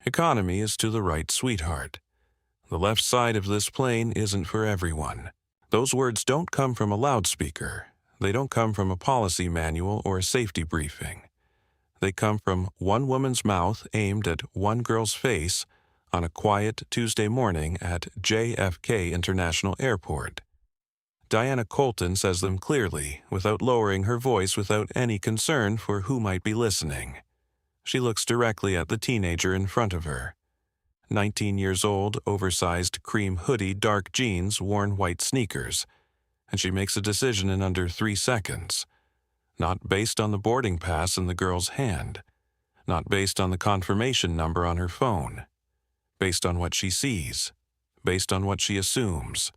Economy is to the right, sweetheart. The left side of this plane isn't for everyone. Those words don't come from a loudspeaker. They don't come from a policy manual or a safety briefing. They come from one woman's mouth aimed at one girl's face on a quiet Tuesday morning at JFK International Airport. Diana Colton says them clearly, without lowering her voice, without any concern for who might be listening. She looks directly at the teenager in front of her. 19 years old, oversized cream hoodie, dark jeans, worn white sneakers. And she makes a decision in under 3 seconds. Not based on the boarding pass in the girl's hand. Not based on the confirmation number on her phone. Based on what she sees. Based on what she assumes.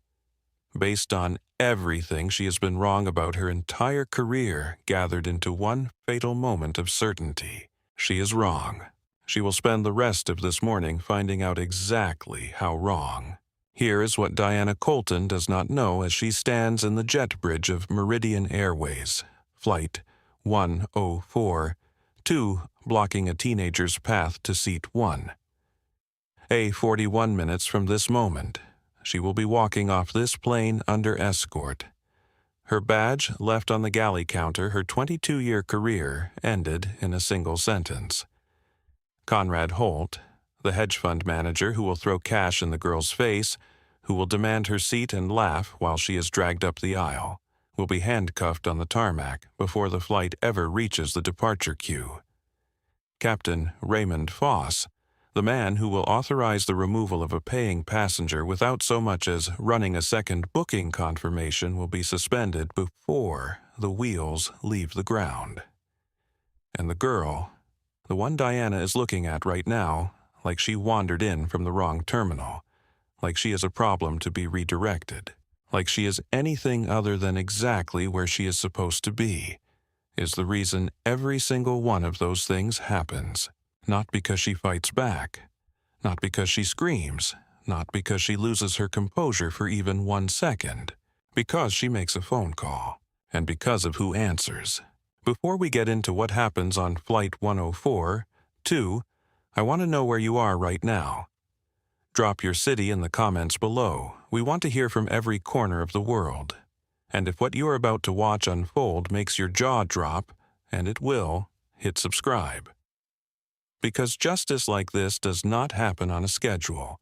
Based on everything she has been wrong about her entire career gathered into one fatal moment of certainty. She is wrong. She will spend the rest of this morning finding out exactly how wrong. Here is what Diana Colton does not know as she stands in the jet bridge of Meridian Airways, Flight 104, 2 blocking a teenager's path to Seat 1. 41 minutes from this moment, she will be walking off this plane under escort. Her badge left on the galley counter, her 22-year career ended in a single sentence. Conrad Holt, the hedge fund manager who will throw cash in the girl's face, who will demand her seat and laugh while she is dragged up the aisle, will be handcuffed on the tarmac before the flight ever reaches the departure queue. Captain Raymond Foss, the man who will authorize the removal of a paying passenger without so much as running a second booking confirmation, will be suspended before the wheels leave the ground. And the girl, the one Diana is looking at right now, like she wandered in from the wrong terminal, like she is a problem to be redirected, like she is anything other than exactly where she is supposed to be, is the reason every single one of those things happens. Not because she fights back, not because she screams, not because she loses her composure for even 1 second, because she makes a phone call, and because of who answers. Before we get into what happens on Flight 104, 2, I want to know where you are right now. Drop your city in the comments below. We want to hear from every corner of the world. And if what you are about to watch unfold makes your jaw drop, and it will, hit subscribe. Because justice like this does not happen on a schedule.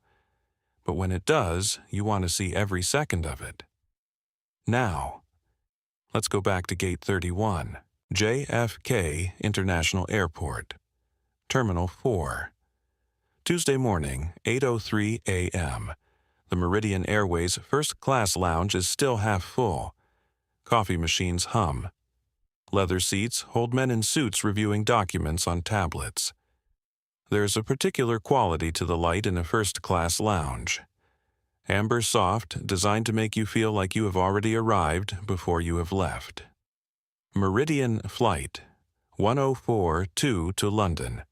But when it does, you want to see every second of it. Now, let's go back to Gate 31, JFK International Airport, Terminal 4. Tuesday morning, 8:03 a.m. The Meridian Airways first-class lounge is still half full. Coffee machines hum. Leather seats hold men in suits reviewing documents on tablets. There is a particular quality to the light in a first-class lounge. Amber soft, designed to make you feel like you have already arrived before you have left. Meridian Flight 104-2 to London.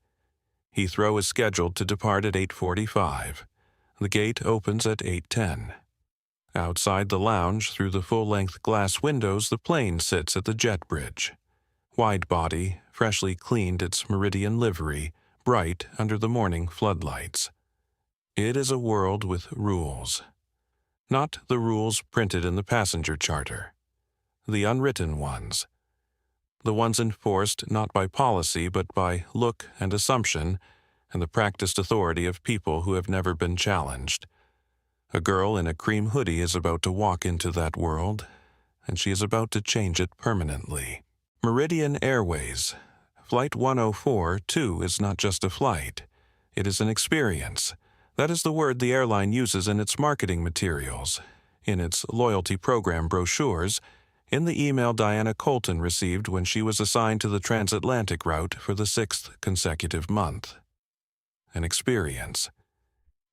Heathrow is scheduled to depart at 8:45. The gate opens at 8:10. Outside the lounge, through the full-length glass windows, the plane sits at the jet bridge. Wide body, freshly cleaned its Meridian livery, bright under the morning floodlights. It is a world with rules. Not the rules printed in the passenger charter. The unwritten ones. The ones enforced not by policy but by look and assumption and the practiced authority of people who have never been challenged. A girl in a cream hoodie is about to walk into that world, and she is about to change it permanently. Meridian Airways. Flight 104-2 is not just a flight. It is an experience. That is the word the airline uses in its marketing materials, in its loyalty program brochures, in the email Diana Colton received when she was assigned to the transatlantic route for the 6th consecutive month. An experience.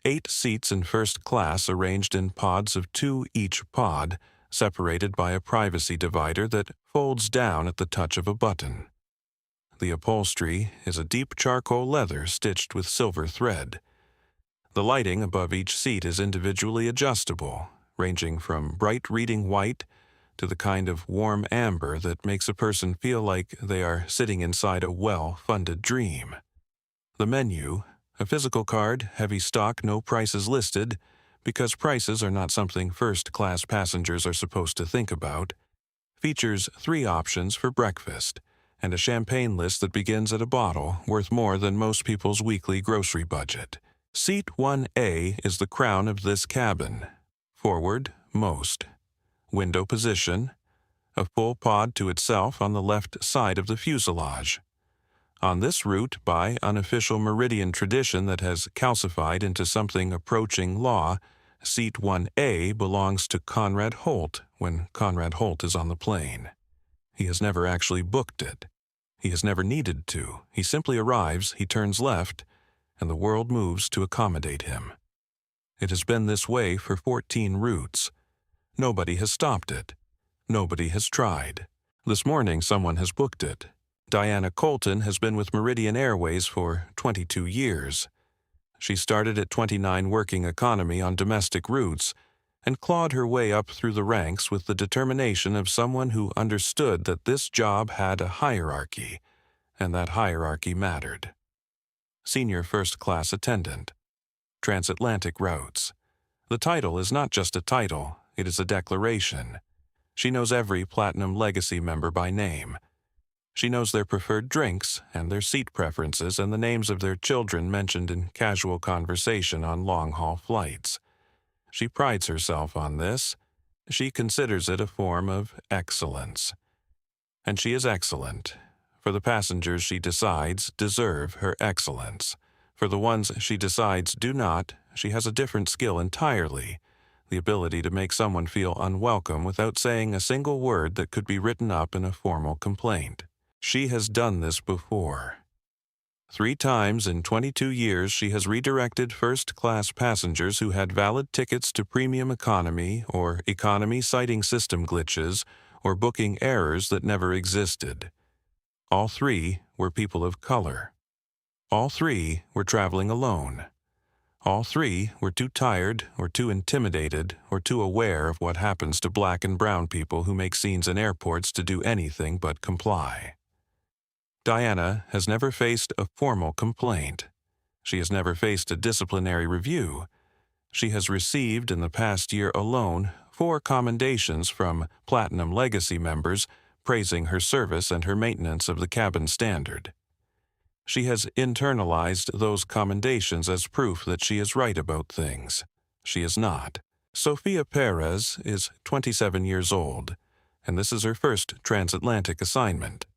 8 seats in first class arranged in pods of 2 each pod, separated by a privacy divider that folds down at the touch of a button. The upholstery is a deep charcoal leather stitched with silver thread. The lighting above each seat is individually adjustable, ranging from bright reading white to the kind of warm amber that makes a person feel like they are sitting inside a well-funded dream. The menu, A physical card, heavy stock, no prices listed, because prices are not something first-class passengers are supposed to think about. Features 3 options for breakfast, and a champagne list that begins at a bottle worth more than most people's weekly grocery budget. Seat 1A is the crown of this cabin. Forward, most. Window position, a full pod to itself on the left side of the fuselage. On this route, by unofficial meridian tradition that has calcified into something approaching law, Seat 1A belongs to Conrad Holt when Conrad Holt is on the plane. He has never actually booked it. He has never needed to. He simply arrives, he turns left, and the world moves to accommodate him. It has been this way for 14 routes. Nobody has stopped it. Nobody has tried. This morning someone has booked it. Diana Colton has been with Meridian Airways for 22 years. She started at 29 working economy on domestic routes and clawed her way up through the ranks with the determination of someone who understood that this job had a hierarchy, and that hierarchy mattered. Senior first-class attendant. Transatlantic routes. The title is not just a title, it is a declaration. She knows every Platinum Legacy member by name. She knows their preferred drinks and their seat preferences and the names of their children mentioned in casual conversation on long-haul flights. She prides herself on this. She considers it a form of excellence. And she is excellent. For the passengers she decides deserve her excellence. For the ones she decides do not, she has a different skill entirely, the ability to make someone feel unwelcome without saying a single word that could be written up in a formal complaint. She has done this before. 3 times in 22 years she has redirected first-class passengers who had valid tickets to premium economy or economy citing system glitches or booking errors that never existed. All 3 were people of color. All 3 were traveling alone. All 3 were too tired or too intimidated or too aware of what happens to black and brown people who make scenes in airports to do anything but comply. Diana has never faced a formal complaint. She has never faced a disciplinary review. She has received in the past year alone 4 commendations from Platinum Legacy members praising her service and her maintenance of the cabin standard. She has internalized those commendations as proof that she is right about things. She is not. Sophia Perez is 27 years old, and this is her first transatlantic assignment.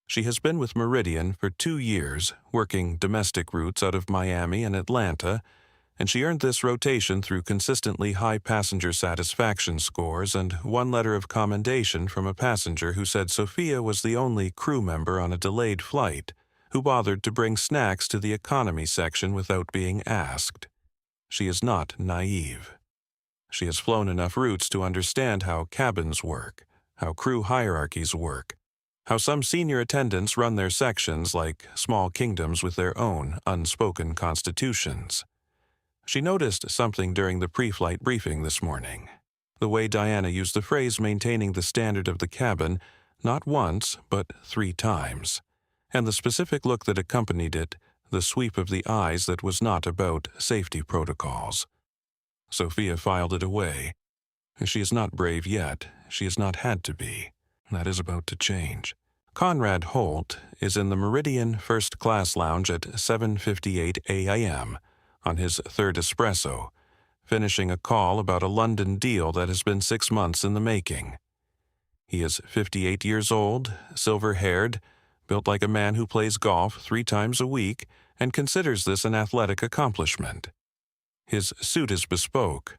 She has been with Meridian for 2 years, working domestic routes out of Miami and Atlanta, and she earned this rotation through consistently high passenger satisfaction scores and 1 letter of commendation from a passenger who said Sophia was the only crew member on a delayed flight who bothered to bring snacks to the economy section without being asked. She is not naive. She has flown enough routes to understand how cabins work, how crew hierarchies work, how some senior attendants run their sections like small kingdoms with their own unspoken constitutions. She noticed something during the pre-flight briefing this morning. The way Diana used the phrase maintaining the standard of the cabin not once, but 3 times. And the specific look that accompanied it, the sweep of the eyes that was not about safety protocols. Sophia filed it away. She is not brave yet. She has not had to be. That is about to change. Conrad Holt is in the Meridian First Class Lounge at 7:58 a.m. on his 3rd espresso, finishing a call about a London deal that has been 6 months in the making. He is 58 years old, silver-haired, built like a man who plays golf 3 times a week and considers this an athletic accomplishment. His suit is bespoke.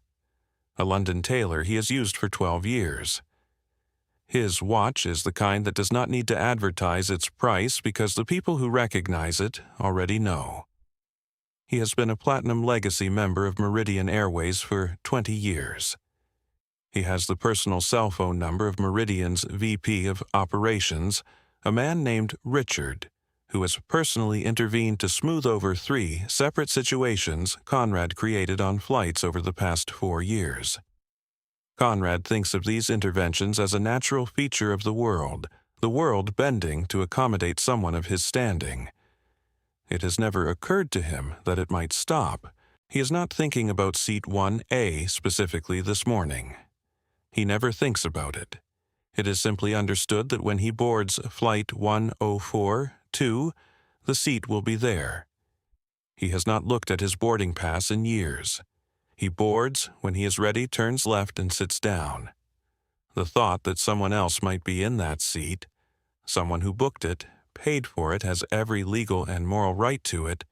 A London tailor he has used for 12 years. His watch is the kind that does not need to advertise its price because the people who recognize it already know. He has been a Platinum Legacy member of Meridian Airways for 20 years. He has the personal cell phone number of Meridian's VP of Operations, a man named Richard, who has personally intervened to smooth over 3 separate situations Conrad created on flights over the past 4 years. Conrad thinks of these interventions as a natural feature of the world bending to accommodate someone of his standing. It has never occurred to him that it might stop. He is not thinking about seat 1A specifically this morning. He never thinks about it. It is simply understood that when he boards Flight 104-2, the seat will be there. He has not looked at his boarding pass in years. He boards, when he is ready, turns left and sits down. The thought that someone else might be in that seat, someone who booked it, paid for it, has every legal and moral right to it,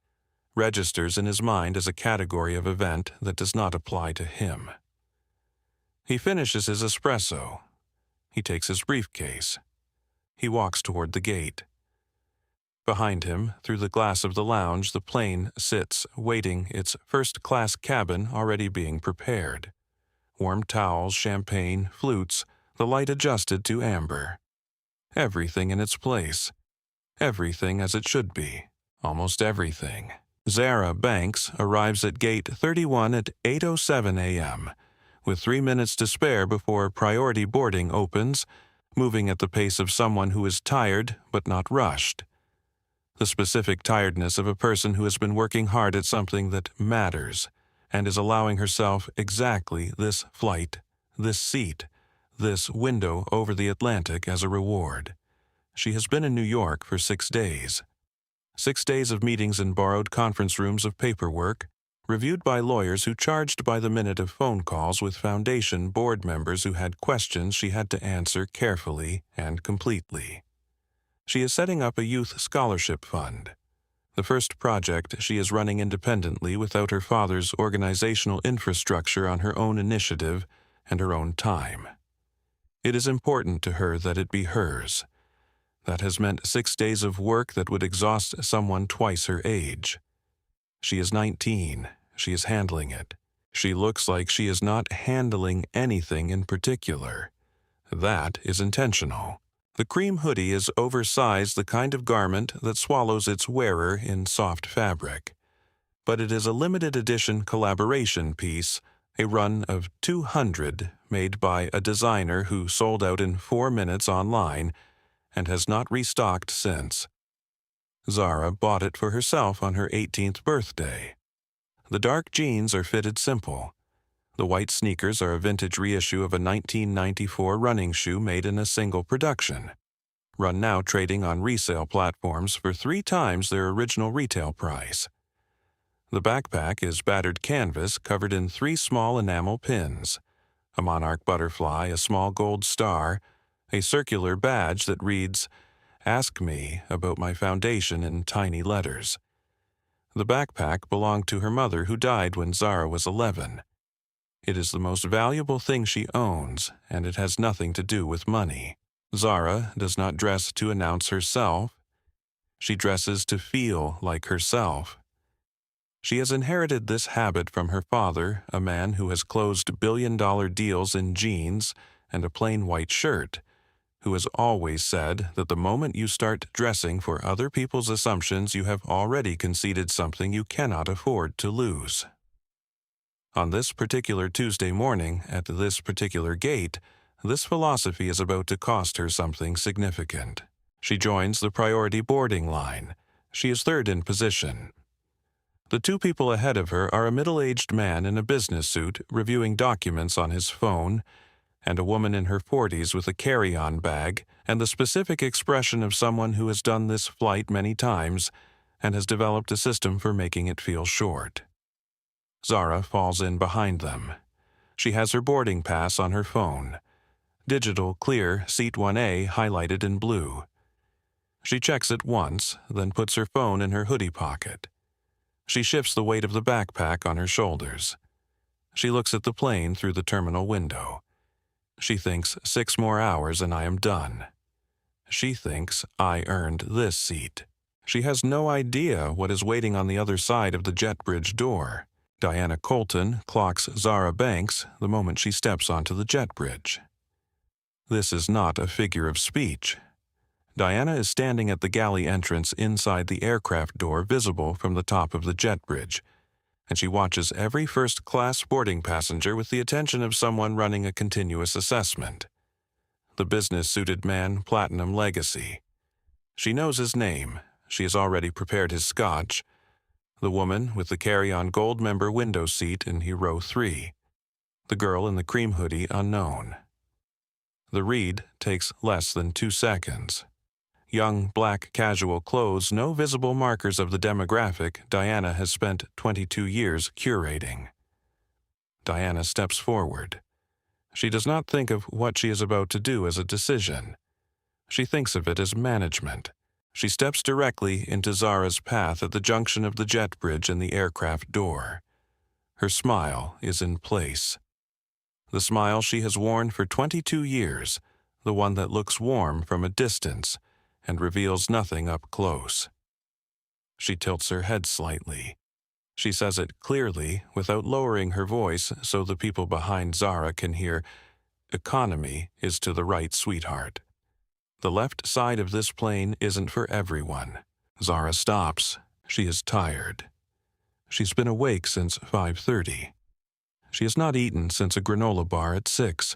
registers in his mind as a category of event that does not apply to him. He finishes his espresso. He takes his briefcase. He walks toward the gate. Behind him, through the glass of the lounge, the plane sits, waiting, its first-class cabin already being prepared. Warm towels, champagne, flutes, the light adjusted to amber. Everything in its place. Everything as it should be. Almost everything. Zara Banks arrives at gate 31 at 8:07 a.m., with 3 minutes to spare before priority boarding opens, moving at the pace of someone who is tired but not rushed. The specific tiredness of a person who has been working hard at something that matters and is allowing herself exactly this flight, this seat, this window over the Atlantic as a reward. She has been in New York for 6 days. 6 days of meetings in borrowed conference rooms of paperwork, reviewed by lawyers who charged by the minute of phone calls with Foundation board members who had questions she had to answer carefully and completely. She is setting up a youth scholarship fund. The first project she is running independently without her father's organizational infrastructure on her own initiative and her own time. It is important to her that it be hers. That has meant 6 days of work that would exhaust someone twice her age. She is 19. She is handling it. She looks like she is not handling anything in particular. That is intentional. The cream hoodie is oversized, the kind of garment that swallows its wearer in soft fabric. But it is a limited edition collaboration piece, a run of 200 made by a designer who sold out in 4 minutes online and has not restocked since. Zara bought it for herself on her 18th birthday. The dark jeans are fitted simple. The white sneakers are a vintage reissue of a 1994 running shoe made in a single production, run now trading on resale platforms for 3 times their original retail price. The backpack is battered canvas covered in 3 small enamel pins, a monarch butterfly, a small gold star, a circular badge that reads, "Ask me about my foundation," in tiny letters. The backpack belonged to her mother, who died when Zara was 11. It is the most valuable thing she owns, and it has nothing to do with money. Zara does not dress to announce herself. She dresses to feel like herself. She has inherited this habit from her father, a man who has closed billion-dollar deals in jeans and a plain white shirt, who has always said that the moment you start dressing for other people's assumptions, you have already conceded something you cannot afford to lose. On this particular Tuesday morning, at this particular gate, this philosophy is about to cost her something significant. She joins the priority boarding line. She is third in position. The 2 people ahead of her are a middle-aged man in a business suit reviewing documents on his phone, and a woman in her 40s with a carry-on bag and the specific expression of someone who has done this flight many times and has developed a system for making it feel short. Zara falls in behind them. She has her boarding pass on her phone. Digital, clear, seat 1A highlighted in blue. She checks it once, then puts her phone in her hoodie pocket. She shifts the weight of the backpack on her shoulders. She looks at the plane through the terminal window. She thinks 6 more hours and I am done. She thinks I earned this seat. She has no idea what is waiting on the other side of the jet bridge door. Diana Colton clocks Zara Banks the moment she steps onto the jet bridge. This is not a figure of speech. Diana is standing at the galley entrance inside the aircraft door visible from the top of the jet bridge, and she watches every first-class boarding passenger with the attention of someone running a continuous assessment. The business-suited man, Platinum Legacy. She knows his name. She has already prepared his scotch. The woman with the carry-on gold member window seat in row 3. The girl in the cream hoodie unknown. The read takes less than 2 seconds. Young, black, casual clothes, no visible markers of the demographic Diana has spent 22 years curating. Diana steps forward. She does not think of what she is about to do as a decision. She thinks of it as management. She steps directly into Zara's path at the junction of the jet bridge and the aircraft door. Her smile is in place. The smile she has worn for 22 years, the one that looks warm from a distance and reveals nothing up close. She tilts her head slightly. She says it clearly without lowering her voice so the people behind Zara can hear, "Economy is to the right, sweetheart. The left side of this plane isn't for everyone." Zara stops. She is tired. She's been awake since 5:30. She has not eaten since a granola bar at 6.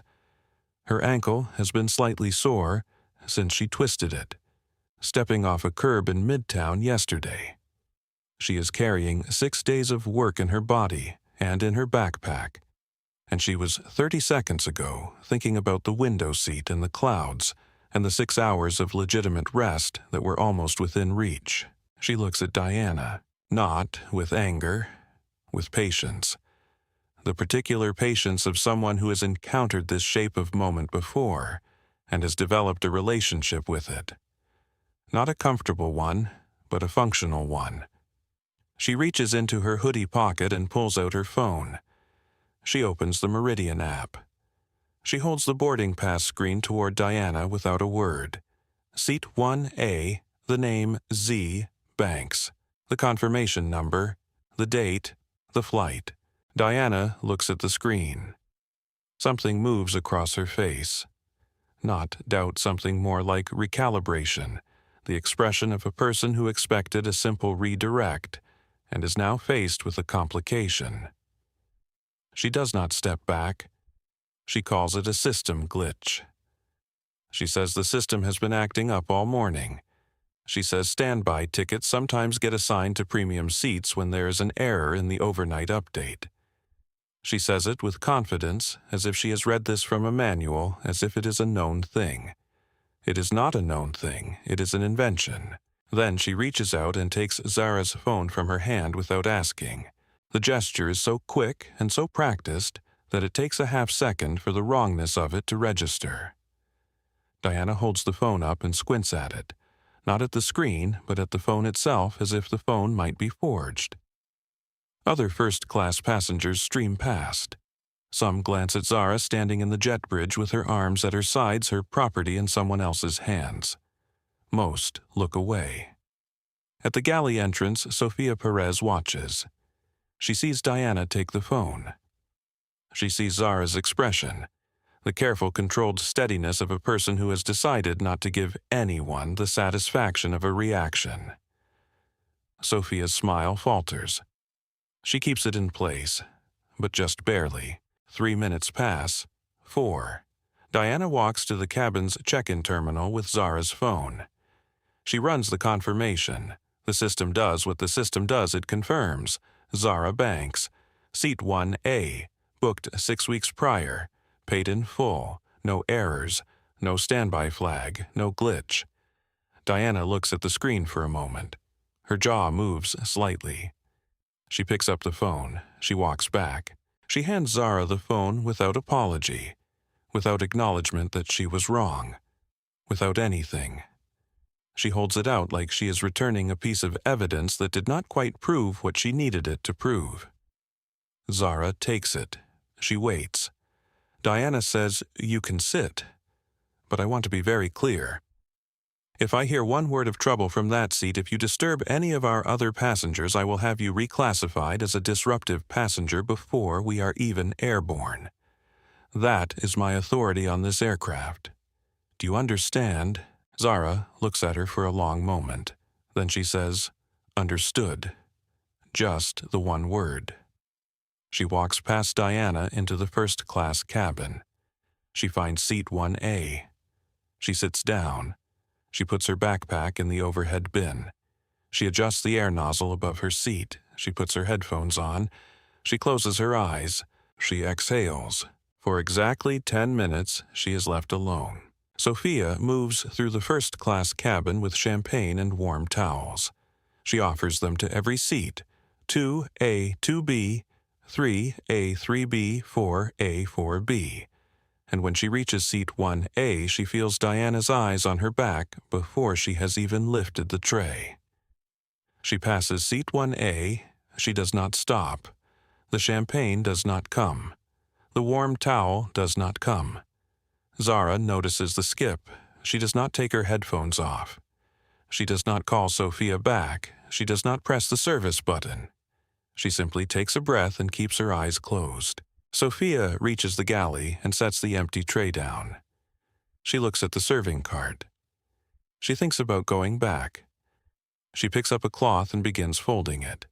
Her ankle has been slightly sore since she twisted it, stepping off a curb in Midtown yesterday. She is carrying 6 days of work in her body and in her backpack, and she was 30 seconds ago thinking about the window seat and the clouds and the 6 hours of legitimate rest that were almost within reach. She looks at Diana, not with anger, with patience. The particular patience of someone who has encountered this shape of moment before and has developed a relationship with it. Not a comfortable one, but a functional one. She reaches into her hoodie pocket and pulls out her phone. She opens the Meridian app. She holds the boarding pass screen toward Diana without a word. Seat 1A, the name Z. Banks, the confirmation number, the date, the flight. Diana looks at the screen. Something moves across her face. Not doubt something more like recalibration, the expression of a person who expected a simple redirect and is now faced with a complication. She does not step back. She calls it a system glitch. She says the system has been acting up all morning. She says standby tickets sometimes get assigned to premium seats when there is an error in the overnight update. She says it with confidence, as if she has read this from a manual, as if it is a known thing. It is not a known thing, it is an invention. Then she reaches out and takes Zara's phone from her hand without asking. The gesture is so quick and so practiced that it takes a half-second for the wrongness of it to register. Diana holds the phone up and squints at it, not at the screen, but at the phone itself, as if the phone might be forged. Other first-class passengers stream past. Some glance at Zara standing in the jet bridge with her arms at her sides, her property in someone else's hands. Most look away. At the galley entrance, Sofia Perez watches. She sees Diana take the phone. She sees Zara's expression, the careful, controlled steadiness of a person who has decided not to give anyone the satisfaction of a reaction. Sofia's smile falters. She keeps it in place, but just barely. 3 minutes pass. 4. Diana walks to the cabin's check-in terminal with Zara's phone. She runs the confirmation. The system does what the system does, it confirms. Zara Banks, seat 1A, booked 6 weeks prior, paid in full, no errors, no standby flag, no glitch. Diana looks at the screen for a moment. Her jaw moves slightly. She picks up the phone. She walks back. She hands Zara the phone without apology, without acknowledgement that she was wrong, without anything. She holds it out like she is returning a piece of evidence that did not quite prove what she needed it to prove. Zara takes it. She waits. Diana says, "You can sit." But I want to be very clear. If I hear one word of trouble from that seat, if you disturb any of our other passengers, I will have you reclassified as a disruptive passenger before we are even airborne. That is my authority on this aircraft. Do you understand? Zara looks at her for a long moment. Then she says, "Understood." Just the one word. She walks past Diana into the first-class cabin. She finds seat 1A. She sits down. She puts her backpack in the overhead bin. She adjusts the air nozzle above her seat. She puts her headphones on. She closes her eyes. She exhales. For exactly 10 minutes, she is left alone. Sophia moves through the first-class cabin with champagne and warm towels. She offers them to every seat: 2A, 2B, 3A, 3B, 4A, 4B. And when she reaches seat 1A, she feels Diana's eyes on her back before she has even lifted the tray. She passes seat 1A. She does not stop. The champagne does not come. The warm towel does not come. Zara notices the skip. She does not take her headphones off. She does not call Sophia back. She does not press the service button. She simply takes a breath and keeps her eyes closed. Sophia reaches the galley and sets the empty tray down. She looks at the serving cart. She thinks about going back. She picks up a cloth and begins folding it.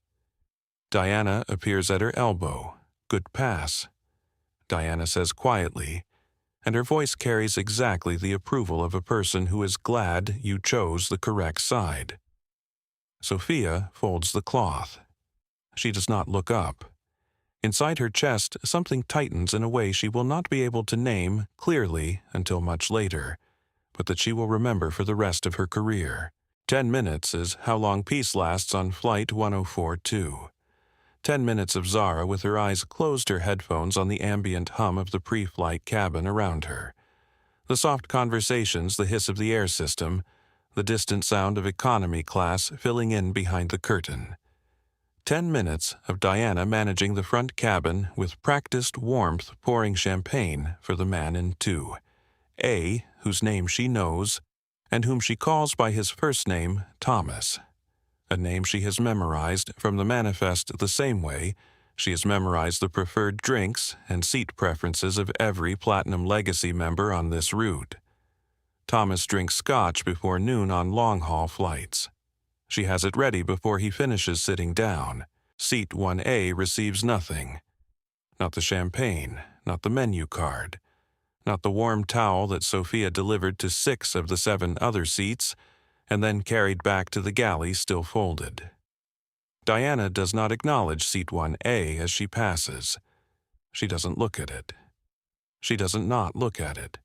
Diana appears at her elbow. "Good pass," Diana says quietly, and her voice carries exactly the approval of a person who is glad you chose the correct side. Sophia folds the cloth. She does not look up. Inside her chest, something tightens in a way she will not be able to name clearly until much later, but that she will remember for the rest of her career. 10 minutes is how long peace lasts on Flight 104-2. 10 minutes of Zara with her eyes closed, her headphones on the ambient hum of the pre-flight cabin around her. The soft conversations, the hiss of the air system, the distant sound of economy class filling in behind the curtain. 10 minutes of Diana managing the front cabin with practiced warmth, pouring champagne for the man in 2A, whose name she knows, and whom she calls by his first name, Thomas, a name she has memorized from the manifest the same way she has memorized the preferred drinks and seat preferences of every Platinum Legacy member on this route. Thomas drinks scotch before noon on long-haul flights. She has it ready before he finishes sitting down. Seat 1A receives nothing. Not the champagne, not the menu card, not the warm towel that Sophia delivered to 6 of the 7 other seats and then carried back to the galley still folded. Diana does not acknowledge seat 1A as she passes. She doesn't look at it. She doesn't not look at it.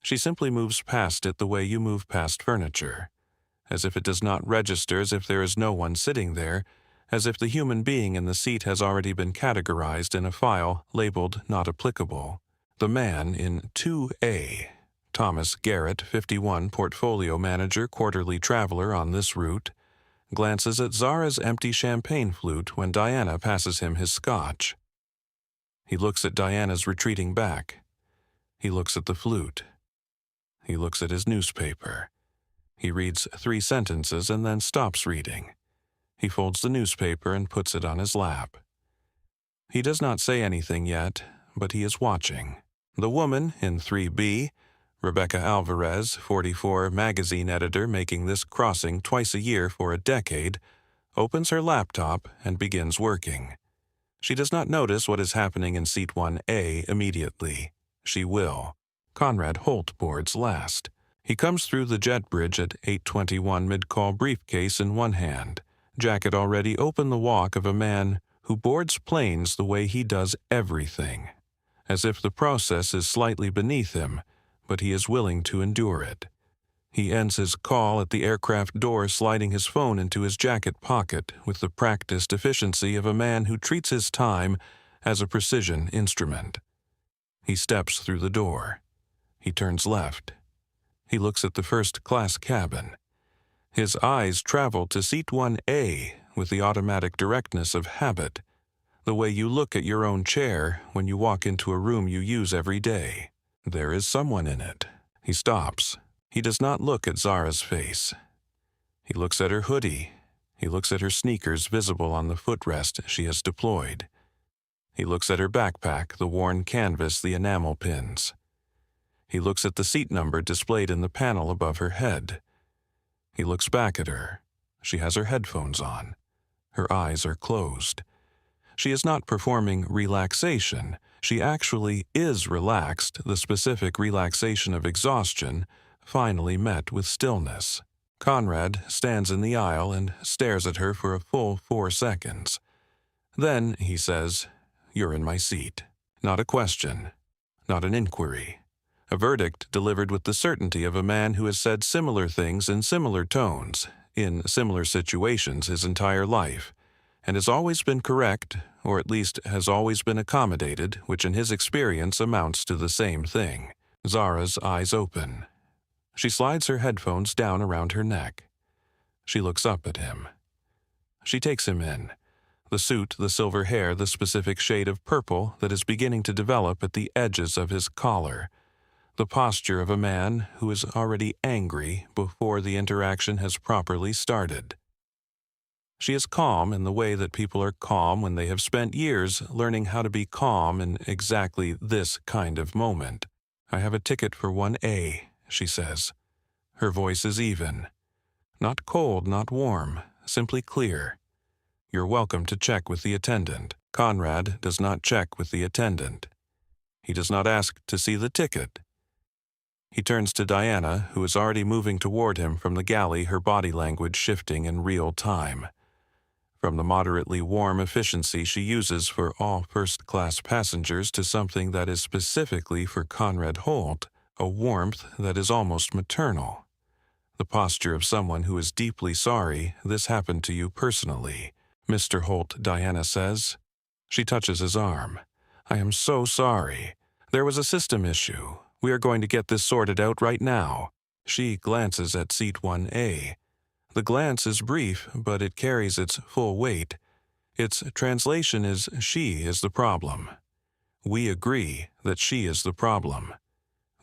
She simply moves past it the way you move past furniture, as if it does not register, as if there is no one sitting there, as if the human being in the seat has already been categorized in a file labeled not applicable. The man in 2A, Thomas Garrett, 51, portfolio manager, quarterly traveler on this route, glances at Zara's empty champagne flute when Diana passes him his scotch. He looks at Diana's retreating back. He looks at the flute. He looks at his newspaper. He reads 3 sentences and then stops reading. He folds the newspaper and puts it on his lap. He does not say anything yet, but he is watching. The woman in 3B, Rebecca Alvarez, 44, magazine editor making this crossing twice a year for a decade, opens her laptop and begins working. She does not notice what is happening in seat 1A immediately. She will. Conrad Holt boards last. He comes through the jet bridge at 8:21 mid-call, briefcase in one hand, jacket already open, the walk of a man who boards planes the way he does everything, as if the process is slightly beneath him, but he is willing to endure it. He ends his call at the aircraft door, sliding his phone into his jacket pocket with the practiced efficiency of a man who treats his time as a precision instrument. He steps through the door. He turns left. He looks at the first-class cabin. His eyes travel to seat 1A with the automatic directness of habit, the way you look at your own chair when you walk into a room you use every day. There is someone in it. He stops. He does not look at Zara's face. He looks at her hoodie. He looks at her sneakers visible on the footrest she has deployed. He looks at her backpack, the worn canvas, the enamel pins. He looks at the seat number displayed in the panel above her head. He looks back at her. She has her headphones on. Her eyes are closed. She is not performing relaxation. She actually is relaxed, the specific relaxation of exhaustion, finally met with stillness. Conrad stands in the aisle and stares at her for a full 4 seconds. Then he says, "You're in my seat." Not a question, not an inquiry. A verdict delivered with the certainty of a man who has said similar things in similar tones, in similar situations his entire life, and has always been correct, or at least has always been accommodated, which in his experience amounts to the same thing. Zara's eyes open. She slides her headphones down around her neck. She looks up at him. She takes him in. The suit, the silver hair, the specific shade of purple that is beginning to develop at the edges of his collar. The posture of a man who is already angry before the interaction has properly started. She is calm in the way that people are calm when they have spent years learning how to be calm in exactly this kind of moment. "I have a ticket for 1A, she says. Her voice is even. Not cold, not warm, simply clear. "You're welcome to check with the attendant." Conrad does not check with the attendant. He does not ask to see the ticket. He turns to Diana, who is already moving toward him from the galley, her body language shifting in real time. From the moderately warm efficiency she uses for all first-class passengers to something that is specifically for Conrad Holt, a warmth that is almost maternal. The posture of someone who is deeply sorry this happened to you personally. "Mr. Holt," Diana says. She touches his arm. "I am so sorry. There was a system issue. We are going to get this sorted out right now." She glances at seat 1A. The glance is brief, but it carries its full weight. Its translation is, she is the problem. We agree that she is the problem.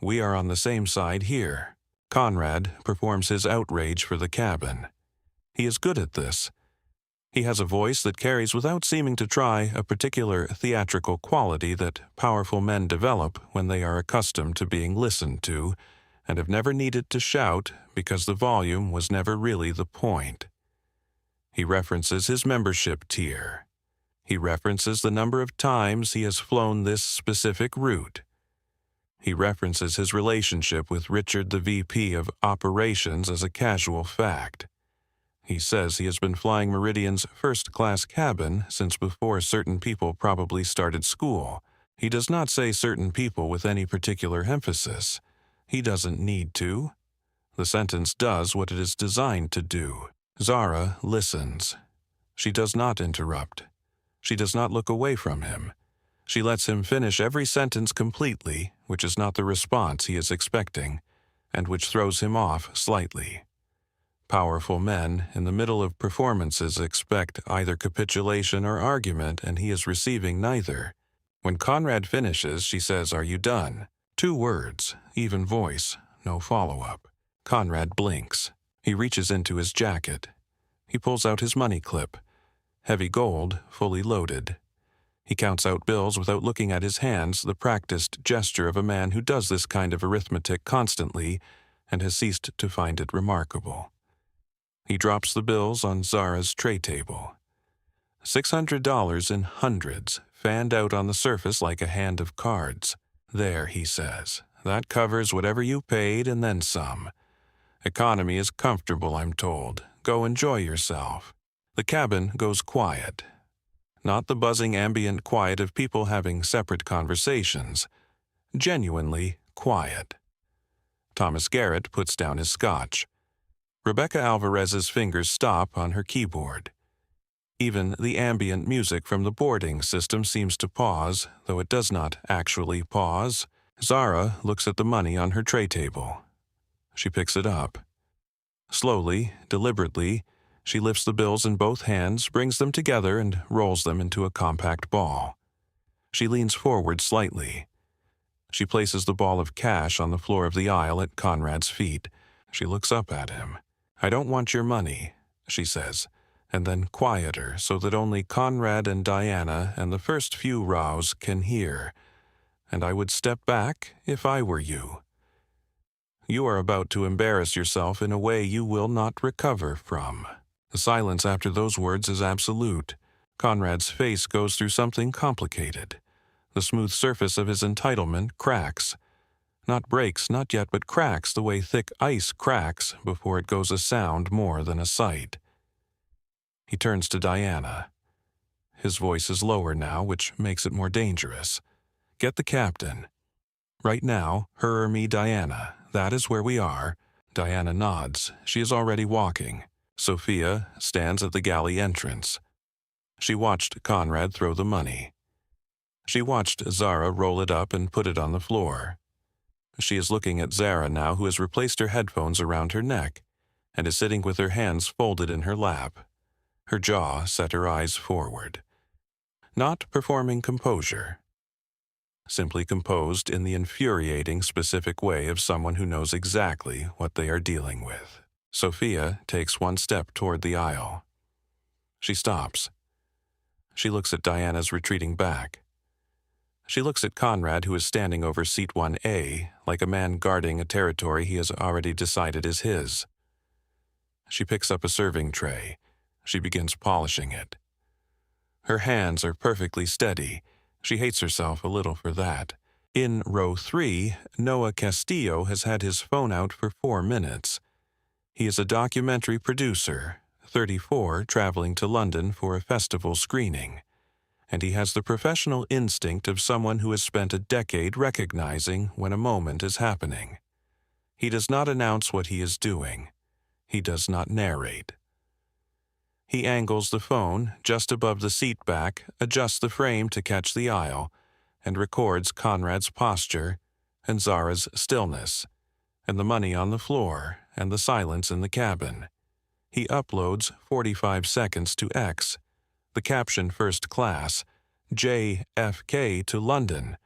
We are on the same side here. Conrad performs his outrage for the cabin. He is good at this. He has a voice that carries without seeming to try a particular theatrical quality that powerful men develop when they are accustomed to being listened to and have never needed to shout because the volume was never really the point. He references his membership tier. He references the number of times he has flown this specific route. He references his relationship with Richard, the VP of Operations, as a casual fact. He says he has been flying Meridian's first-class cabin since before certain people probably started school. He does not say certain people with any particular emphasis. He doesn't need to. The sentence does what it is designed to do. Zara listens. She does not interrupt. She does not look away from him. She lets him finish every sentence completely, which is not the response he is expecting, and which throws him off slightly. Powerful men in the middle of performances expect either capitulation or argument, and he is receiving neither. When Conrad finishes, she says, "Are you done?" 2 words, even voice, no follow-up. Conrad blinks. He reaches into his jacket. He pulls out his money clip. Heavy gold, fully loaded. He counts out bills without looking at his hands, the practiced gesture of a man who does this kind of arithmetic constantly and has ceased to find it remarkable. He drops the bills on Zara's tray table. $600 in hundreds, fanned out on the surface like a hand of cards. "There," he says. "That covers whatever you paid and then some. Economy is comfortable, I'm told. Go enjoy yourself." The cabin goes quiet. Not the buzzing ambient quiet of people having separate conversations. Genuinely quiet. Thomas Garrett puts down his scotch. Rebecca Alvarez's fingers stop on her keyboard. Even the ambient music from the boarding system seems to pause, though it does not actually pause. Zara looks at the money on her tray table. She picks it up. Slowly, deliberately, she lifts the bills in both hands, brings them together, and rolls them into a compact ball. She leans forward slightly. She places the ball of cash on the floor of the aisle at Conrad's feet. She looks up at him. "I don't want your money," she says, and then quieter so that only Conrad and Diana and the first few rows can hear. "And I would step back if I were you. You are about to embarrass yourself in a way you will not recover from." The silence after those words is absolute. Conrad's face goes through something complicated. The smooth surface of his entitlement cracks. Not breaks, not yet, but cracks the way thick ice cracks before it goes a sound more than a sight. He turns to Diana. His voice is lower now, which makes it more dangerous. Get the captain. Right now, her or me, Diana. That is where we are. Diana nods. She is already walking. Sophia stands at the galley entrance. She watched Conrad throw the money. She watched Zara roll it up and put it on the floor. She is looking at Zara now, who has replaced her headphones around her neck and is sitting with her hands folded in her lap. Her jaw set, her eyes forward. Not performing composure. Simply composed in the infuriating specific way of someone who knows exactly what they are dealing with. Sophia takes one step toward the aisle. She stops. She looks at Diana's retreating back. She looks at Conrad, who is standing over seat 1A, like a man guarding a territory he has already decided is his. She picks up a serving tray. She begins polishing it. Her hands are perfectly steady. She hates herself a little for that. In row 3, Noah Castillo has had his phone out for 4 minutes. He is a documentary producer, 34, traveling to London for a festival screening. And he has the professional instinct of someone who has spent a decade recognizing when a moment is happening. He does not announce what he is doing. He does not narrate. He angles the phone just above the seat back, adjusts the frame to catch the aisle, and records Conrad's posture and Zara's stillness, and the money on the floor and the silence in the cabin. He uploads 45 seconds to X, the caption first class, JFK to London,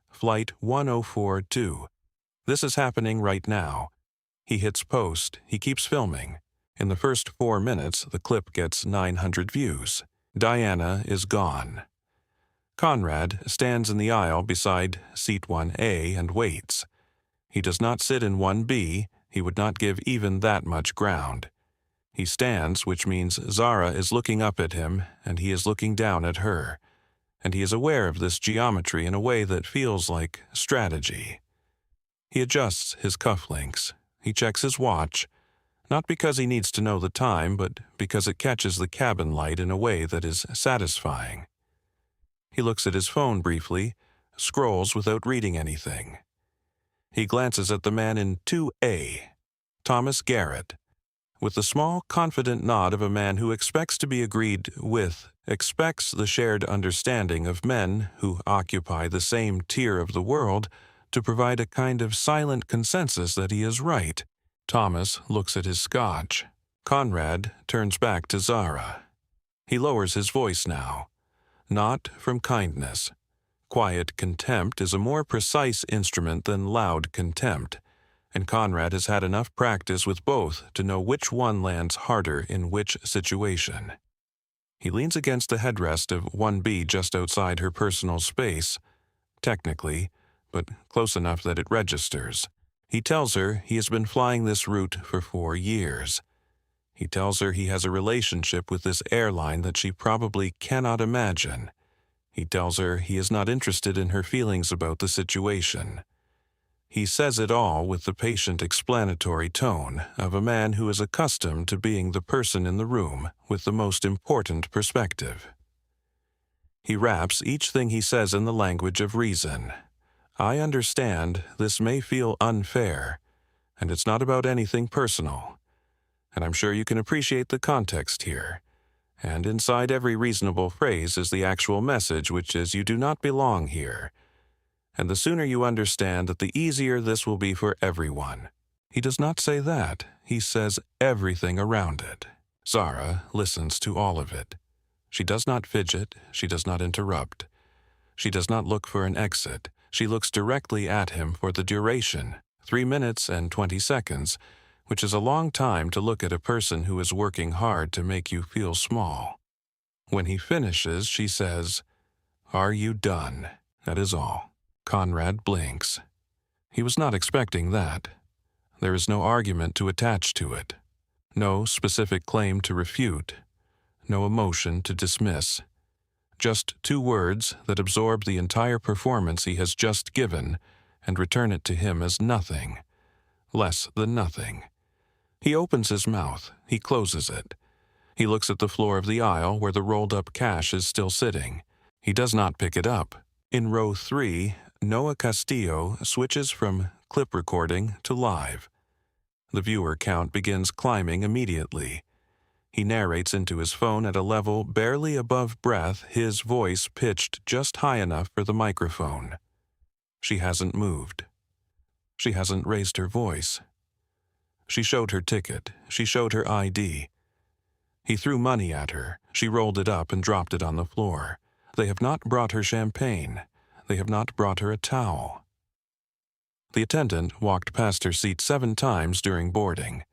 flight 1042. This is happening right now. He hits post, he keeps filming. In the first 4 minutes, the clip gets 900 views. Diana is gone. Conrad stands in the aisle beside seat 1A and waits. He does not sit in 1B, he would not give even that much ground. He stands, which means Zara is looking up at him, and he is looking down at her. And he is aware of this geometry in a way that feels like strategy. He adjusts his cufflinks. He checks his watch, not because he needs to know the time, but because it catches the cabin light in a way that is satisfying. He looks at his phone briefly, scrolls without reading anything. He glances at the man in 2A, Thomas Garrett, with the small, confident nod of a man who expects to be agreed with, expects the shared understanding of men who occupy the same tier of the world to provide a kind of silent consensus that he is right. Thomas looks at his scotch. Conrad turns back to Zara. He lowers his voice now. Not from kindness. Quiet contempt is a more precise instrument than loud contempt, and Conrad has had enough practice with both to know which one lands harder in which situation. He leans against the headrest of 1B just outside her personal space, technically, but close enough that it registers. He tells her he has been flying this route for 4 years. He tells her he has a relationship with this airline that she probably cannot imagine. He tells her he is not interested in her feelings about the situation. He says it all with the patient explanatory tone of a man who is accustomed to being the person in the room with the most important perspective. He wraps each thing he says in the language of reason. I understand this may feel unfair, and it's not about anything personal. And I'm sure you can appreciate the context here. And inside every reasonable phrase is the actual message, which is you do not belong here. And the sooner you understand that, the easier this will be for everyone. He does not say that. He says everything around it. Zara listens to all of it. She does not fidget. She does not interrupt. She does not look for an exit. She looks directly at him for the duration, 3 minutes and 20 seconds, which is a long time to look at a person who is working hard to make you feel small. When he finishes, she says, "Are you done?" That is all. Conrad blinks. He was not expecting that. There is no argument to attach to it, no specific claim to refute, no emotion to dismiss. Just 2 words that absorb the entire performance he has just given and return it to him as nothing, less than nothing. He opens his mouth, he closes it. He looks at the floor of the aisle where the rolled-up cash is still sitting. He does not pick it up. In row 3, Noah Castillo switches from clip recording to live. The viewer count begins climbing immediately. He narrates into his phone at a level barely above breath, his voice pitched just high enough for the microphone. She hasn't moved. She hasn't raised her voice. She showed her ticket. She showed her ID. He threw money at her. She rolled it up and dropped it on the floor. They have not brought her champagne. They have not brought her a towel. The attendant walked past her seat 7 times during boarding.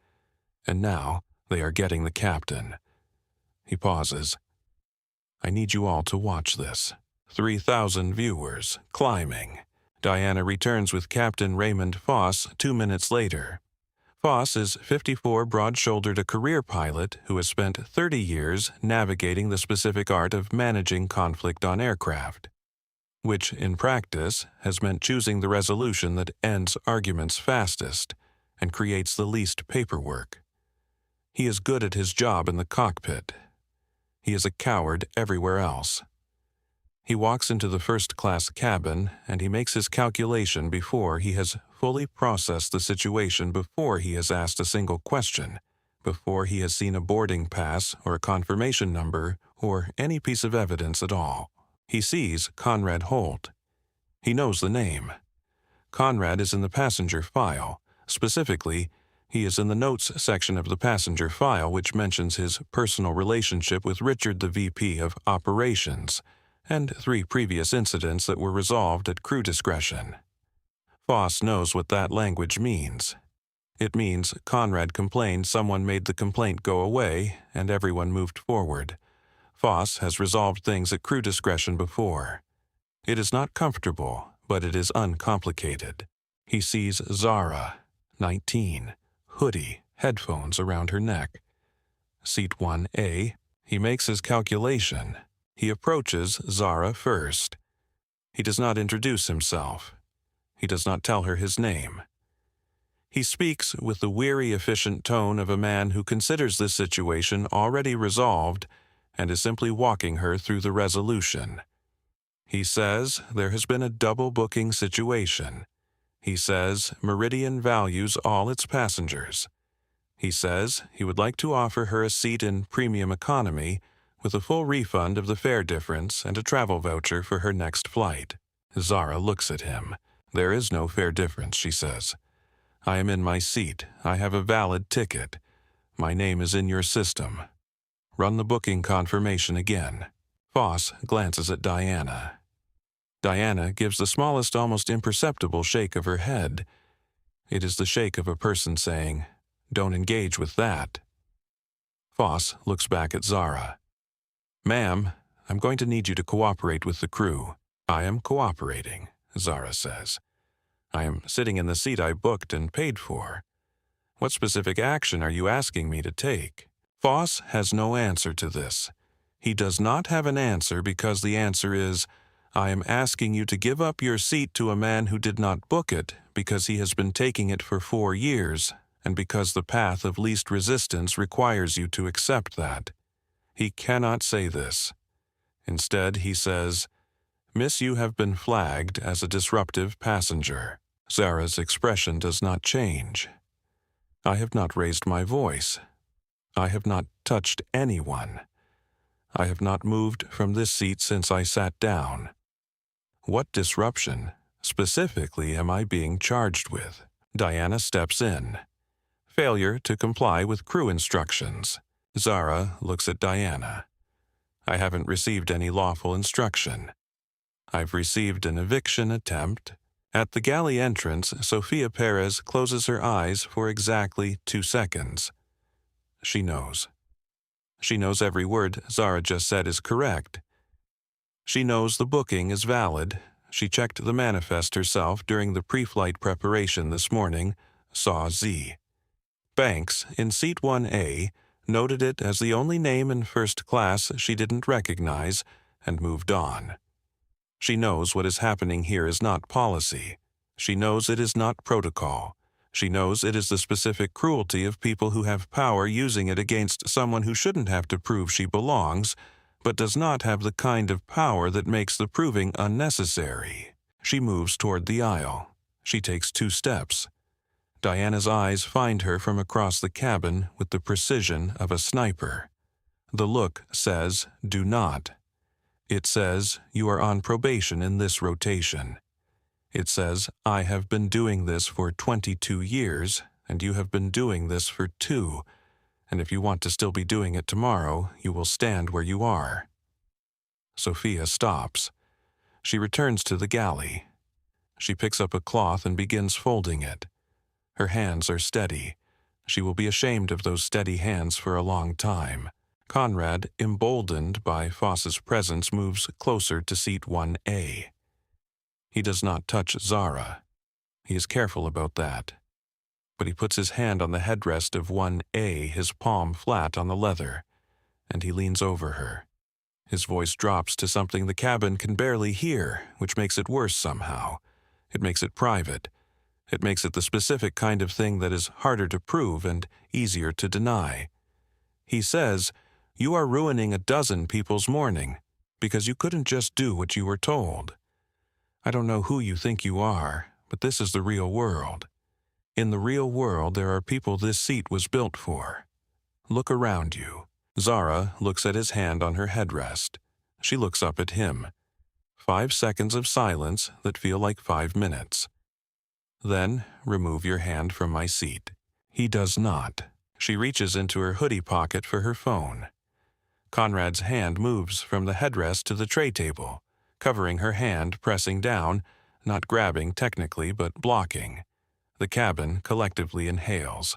And now they are getting the captain. He pauses. I need you all to watch this. 3,000 viewers, climbing. Diana returns with Captain Raymond Foss 2 minutes later. Foss is 54, broad-shouldered, a career pilot who has spent 30 years navigating the specific art of managing conflict on aircraft, which, in practice, has meant choosing the resolution that ends arguments fastest and creates the least paperwork. He is good at his job in the cockpit. He is a coward everywhere else. He walks into the first-class cabin, and he makes his calculation before he has fully processed the situation, before he has asked a single question, before he has seen a boarding pass or a confirmation number or any piece of evidence at all. He sees Conrad Holt. He knows the name. Conrad is in the passenger file. Specifically, he is in the notes section of the passenger file, which mentions his personal relationship with Richard, the VP of Operations, and 3 previous incidents that were resolved at crew discretion. Foss knows what that language means. It means Conrad complained, someone made the complaint go away, and everyone moved forward. Foss has resolved things at crew discretion before. It is not comfortable, but it is uncomplicated. He sees Zara, 19, hoodie, headphones around her neck. Seat 1A, he makes his calculation. He approaches Zara first. He does not introduce himself. He does not tell her his name. He speaks with the weary, efficient tone of a man who considers this situation already resolved and is simply walking her through the resolution. He says there has been a double booking situation. He says Meridian values all its passengers. He says he would like to offer her a seat in premium economy with a full refund of the fare difference and a travel voucher for her next flight. Zara looks at him. There is no fare difference, she says. I am in my seat. I have a valid ticket. My name is in your system. Run the booking confirmation again. Foss glances at Diana. Diana gives the smallest, almost imperceptible shake of her head. It is the shake of a person saying, "Don't engage with that." Foss looks back at Zara. "Ma'am, I'm going to need you to cooperate with the crew." "I am cooperating," Zara says. "I am sitting in the seat I booked and paid for. What specific action are you asking me to take?" Foss has no answer to this. He does not have an answer because the answer is, I am asking you to give up your seat to a man who did not book it because he has been taking it for 4 years and because the path of least resistance requires you to accept that. He cannot say this. Instead, he says, "Miss, you have been flagged as a disruptive passenger." Zara's expression does not change. "I have not raised my voice. I have not touched anyone. I have not moved from this seat since I sat down. What disruption, specifically, am I being charged with?" Diana steps in. Failure to comply with crew instructions. Zara looks at Diana. "I haven't received any lawful instruction. I've received an eviction attempt." At the galley entrance, Sofia Perez closes her eyes for exactly 2 seconds. She knows. She knows every word Zara just said is correct. She knows the booking is valid. She checked the manifest herself during the pre-flight preparation this morning, saw Z. Banks, in seat 1A, noted it as the only name in first class she didn't recognize, and moved on. She knows what is happening here is not policy. She knows it is not protocol. She knows it is the specific cruelty of people who have power using it against someone who shouldn't have to prove she belongs, but does not have the kind of power that makes the proving unnecessary. She moves toward the aisle. She takes 2 steps. Diana's eyes find her from across the cabin with the precision of a sniper. The look says, "Do not." It says, "You are on probation in this rotation." It says, "I have been doing this for 22 years, and you have been doing this for 2, and if you want to still be doing it tomorrow, you will stand where you are." Sophia stops. She returns to the galley. She picks up a cloth and begins folding it. Her hands are steady. She will be ashamed of those steady hands for a long time. Conrad, emboldened by Foss's presence, moves closer to seat 1A. He does not touch Zara. He is careful about that. But he puts his hand on the headrest of 1A, his palm flat on the leather, and he leans over her. His voice drops to something the cabin can barely hear, which makes it worse somehow. It makes it private. It makes it the specific kind of thing that is harder to prove and easier to deny. He says, "You are ruining a dozen people's morning because you couldn't just do what you were told. I don't know who you think you are, but this is the real world. In the real world, there are people this seat was built for. Look around you." Zara looks at his hand on her headrest. She looks up at him. 5 seconds of silence that feel like 5 minutes. "Then remove your hand from my seat." He does not. She reaches into her hoodie pocket for her phone. Conrad's hand moves from the headrest to the tray table, covering her hand, pressing down, not grabbing technically, but blocking. The cabin collectively inhales.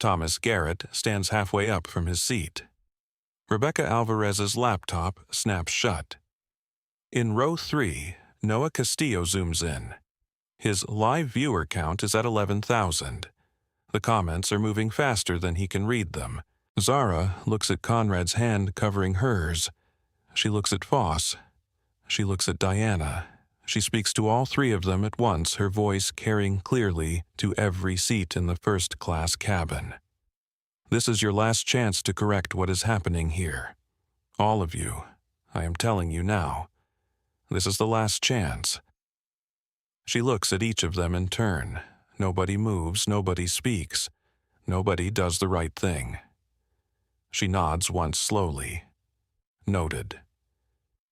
Thomas Garrett stands halfway up from his seat. Rebecca Alvarez's laptop snaps shut. In row 3, Noah Castillo zooms in. His live viewer count is at 11,000. The comments are moving faster than he can read them. Zara looks at Conrad's hand covering hers. She looks at Foss. She looks at Diana. She speaks to all 3 of them at once, her voice carrying clearly to every seat in the first-class cabin. "This is your last chance to correct what is happening here. All of you. I am telling you now. This is the last chance." She looks at each of them in turn. Nobody moves, nobody speaks. Nobody does the right thing. She nods once slowly. Noted.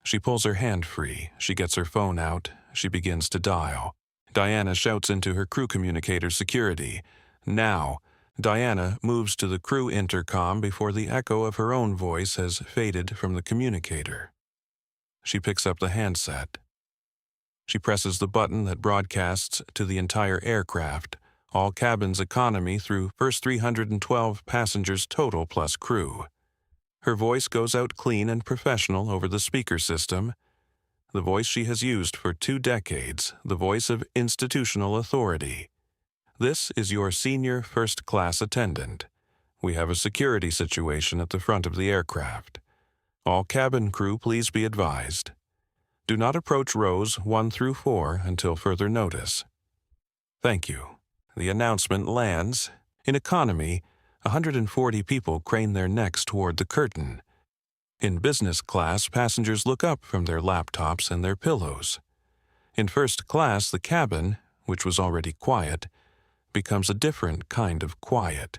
She pulls her hand free. She gets her phone out. She begins to dial. Diana shouts into her crew communicator security. "Now." Diana moves to the crew intercom before the echo of her own voice has faded from the communicator. She picks up the handset. She presses the button that broadcasts to the entire aircraft, all cabins economy through first 312 passengers total plus crew. Her voice goes out clean and professional over the speaker system, the voice she has used for 2 decades, the voice of institutional authority. "This is your senior first-class attendant. We have a security situation at the front of the aircraft. All cabin crew, please be advised. Do not approach rows 1 through 4 until further notice. Thank you." The announcement lands. In economy, 140 people crane their necks toward the curtain. In business class, passengers look up from their laptops and their pillows. In first class, the cabin, which was already quiet, becomes a different kind of quiet.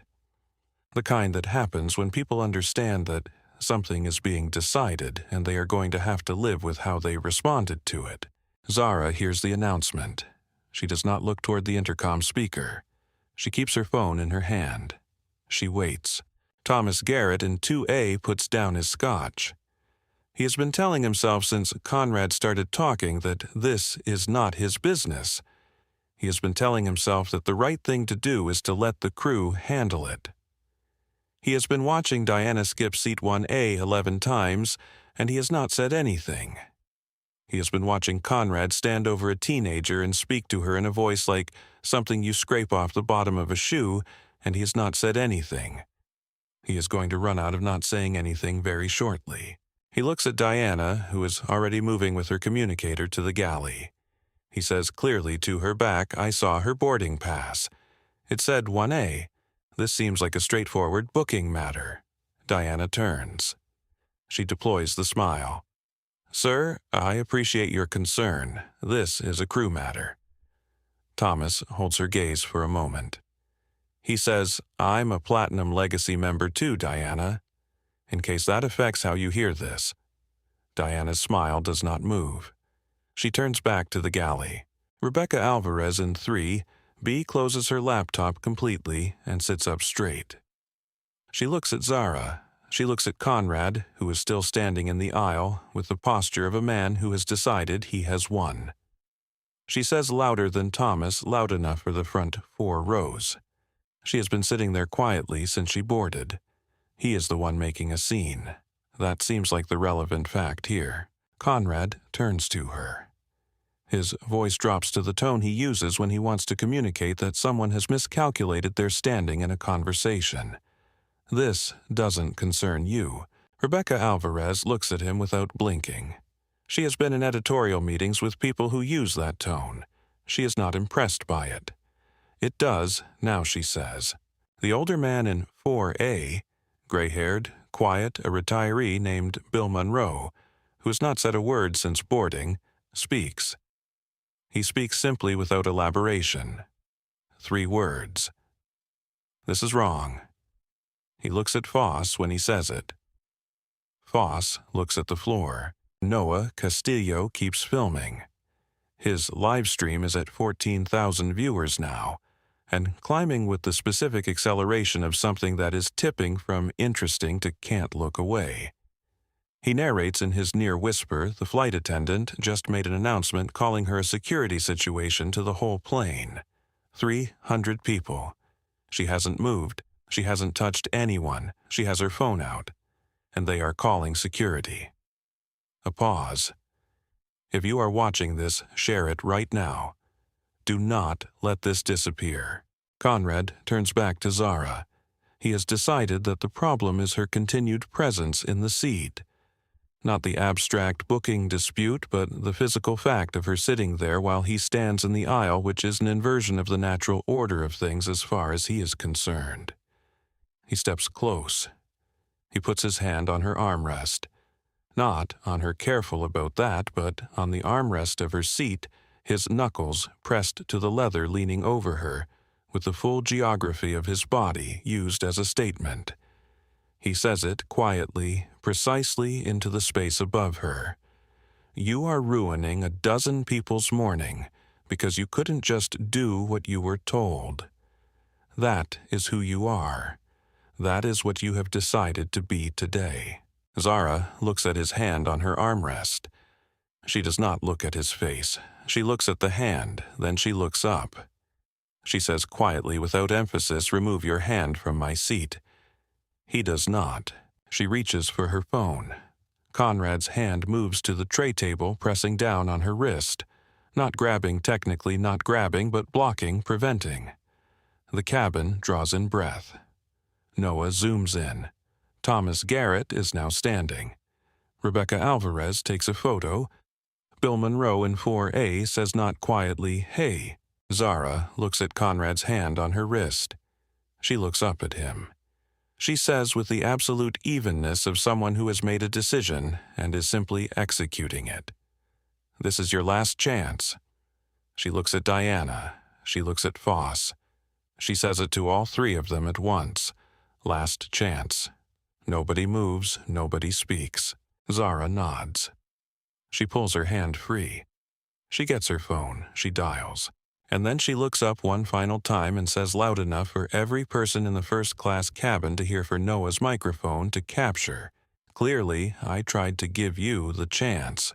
The kind that happens when people understand that something is being decided and they are going to have to live with how they responded to it. Zara hears the announcement. She does not look toward the intercom speaker. She keeps her phone in her hand. She waits. Thomas Garrett in 2A puts down his scotch. He has been telling himself since Conrad started talking that this is not his business. He has been telling himself that the right thing to do is to let the crew handle it. He has been watching Diana skip seat 1A 11 times, and he has not said anything. He has been watching Conrad stand over a teenager and speak to her in a voice like something you scrape off the bottom of a shoe, and he has not said anything. He is going to run out of not saying anything very shortly. He looks at Diana, who is already moving with her communicator to the galley. He says clearly to her back, I saw her boarding pass. It said 1A. This seems like a straightforward booking matter. Diana turns. She deploys the smile. Sir, I appreciate your concern. This is a crew matter. Thomas holds her gaze for a moment. He says, I'm a Platinum Legacy member too, Diana. In case that affects how you hear this. Diana's smile does not move. She turns back to the galley. Rebecca Alvarez in 3, B closes her laptop completely and sits up straight. She looks at Zara. She looks at Conrad, who is still standing in the aisle with the posture of a man who has decided he has won. She says louder than Thomas, loud enough for the front 4 rows. She has been sitting there quietly since she boarded. He is the one making a scene. That seems like the relevant fact here. Conrad turns to her. His voice drops to the tone he uses when he wants to communicate that someone has miscalculated their standing in a conversation. This doesn't concern you. Rebecca Alvarez looks at him without blinking. She has been in editorial meetings with people who use that tone. She is not impressed by it. It does, now she says. The older man in 4A, gray-haired, quiet, a retiree named Bill Monroe, who has not said a word since boarding, speaks. He speaks simply without elaboration. 3 words. This is wrong. He looks at Foss when he says it. Foss looks at the floor. Noah Castillo keeps filming. His live stream is at 14,000 viewers now, and climbing with the specific acceleration of something that is tipping from interesting to can't look away. He narrates in his near whisper the flight attendant just made an announcement calling her a security situation to the whole plane. 300 people. She hasn't moved. She hasn't touched anyone. She has her phone out. And they are calling security. A pause. If you are watching this, share it right now. Do not let this disappear. Conrad turns back to Zara. He has decided that the problem is her continued presence in the seat. Not the abstract booking dispute, but the physical fact of her sitting there while he stands in the aisle, which is an inversion of the natural order of things as far as he is concerned. He steps close. He puts his hand on her armrest. Not on her careful about that, but on the armrest of her seat, his knuckles pressed to the leather leaning over her, with the full geography of his body used as a statement. He says it quietly, precisely into the space above her. You are ruining a dozen people's morning because you couldn't just do what you were told. That is who you are. That is what you have decided to be today. Zara looks at his hand on her armrest. She does not look at his face. She looks at the hand, then she looks up. She says quietly, without emphasis, remove your hand from my seat. He does not. She reaches for her phone. Conrad's hand moves to the tray table, pressing down on her wrist. Not grabbing technically, not grabbing, but blocking, preventing. The cabin draws in breath. Noah zooms in. Thomas Garrett is now standing. Rebecca Alvarez takes a photo. Bill Monroe in 4A says not quietly, hey. Zara looks at Conrad's hand on her wrist. She looks up at him. She says with the absolute evenness of someone who has made a decision and is simply executing it. This is your last chance. She looks at Diana. She looks at Foss. She says it to all 3 of them at once. Last chance. Nobody moves, nobody speaks. Zara nods. She pulls her hand free. She gets her phone, she dials. And then she looks up one final time and says loud enough for every person in the first-class cabin to hear for Noah's microphone to capture. Clearly, I tried to give you the chance.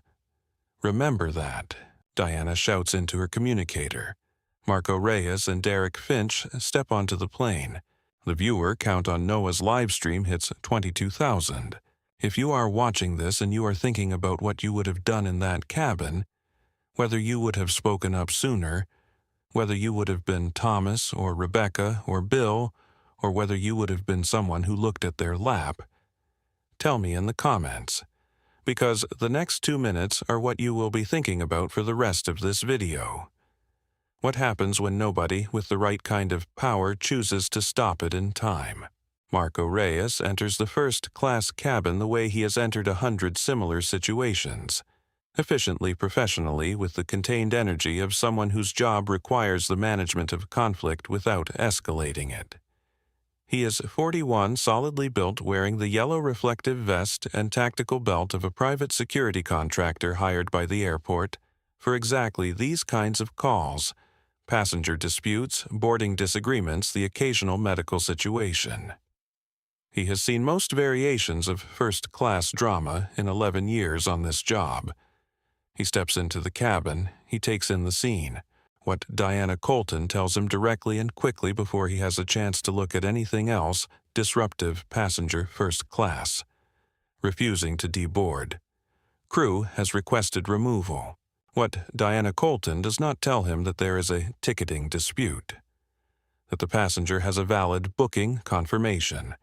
Remember that, Diana shouts into her communicator. Marco Reyes and Derek Finch step onto the plane. The viewer count on Noah's live stream hits 22,000. If you are watching this and you are thinking about what you would have done in that cabin, whether you would have spoken up sooner, whether you would have been Thomas or Rebecca or Bill, or whether you would have been someone who looked at their lap, tell me in the comments. because the next 2 minutes are what you will be thinking about for the rest of this video. What happens when nobody with the right kind of power chooses to stop it in time? Marco Reyes enters the first-class cabin the way he has entered 100 similar situations, efficiently, professionally, with the contained energy of someone whose job requires the management of conflict without escalating it. He is 41, solidly built, wearing the yellow reflective vest and tactical belt of a private security contractor hired by the airport for exactly these kinds of calls: passenger disputes, boarding disagreements, the occasional medical situation. He has seen most variations of first-class drama in 11 years on this job. He steps into the cabin. He takes in the scene. What Diana Colton tells him directly and quickly before he has a chance to look at anything else: disruptive passenger first class. Refusing to deboard. Crew has requested removal. What Diana Colton does not tell him that there is a ticketing dispute. That the passenger has a valid booking confirmation.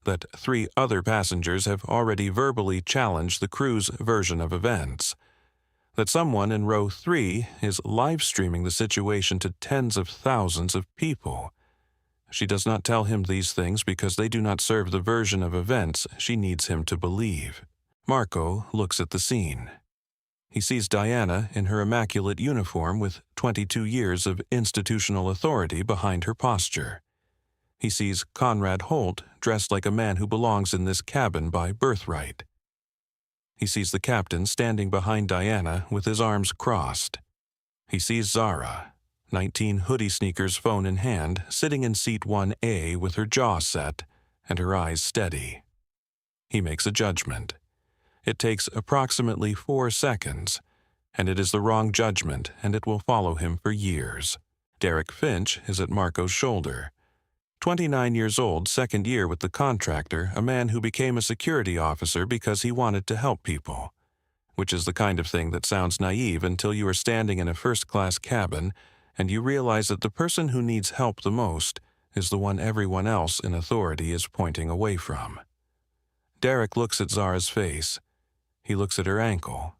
That 3 other passengers have already verbally challenged the crew's version of events. That someone in row 3 is live-streaming the situation to tens of thousands of people. She does not tell him these things because they do not serve the version of events she needs him to believe. Marco looks at the scene. He sees Diana in her immaculate uniform with 22 years of institutional authority behind her posture. He sees Conrad Holt dressed like a man who belongs in this cabin by birthright. He sees the captain standing behind Diana with his arms crossed. He sees Zara, 19, hoodie sneakers, phone in hand, sitting in seat 1A with her jaw set and her eyes steady. He makes a judgment. It takes approximately 4 seconds, and it is the wrong judgment, and it will follow him for years. Derek Finch is at Marco's shoulder. 29 years old, second year with the contractor, a man who became a security officer because he wanted to help people, which is the kind of thing that sounds naive until you are standing in a first-class cabin and you realize that the person who needs help the most is the one everyone else in authority is pointing away from. Derek looks at Zara's face. He looks at her ankle.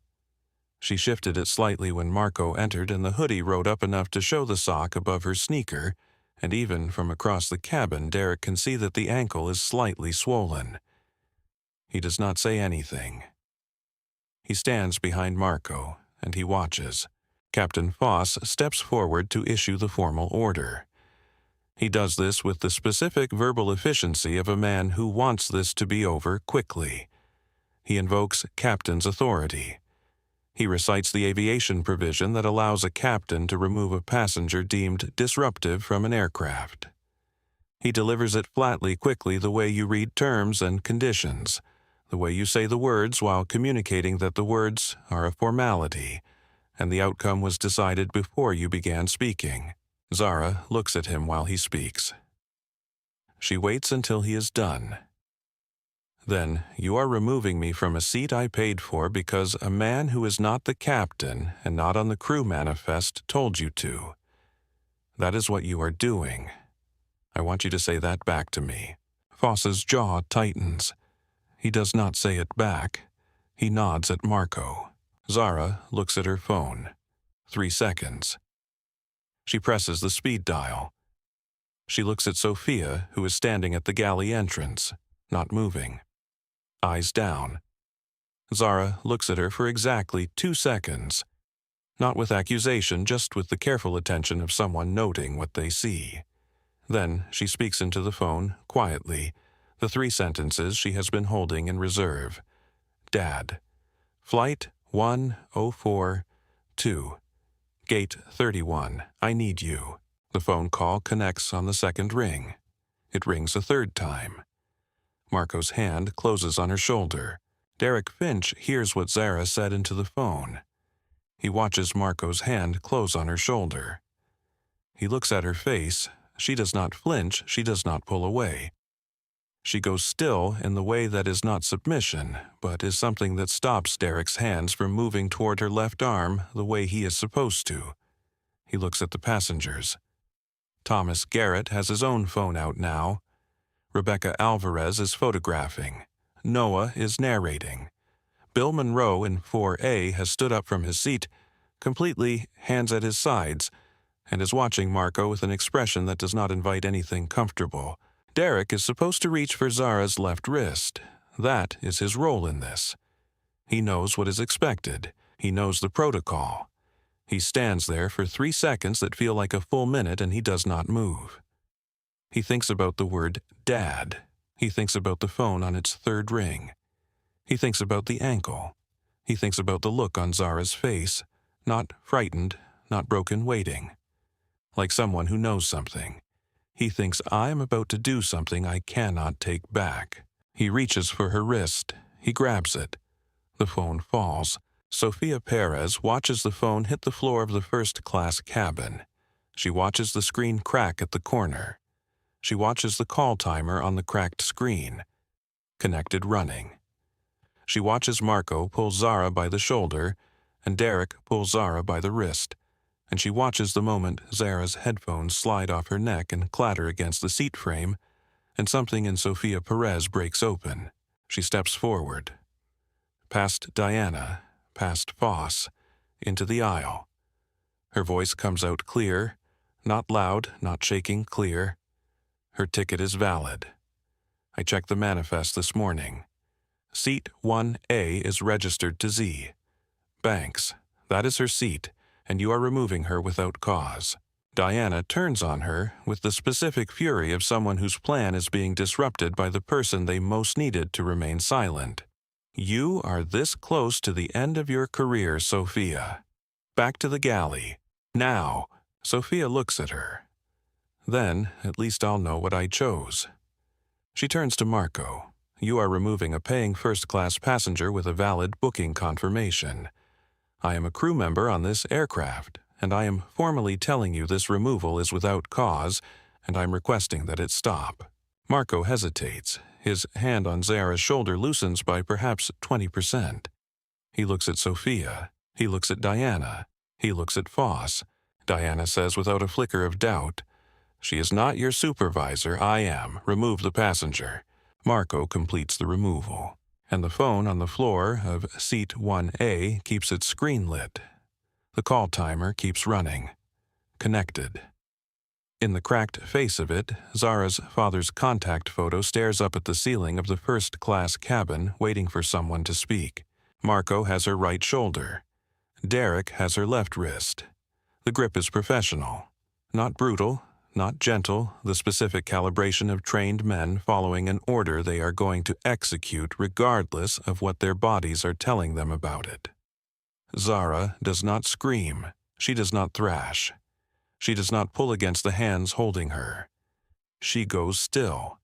She shifted it slightly when Marco entered, and the hoodie rode up enough to show the sock above her sneaker, and even from across the cabin, Derek can see that the ankle is slightly swollen. He does not say anything. He stands behind Marco, and he watches. Captain Foss steps forward to issue the formal order. He does this with the specific verbal efficiency of a man who wants this to be over quickly. He invokes captain's authority. He recites the aviation provision that allows a captain to remove a passenger deemed disruptive from an aircraft. He delivers it flatly, quickly, the way you read terms and conditions, the way you say the words while communicating that the words are a formality, and the outcome was decided before you began speaking. Zara looks at him while he speaks. She waits until he is done. Then, you are removing me from a seat I paid for because a man who is not the captain and not on the crew manifest told you to. That is what you are doing. I want you to say that back to me. Foss's jaw tightens. He does not say it back. He nods at Marco. Zara looks at her phone. 3 seconds. She presses the speed dial. She looks at Sophia, who is standing at the galley entrance, not moving. Eyes down. Zara looks at her for exactly 2 seconds. Not with accusation, just with the careful attention of someone noting what they see. Then she speaks into the phone, quietly, the 3 sentences she has been holding in reserve. Dad. Flight 1042. Gate 31. I need you. The phone call connects on the second ring. It rings a 3rd time. Marco's hand closes on her shoulder. Derek Finch hears what Zara said into the phone. He watches Marco's hand close on her shoulder. He looks at her face. She does not flinch. She does not pull away. She goes still in the way that is not submission, but is something that stops Derek's hands from moving toward her left arm the way he is supposed to. He looks at the passengers. Thomas Garrett has his own phone out now. Rebecca Alvarez is photographing. Noah is narrating. Bill Monroe in 4A has stood up from his seat, completely hands at his sides, and is watching Marco with an expression that does not invite anything comfortable. Derek is supposed to reach for Zara's left wrist. That is his role in this. He knows what is expected. He knows the protocol. He stands there for 3 seconds that feel like a full minute, and he does not move. He thinks about the word Dad. He thinks about the phone on its 3rd ring. He thinks about the ankle. He thinks about the look on Zara's face, not frightened, not broken, waiting. Like someone who knows something. He thinks, I am about to do something I cannot take back. He reaches for her wrist. He grabs it. The phone falls. Sofia Perez watches the phone hit the floor of the first-class cabin. She watches the screen crack at the corner. She watches the call timer on the cracked screen. Connected running. She watches Marco pull Zara by the shoulder, and Derek pull Zara by the wrist, and she watches the moment Zara's headphones slide off her neck and clatter against the seat frame, and something in Sofia Perez breaks open. She steps forward. Past Diana, past Foss, into the aisle. Her voice comes out clear, not loud, not shaking, clear. Her ticket is valid. I checked the manifest this morning. Seat 1A is registered to Z. Banks, that is her seat, and you are removing her without cause. Diana turns on her with the specific fury of someone whose plan is being disrupted by the person they most needed to remain silent. You are this close to the end of your career, Sofia. Back to the galley. Now. Sofia looks at her. Then, at least I'll know what I chose. She turns to Marco. You are removing a paying first-class passenger with a valid booking confirmation. I am a crew member on this aircraft, and I am formally telling you this removal is without cause, and I'm requesting that it stop. Marco hesitates. His hand on Zara's shoulder loosens by perhaps 20%. He looks at Sofia. He looks at Diana. He looks at Foss. Diana says without a flicker of doubt, She is not your supervisor, I am. Remove the passenger. Marco completes the removal, and the phone on the floor of seat 1A keeps its screen lit. The call timer keeps running. Connected. In the cracked face of it, Zara's father's contact photo stares up at the ceiling of the first-class cabin, waiting for someone to speak. Marco has her right shoulder. Derek has her left wrist. The grip is professional. Not brutal, not gentle, the specific calibration of trained men following an order they are going to execute regardless of what their bodies are telling them about it. Zara does not scream. She does not thrash. She does not pull against the hands holding her. She goes still.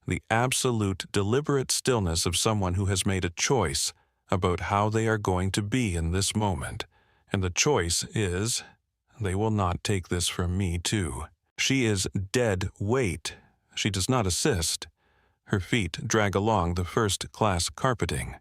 The absolute, deliberate stillness of someone who has made a choice about how they are going to be in this moment. And the choice is, they will not take this from me too. She is dead weight. She does not assist. Her feet drag along the first-class carpeting.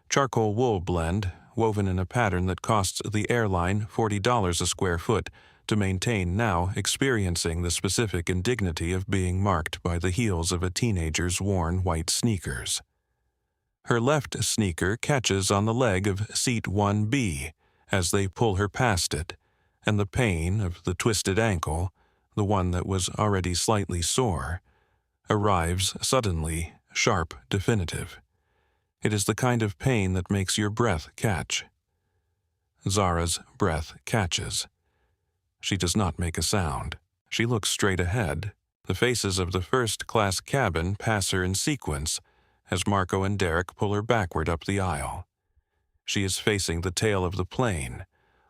Charcoal wool blend, woven in a pattern that costs the airline $40 a square foot to maintain, now experiencing the specific indignity of being marked by the heels of a teenager's worn white sneakers. Her left sneaker catches on the leg of seat 1B as they pull her past it, and the pain of the twisted ankle, the one that was already slightly sore, arrives suddenly, sharp, definitive. It is the kind of pain that makes your breath catch. Zara's breath catches. She does not make a sound. She looks straight ahead. The faces of the first-class cabin pass her in sequence as Marco and Derek pull her backward up the aisle. She is facing the tail of the plane,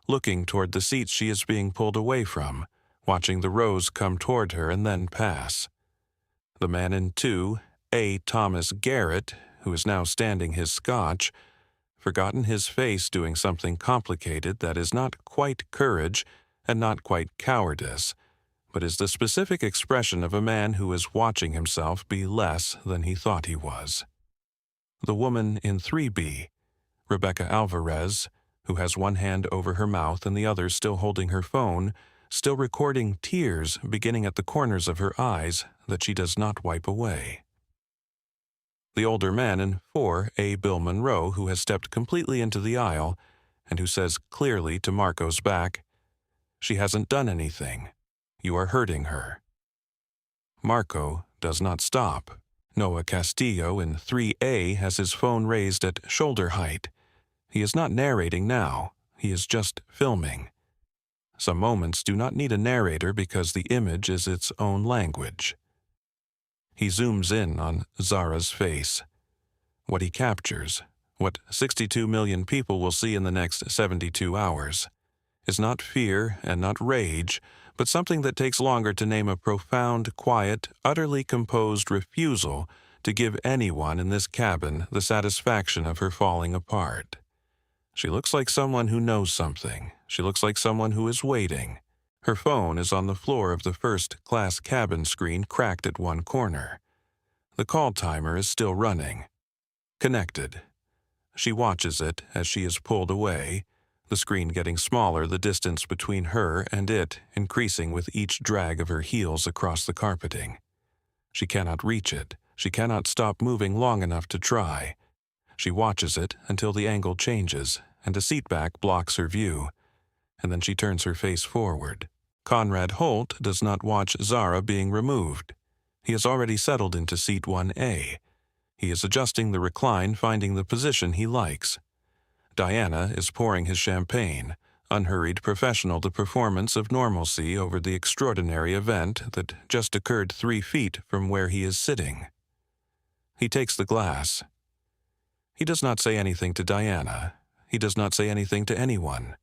looking toward the seats she is being pulled away from, watching the rows come toward her and then pass. The man in 2, A. Thomas Garrett, who is now standing his scotch, forgotten his face doing something complicated that is not quite courage and not quite cowardice, but is the specific expression of a man who is watching himself be less than he thought he was. The woman in 3B, Rebecca Alvarez, who has one hand over her mouth and the other still holding her phone, still recording tears beginning at the corners of her eyes that she does not wipe away. The older man in 4A Bill Monroe, who has stepped completely into the aisle and who says clearly to Marco's back, "She hasn't done anything. You are hurting her." Marco does not stop. Noah Castillo in 3A has his phone raised at shoulder height. He is not narrating now. He is just filming. Some moments do not need a narrator because the image is its own language. He zooms in on Zara's face. What he captures, what 62 million people will see in the next 72 hours, is not fear and not rage, but something that takes longer to name: a profound, quiet, utterly composed refusal to give anyone in this cabin the satisfaction of her falling apart. She looks like someone who knows something. She looks like someone who is waiting. Her phone is on the floor of the first-class cabin screen, cracked at one corner. The call timer is still running. Connected. She watches it as she is pulled away, the screen getting smaller, the distance between her and it increasing with each drag of her heels across the carpeting. She cannot reach it. She cannot stop moving long enough to try. She watches it until the angle changes and a seatback blocks her view, and then she turns her face forward. Conrad Holt does not watch Zara being removed. He has already settled into seat 1A. He is adjusting the recline, finding the position he likes. Diana is pouring his champagne, unhurried, professional, the performance of normalcy over the extraordinary event that just occurred 3 feet from where he is sitting. He takes the glass. He does not say anything to Diana. He does not say anything to anyone.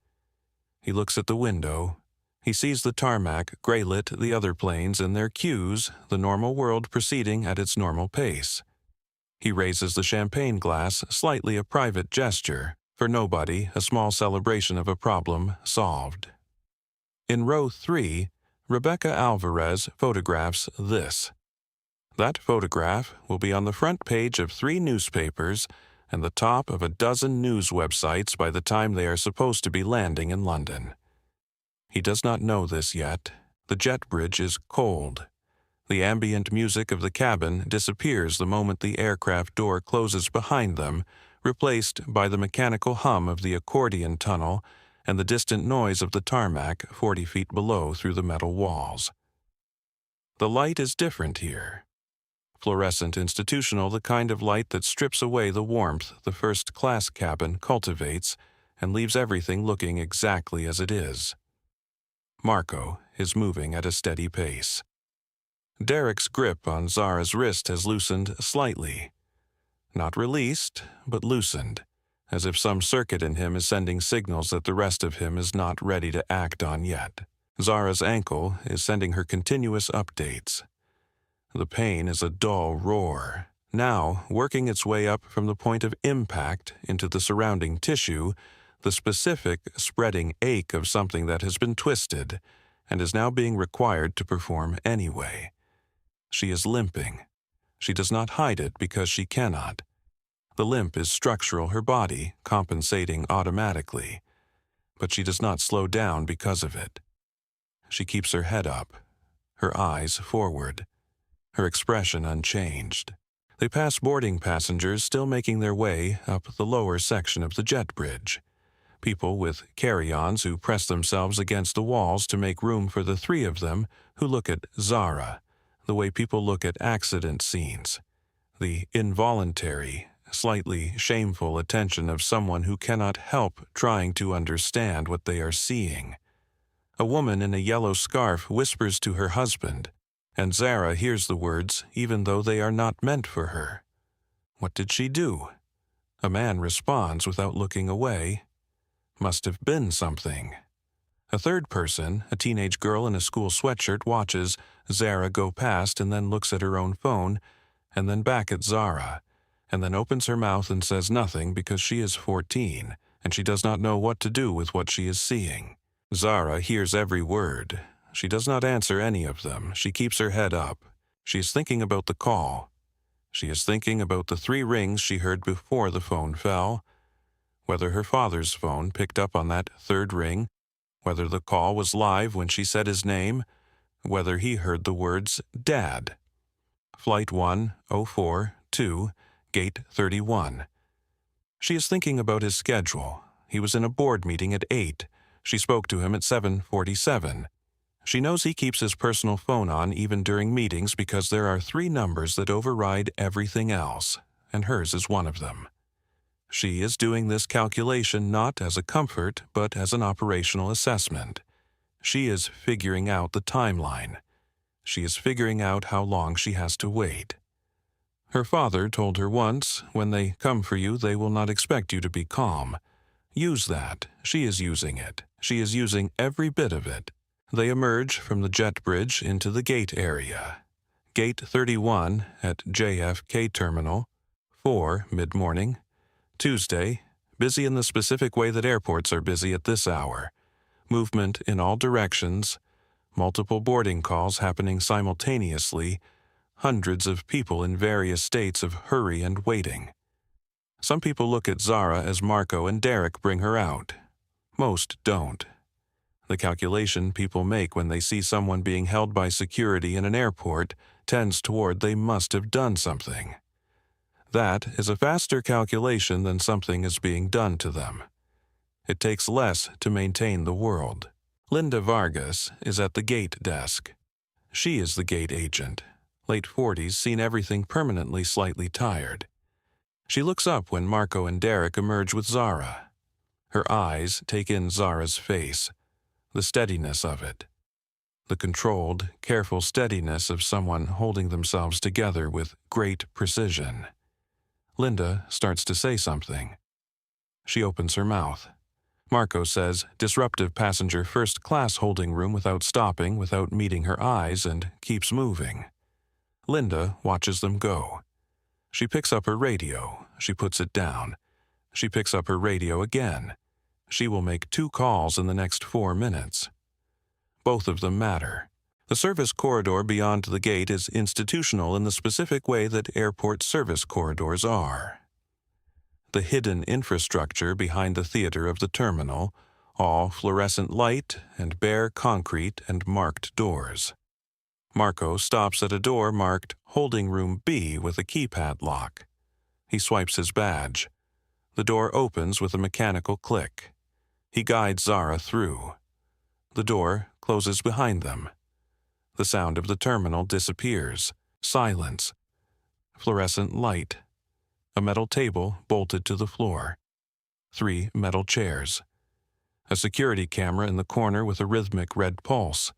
He looks at the window. He sees the tarmac, gray-lit, the other planes in their queues, the normal world proceeding at its normal pace. He raises the champagne glass, slightly a private gesture. For nobody, a small celebration of a problem solved. In row 3, Rebecca Alvarez photographs this. That photograph will be on the front page of 3 newspapers and the top of a dozen news websites by the time they are supposed to be landing in London. He does not know this yet. The jet bridge is cold. The ambient music of the cabin disappears the moment the aircraft door closes behind them, replaced by the mechanical hum of the accordion tunnel and the distant noise of the tarmac 40 feet below through the metal walls. The light is different here. Fluorescent institutional, the kind of light that strips away the warmth the first-class cabin cultivates and leaves everything looking exactly as it is. Marco is moving at a steady pace. Derek's grip on Zara's wrist has loosened slightly. Not released, but loosened, as if some circuit in him is sending signals that the rest of him is not ready to act on yet. Zara's ankle is sending her continuous updates. The pain is a dull roar, now working its way up from the point of impact into the surrounding tissue, the specific spreading ache of something that has been twisted and is now being required to perform anyway. She is limping. She does not hide it because she cannot. The limp is structural, her body compensating automatically, but she does not slow down because of it. She keeps her head up, her eyes forward, her expression unchanged. They pass boarding passengers still making their way up the lower section of the jet bridge. People with carry-ons who press themselves against the walls to make room for the 3 of them who look at Zara, the way people look at accident scenes, the involuntary, slightly shameful attention of someone who cannot help trying to understand what they are seeing. A woman in a yellow scarf whispers to her husband, and Zara hears the words even though they are not meant for her. What did she do? A man responds without looking away. Must have been something. A third person, a teenage girl in a school sweatshirt, watches Zara go past and then looks at her own phone, and then back at Zara, and then opens her mouth and says nothing because she is 14, and she does not know what to do with what she is seeing. Zara hears every word. She does not answer any of them. She keeps her head up. She is thinking about the call. She is thinking about the 3 rings she heard before the phone fell, whether her father's phone picked up on that 3rd ring, whether the call was live when she said his name, whether he heard the words, "Dad." Flight 104-2 Gate 31. She is thinking about his schedule. He was in a board meeting at 8. She spoke to him at 7:47. She knows he keeps his personal phone on even during meetings because there are 3 numbers that override everything else, and hers is one of them. She is doing this calculation not as a comfort, but as an operational assessment. She is figuring out the timeline. She is figuring out how long she has to wait. Her father told her once, when they come for you, they will not expect you to be calm. Use that. She is using it. She is using every bit of it. They emerge from the jet bridge into the gate area. Gate 31 at JFK Terminal, 4 mid-morning. Tuesday, busy in the specific way that airports are busy at this hour. Movement in all directions, multiple boarding calls happening simultaneously, hundreds of people in various states of hurry and waiting. Some people look at Zara as Marco and Derek bring her out. Most don't. The calculation people make when they see someone being held by security in an airport tends toward they must have done something. That is a faster calculation than something is being done to them. It takes less to maintain the world. Linda Vargas is at the gate desk. She is the gate agent. Late 40s, seen everything permanently slightly tired. She looks up when Marco and Derek emerge with Zara. Her eyes take in Zara's face, the steadiness of it. The controlled, careful steadiness of someone holding themselves together with great precision. Linda starts to say something. She opens her mouth. Marco says, disruptive passenger first class holding room without stopping, without meeting her eyes, and keeps moving. Linda watches them go. She picks up her radio. She puts it down. She picks up her radio again. She will make 2 calls in the next 4 minutes. Both of them matter. The service corridor beyond the gate is institutional in the specific way that airport service corridors are. The hidden infrastructure behind the theater of the terminal, all fluorescent light and bare concrete and marked doors. Marco stops at a door marked Holding Room B with a keypad lock. He swipes his badge. The door opens with a mechanical click. He guides Zara through. The door closes behind them. The sound of the terminal disappears. Silence. Fluorescent light. A metal table bolted to the floor. 3 metal chairs. A security camera in the corner with a rhythmic red pulse.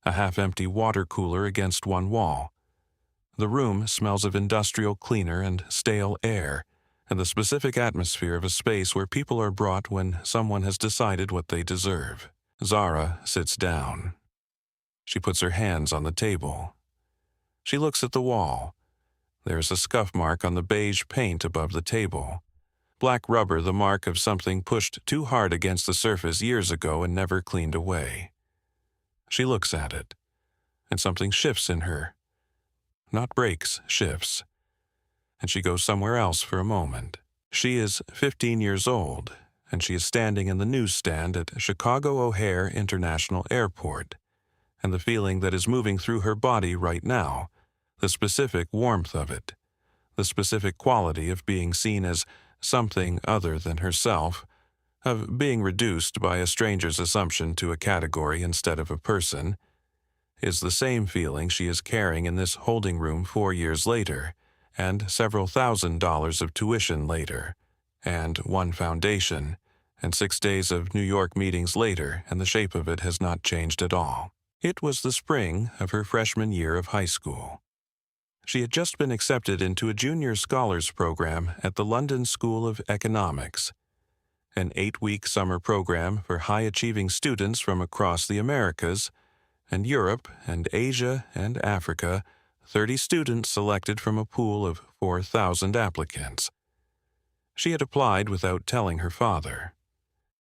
A half-empty water cooler against one wall. The room smells of industrial cleaner and stale air, and the specific atmosphere of a space where people are brought when someone has decided what they deserve. Zara sits down. She puts her hands on the table. She looks at the wall. There is a scuff mark on the beige paint above the table. Black rubber, the mark of something pushed too hard against the surface years ago and never cleaned away. She looks at it, and something shifts in her. Not breaks, shifts. And she goes somewhere else for a moment. She is 15 years old, and she is standing in the newsstand at Chicago O'Hare International Airport. And the feeling that is moving through her body right now, the specific warmth of it, the specific quality of being seen as something other than herself, of being reduced by a stranger's assumption to a category instead of a person, is the same feeling she is carrying in this holding room 4 years later, and several $1,000s of tuition later, and 1 foundation, and 6 days of New York meetings later, and the shape of it has not changed at all. It was the spring of her freshman year of high school. She had just been accepted into a junior scholars program at the London School of Economics, an 8-week summer program for high-achieving students from across the Americas, and Europe and Asia and Africa, 30 students selected from a pool of 4,000 applicants. She had applied without telling her father.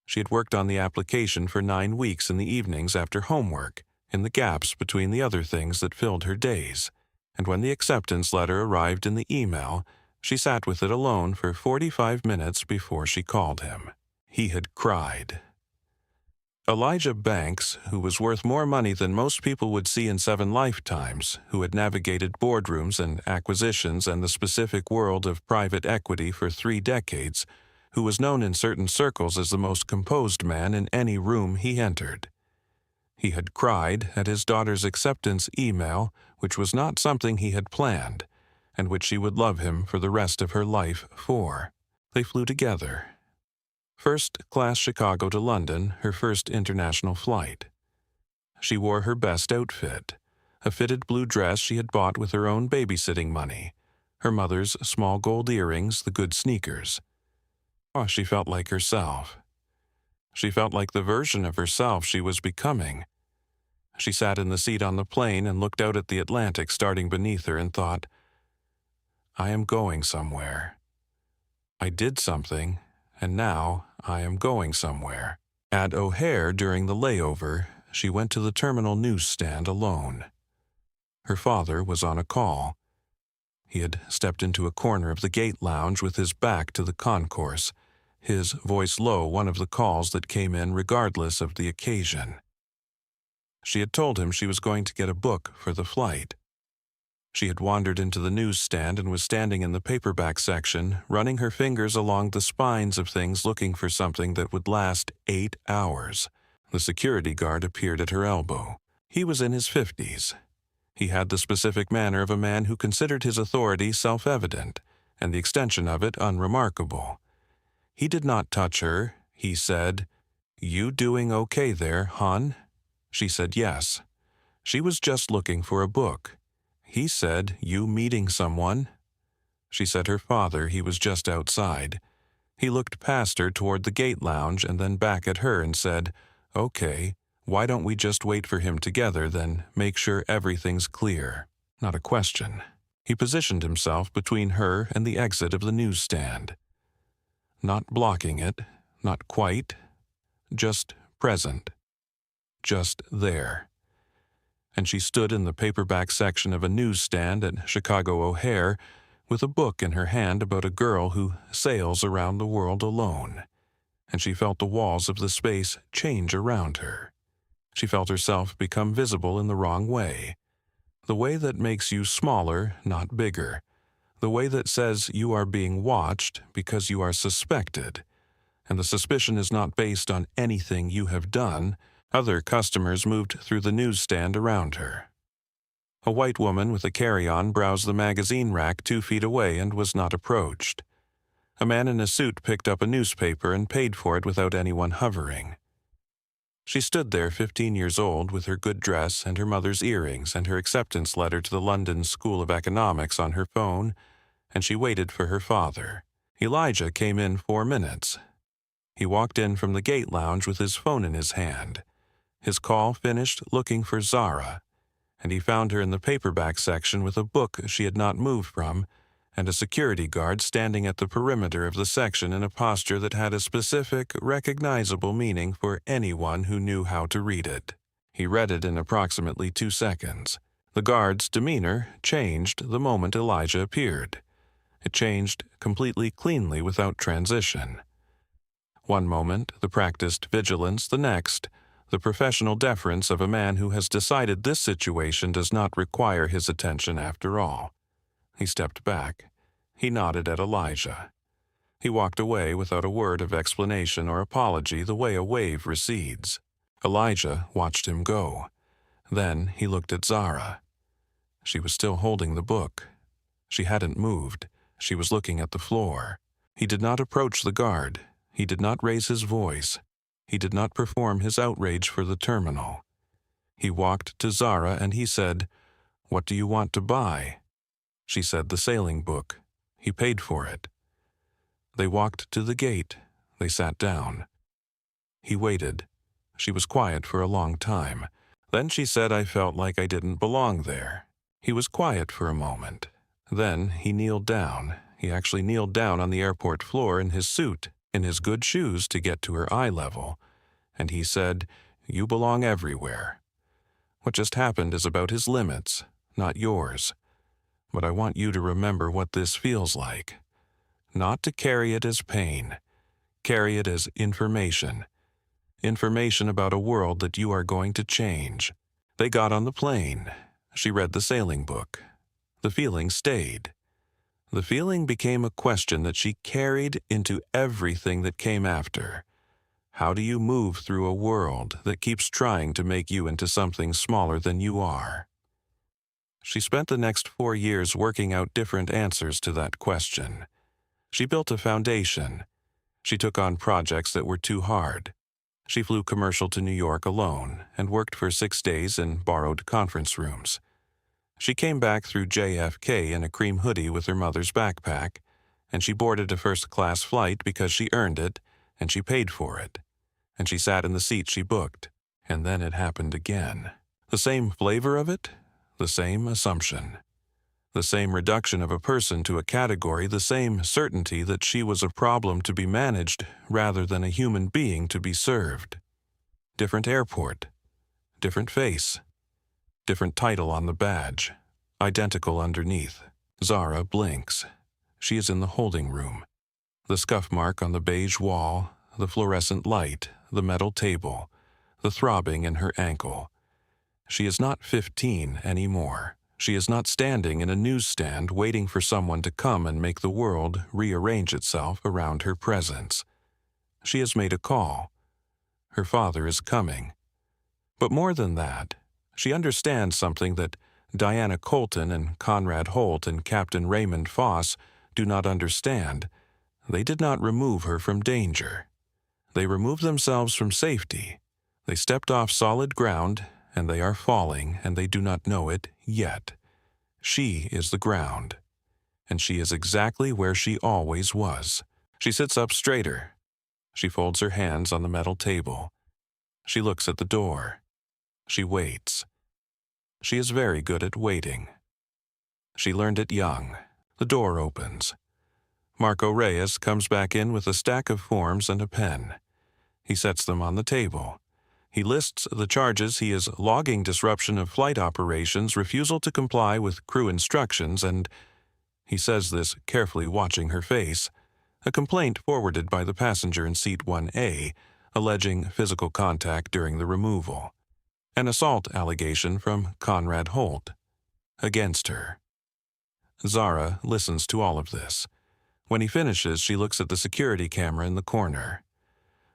She had worked on the application for 9 weeks in the evenings after homework, in the gaps between the other things that filled her days, and when the acceptance letter arrived in the email, she sat with it alone for 45 minutes before she called him. He had cried. Elijah Banks, who was worth more money than most people would see in 7 lifetimes, who had navigated boardrooms and acquisitions and the specific world of private equity for 3 decades, who was known in certain circles as the most composed man in any room he entered. He had cried at his daughter's acceptance email, which was not something he had planned, and which she would love him for the rest of her life for. They flew together. First class Chicago to London, her first international flight. She wore her best outfit, a fitted blue dress she had bought with her own babysitting money, her mother's small gold earrings, the good sneakers. Oh, she felt like herself. She felt like the version of herself she was becoming. She sat in the seat on the plane and looked out at the Atlantic starting beneath her and thought, I am going somewhere. I did something, and now I am going somewhere. At O'Hare during the layover, she went to the terminal newsstand alone. Her father was on a call. He had stepped into a corner of the gate lounge with his back to the concourse, his voice low, one of the calls that came in regardless of the occasion. She had told him she was going to get a book for the flight. She had wandered into the newsstand and was standing in the paperback section, running her fingers along the spines of things looking for something that would last 8 hours. The security guard appeared at her elbow. He was in his 50s. He had the specific manner of a man who considered his authority self-evident, and the extension of it unremarkable. He did not touch her. He said, "You doing okay there, hon?" She said yes. She was just looking for a book. He said, "You meeting someone?" She said her father, he was just outside. He looked past her toward the gate lounge and then back at her and said, "Okay, why don't we just wait for him together, then make sure everything's clear?" Not a question. He positioned himself between her and the exit of the newsstand. Not blocking it, not quite, just present. Just there. And she stood in the paperback section of a newsstand at Chicago O'Hare with a book in her hand about a girl who sails around the world alone. And she felt the walls of the space change around her. She felt herself become visible in the wrong way. The way that makes you smaller, not bigger. The way that says you are being watched because you are suspected. And the suspicion is not based on anything you have done. Other customers moved through the newsstand around her. A white woman with a carry-on browsed the magazine rack 2 feet away and was not approached. A man in a suit picked up a newspaper and paid for it without anyone hovering. She stood there 15 years old with her good dress and her mother's earrings and her acceptance letter to the London School of Economics on her phone, and she waited for her father. Elijah came in 4 minutes. He walked in from the gate lounge with his phone in his hand. His call finished looking for Zara, and he found her in the paperback section with a book she had not moved from, and a security guard standing at the perimeter of the section in a posture that had a specific, recognizable meaning for anyone who knew how to read it. He read it in approximately 2 seconds. The guard's demeanor changed the moment Elijah appeared. It changed completely cleanly without transition. One moment, the practiced vigilance, the next, the professional deference of a man who has decided this situation does not require his attention after all. He stepped back. He nodded at Elijah. He walked away without a word of explanation or apology, the way a wave recedes. Elijah watched him go. Then he looked at Zara. She was still holding the book. She hadn't moved. She was looking at the floor. He did not approach the guard. He did not raise his voice. He did not perform his outrage for the terminal. He walked to Zara and he said, "What do you want to buy?" She said the sailing book. He paid for it. They walked to the gate. They sat down. He waited. She was quiet for a long time. Then she said, "I felt like I didn't belong there." He was quiet for a moment. Then he kneeled down. He actually kneeled down on the airport floor in his suit, in his good shoes to get to her eye level. And he said, "You belong everywhere." What just happened is about his limits, not yours. But I want you to remember what this feels like. Not to carry it as pain. Carry it as information. information about a world that you are going to change. They got on the plane. She read the sailing book. The feeling stayed. The feeling became a question that she carried into everything that came after. How do you move through a world that keeps trying to make you into something smaller than you are? She spent the next 4 years working out different answers to that question. She built a foundation. She took on projects that were too hard. She flew commercial to New York alone and worked for 6 days in borrowed conference rooms. She came back through JFK in a cream hoodie with her mother's backpack, and she boarded a first-class flight because she earned it and she paid for it. And she sat in the seat she booked, and then it happened again. The same flavor of it, the same assumption. The same reduction of a person to a category, the same certainty that she was a problem to be managed rather than a human being to be served. Different airport, different face, different title on the badge, identical underneath. Zara blinks. She is in the holding room. The scuff mark on the beige wall, the fluorescent light, the metal table, the throbbing in her ankle. She is not 15 anymore. She is not standing in a newsstand waiting for someone to come and make the world rearrange itself around her presence. She has made a call. Her father is coming. But more than that, she understands something that Diana Colton and Conrad Holt and Captain Raymond Foss do not understand. They did not remove her from danger. They removed themselves from safety. They stepped off solid ground, and they are falling, and they do not know it yet. She is the ground, and she is exactly where she always was. She sits up straighter. She folds her hands on the metal table. She looks at the door. She waits. She is very good at waiting. She learned it young. The door opens. Marco Reyes comes back in with a stack of forms and a pen. He sets them on the table. He lists the charges he is logging: disruption of flight operations, refusal to comply with crew instructions, and, he says this carefully watching her face, a complaint forwarded by the passenger in seat 1A, alleging physical contact during the removal. An assault allegation from Conrad Holt against her. Zara listens to all of this. When he finishes, she looks at the security camera in the corner.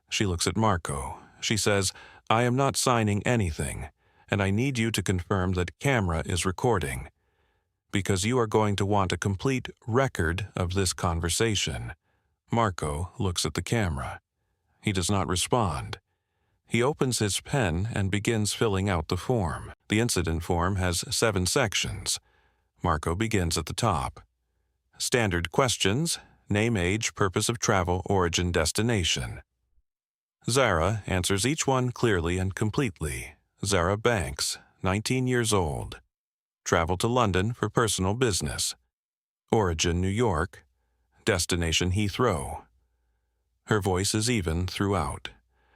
She looks at Marco. She says, "I am not signing anything, and I need you to confirm that camera is recording, because you are going to want a complete record of this conversation." Marco looks at the camera. He does not respond. He opens his pen and begins filling out the form. The incident form has 7 sections. Marco begins at the top. Standard questions: name, age, purpose of travel, origin, destination. Zara answers each one clearly and completely. Zara Banks, 19 years old. Travel to London for personal business. Origin, New York. Destination, Heathrow. Her voice is even throughout.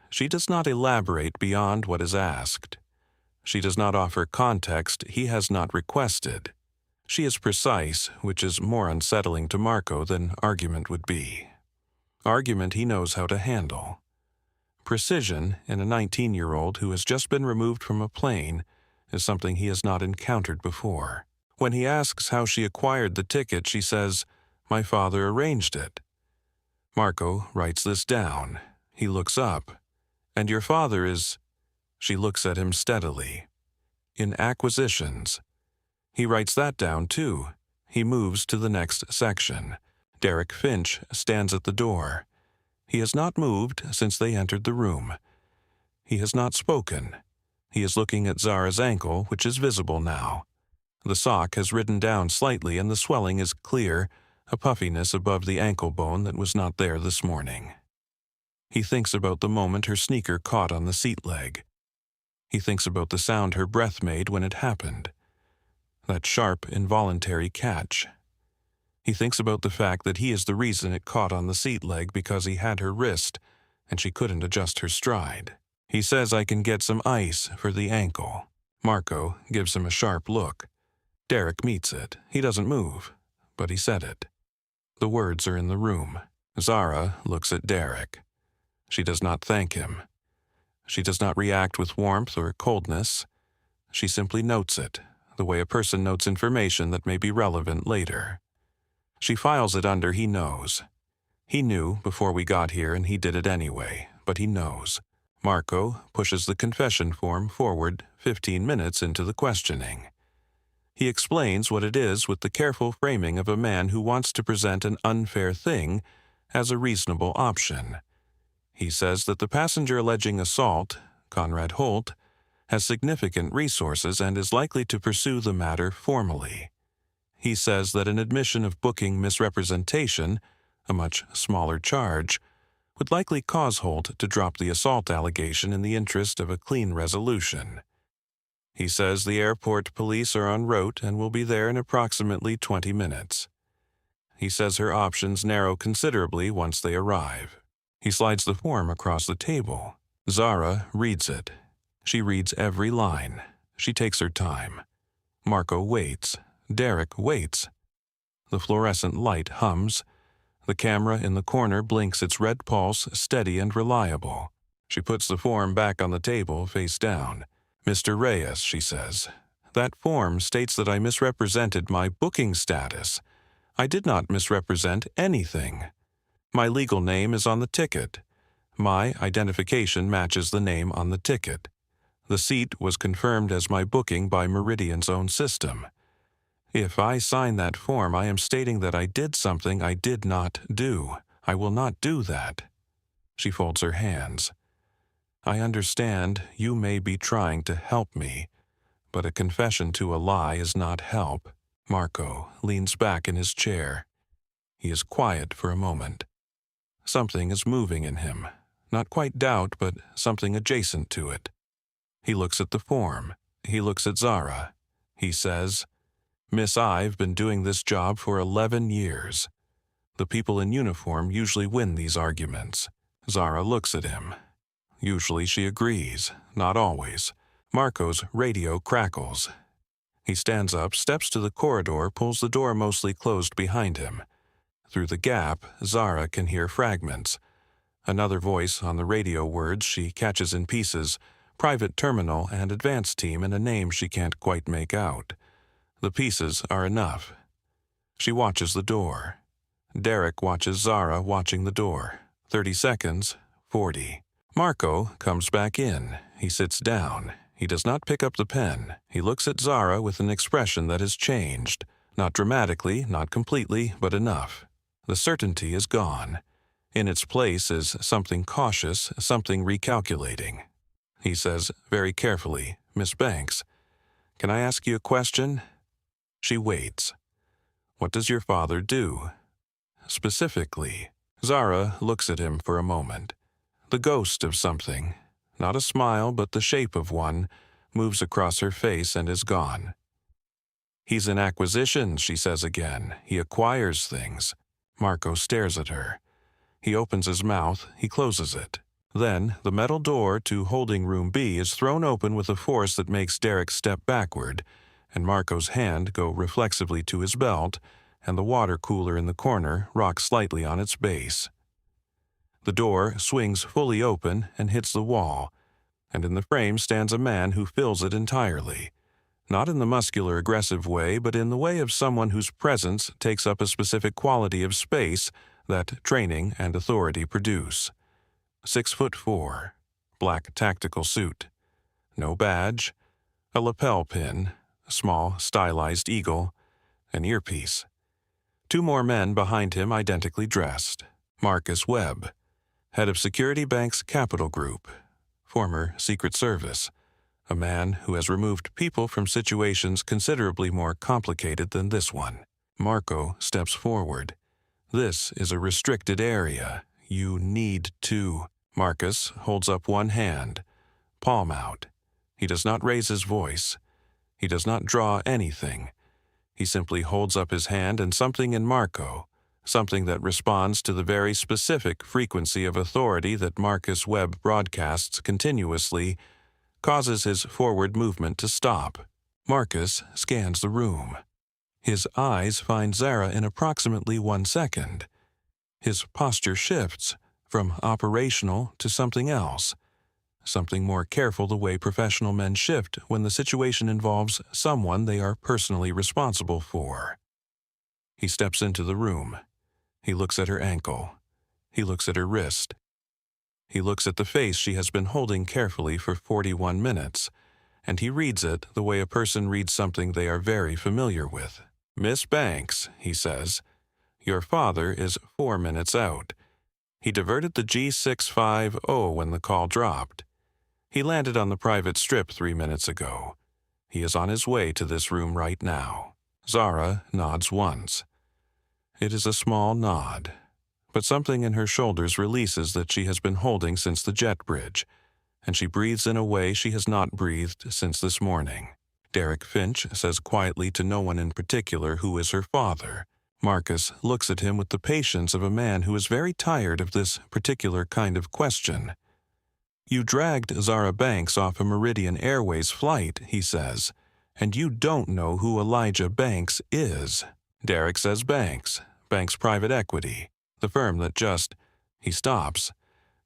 She does not elaborate beyond what is asked. She does not offer context he has not requested. She is precise, which is more unsettling to Marco than argument would be. Argument he knows how to handle. Precision in a 19-year-old who has just been removed from a plane is something he has not encountered before. When he asks how she acquired the ticket, she says, "My father arranged it." Marco writes this down. He looks up. "And your father is—" She looks at him steadily. "In acquisitions." He writes that down too. He moves to the next section. Derek Finch stands at the door. He has not moved since they entered the room. He has not spoken. He is looking at Zara's ankle, which is visible now. The sock has ridden down slightly and the swelling is clear, a puffiness above the ankle bone that was not there this morning. He thinks about the moment her sneaker caught on the seat leg. He thinks about the sound her breath made when it happened. That sharp, involuntary catch. He thinks about the fact that he is the reason it caught on the seat leg because he had her wrist and she couldn't adjust her stride. He says, "I can get some ice for the ankle." Marco gives him a sharp look. Derek meets it. He doesn't move, but he said it. The words are in the room. Zara looks at Derek. She does not thank him. She does not react with warmth or coldness. She simply notes it, the way a person notes information that may be relevant later. She files it under he knows. He knew before we got here and he did it anyway, but he knows. Marco pushes the confession form forward 15 minutes into the questioning. He explains what it is with the careful framing of a man who wants to present an unfair thing as a reasonable option. He says that the passenger alleging assault, Conrad Holt, has significant resources and is likely to pursue the matter formally. He says that an admission of booking misrepresentation, a much smaller charge, would likely cause Holt to drop the assault allegation in the interest of a clean resolution. He says the airport police are en route and will be there in approximately 20 minutes. He says her options narrow considerably once they arrive. He slides the form across the table. Zara reads it. She reads every line. She takes her time. Marco waits. Derek waits. The fluorescent light hums. The camera in the corner blinks its red pulse, steady and reliable. She puts the form back on the table, face down. "Mr. Reyes," she says, "that form states that I misrepresented my booking status. I did not misrepresent anything. My legal name is on the ticket. My identification matches the name on the ticket. The seat was confirmed as my booking by Meridian's own system. If I sign that form, I am stating that I did something I did not do. I will not do that." She folds her hands. "I understand you may be trying to help me, but a confession to a lie is not help." Marco leans back in his chair. He is quiet for a moment. Something is moving in him. Not quite doubt, but something adjacent to it. He looks at the form. He looks at Zara. He says, "Miss, I've been doing this job for 11 years. The people in uniform usually win these arguments." Zara looks at him. Usually she agrees, not always. Marco's radio crackles. He stands up, steps to the corridor, pulls the door mostly closed behind him. Through the gap, Zara can hear fragments. Another voice on the radio, words she catches in pieces, private terminal and advance team, and a name she can't quite make out. The pieces are enough. She watches the door. Derek watches Zara watching the door. 30 seconds, 40. Marco comes back in. He sits down. He does not pick up the pen. He looks at Zara with an expression that has changed. Not dramatically, not completely, but enough. The certainty is gone. In its place is something cautious, something recalculating. He says very carefully, "Miss Banks, can I ask you a question?" She waits. "What does your father do?" Specifically. Zara looks at him for a moment. The ghost of something, not a smile but the shape of one, moves across her face and is gone. "He's in acquisitions," she says again. "He acquires things." Marco stares at her. He opens his mouth, he closes it. Then the metal door to holding room B is thrown open with a force that makes Derek step backward, and Marco's hand go reflexively to his belt, and the water cooler in the corner rocks slightly on its base. The door swings fully open and hits the wall, and in the frame stands a man who fills it entirely. Not in the muscular, aggressive way, but in the way of someone whose presence takes up a specific quality of space that training and authority produce. 6'4", black tactical suit. No badge, a lapel pin, a small stylized eagle, an earpiece. 2 more men behind him identically dressed. Marcus Webb, head of Security Bank's Capital Group, former Secret Service, a man who has removed people from situations considerably more complicated than this one. Marco steps forward. "This is a restricted area. You need to." Marcus holds up one hand, palm out. He does not raise his voice. He does not draw anything. He simply holds up his hand, and something in Marco, something that responds to the very specific frequency of authority that Marcus Webb broadcasts continuously, causes his forward movement to stop. Marcus scans the room. His eyes find Zara in approximately 1 second. His posture shifts from operational to something else. something more careful the way professional men shift when the situation involves someone they are personally responsible for. He steps into the room. He looks at her ankle. He looks at her wrist. He looks at the face she has been holding carefully for 41 minutes, and he reads it the way a person reads something they are very familiar with. "Miss Banks," he says, "your father is 4 minutes out. He diverted the G650 when the call dropped. He landed on the private strip 3 minutes ago. He is on his way to this room right now." Zara nods once. It is a small nod, but something in her shoulders releases that she has been holding since the jet bridge, and she breathes in a way she has not breathed since this morning. Derek Finch says quietly to no one in particular who is her father. Marcus looks at him with the patience of a man who is very tired of this particular kind of question. "You dragged Zara Banks off a Meridian Airways flight," he says, "and you don't know who Elijah Banks is." Derek says Banks Private Equity, the firm that just... He stops.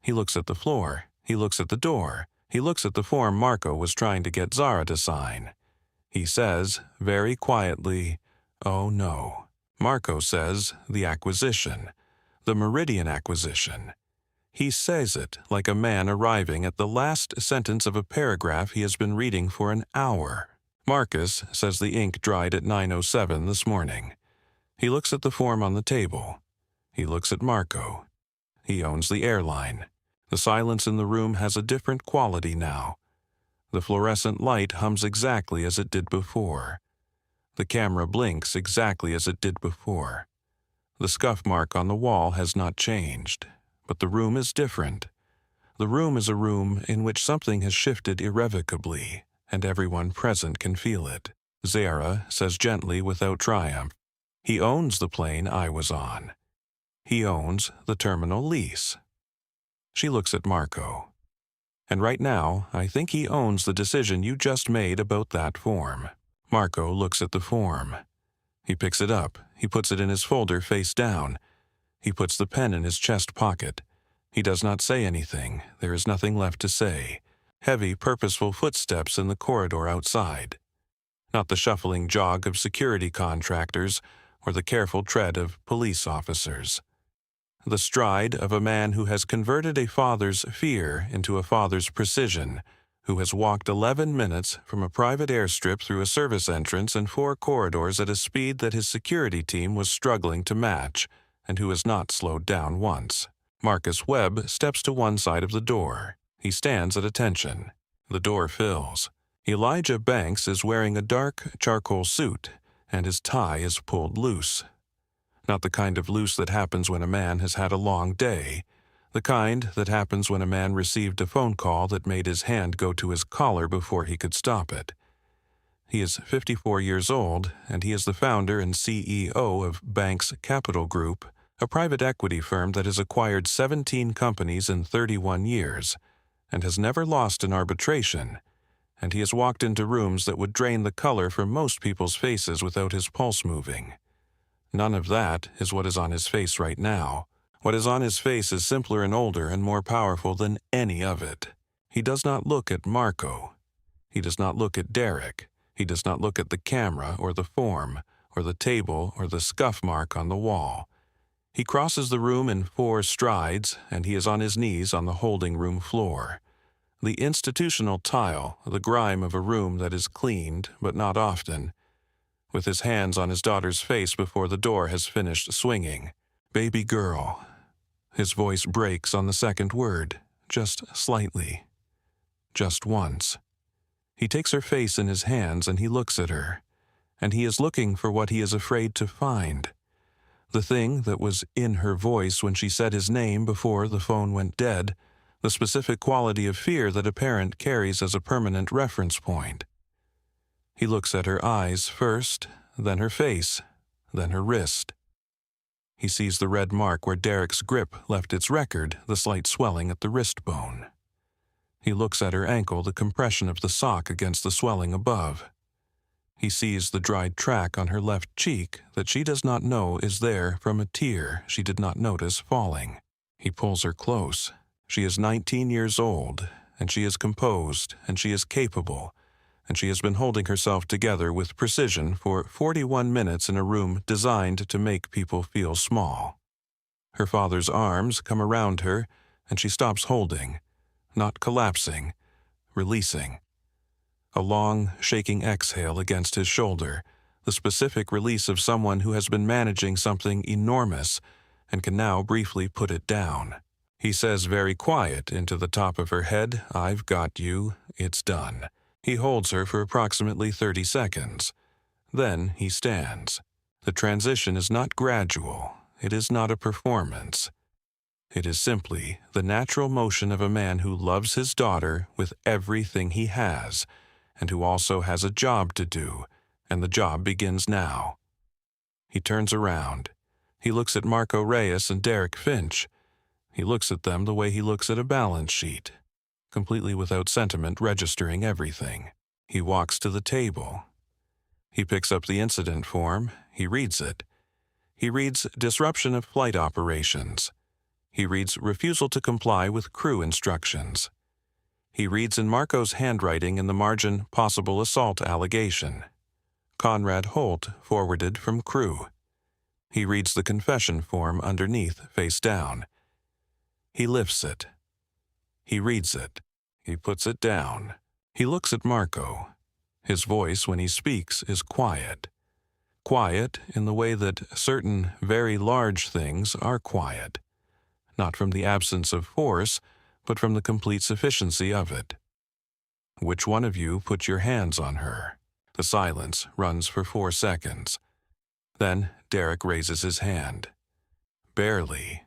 He looks at the floor. He looks at the door. He looks at the form Marco was trying to get Zara to sign. He says, very quietly, "Oh no." Marco says, "The acquisition. The Meridian acquisition." He says it like a man arriving at the last sentence of a paragraph he has been reading for an hour. Marcus says the ink dried at 9:07 this morning. He looks at the form on the table. He looks at Marco. He owns the airline. The silence in the room has a different quality now. The fluorescent light hums exactly as it did before. The camera blinks exactly as it did before. The scuff mark on the wall has not changed, but the room is different. The room is a room in which something has shifted irrevocably, and everyone present can feel it. Zara says gently without triumph, "He owns the plane I was on. He owns the terminal lease." She looks at Marco. "And right now, I think he owns the decision you just made about that form." Marco looks at the form. He picks it up. He puts it in his folder face down. He puts the pen in his chest pocket. He does not say anything. There is nothing left to say. Heavy, purposeful footsteps in the corridor outside. Not the shuffling jog of security contractors or the careful tread of police officers. The stride of a man who has converted a father's fear into a father's precision, who has walked 11 minutes from a private airstrip through a service entrance and 4 corridors at a speed that his security team was struggling to match, and who has not slowed down once. Marcus Webb steps to one side of the door. He stands at attention. The door fills. Elijah Banks is wearing a dark charcoal suit, and his tie is pulled loose. Not the kind of loose that happens when a man has had a long day, the kind that happens when a man received a phone call that made his hand go to his collar before he could stop it. He is 54 years old, and he is the founder and CEO of Banks Capital Group, a private equity firm that has acquired 17 companies in 31 years, and has never lost an arbitration, and he has walked into rooms that would drain the color from most people's faces without his pulse moving. None of that is what is on his face right now. What is on his face is simpler and older and more powerful than any of it. He does not look at Marco. He does not look at Derek. He does not look at the camera or the form or the table or the scuff mark on the wall. He crosses the room in 4 strides, and he is on his knees on the holding room floor. The institutional tile, the grime of a room that is cleaned, but not often, with his hands on his daughter's face before the door has finished swinging. "Baby girl." His voice breaks on the second word, just slightly. Just once. He takes her face in his hands and he looks at her, and he is looking for what he is afraid to find. The thing that was in her voice when she said his name before the phone went dead, the specific quality of fear that a parent carries as a permanent reference point. He looks at her eyes first, then her face, then her wrist. He sees the red mark where Derek's grip left its record, the slight swelling at the wrist bone. He looks at her ankle, the compression of the sock against the swelling above. He sees the dried track on her left cheek that she does not know is there from a tear she did not notice falling. He pulls her close. She is 19 years old, and she is composed, and she is capable, and she has been holding herself together with precision for 41 minutes in a room designed to make people feel small. Her father's arms come around her, and she stops holding, not collapsing, releasing. A long, shaking exhale against his shoulder, the specific release of someone who has been managing something enormous and can now briefly put it down. He says very quiet into the top of her head, "I've got you, it's done." He holds her for approximately 30 seconds. Then he stands. The transition is not gradual. It is not a performance. It is simply the natural motion of a man who loves his daughter with everything he has, and who also has a job to do, and the job begins now. He turns around. He looks at Marco Reyes and Derek Finch. He looks at them the way he looks at a balance sheet, completely without sentiment, registering everything. He walks to the table. He picks up the incident form. He reads it. He reads disruption of flight operations. He reads refusal to comply with crew instructions. He reads in Marco's handwriting in the margin possible assault allegation. Conrad Holt forwarded from crew. He reads the confession form underneath, face down. He lifts it. He reads it. He puts it down. He looks at Marco. His voice, when he speaks, is quiet. Quiet in the way that certain very large things are quiet. Not from the absence of force, but from the complete sufficiency of it. "Which one of you put your hands on her?" The silence runs for 4 seconds. Then Derek raises his hand. Barely.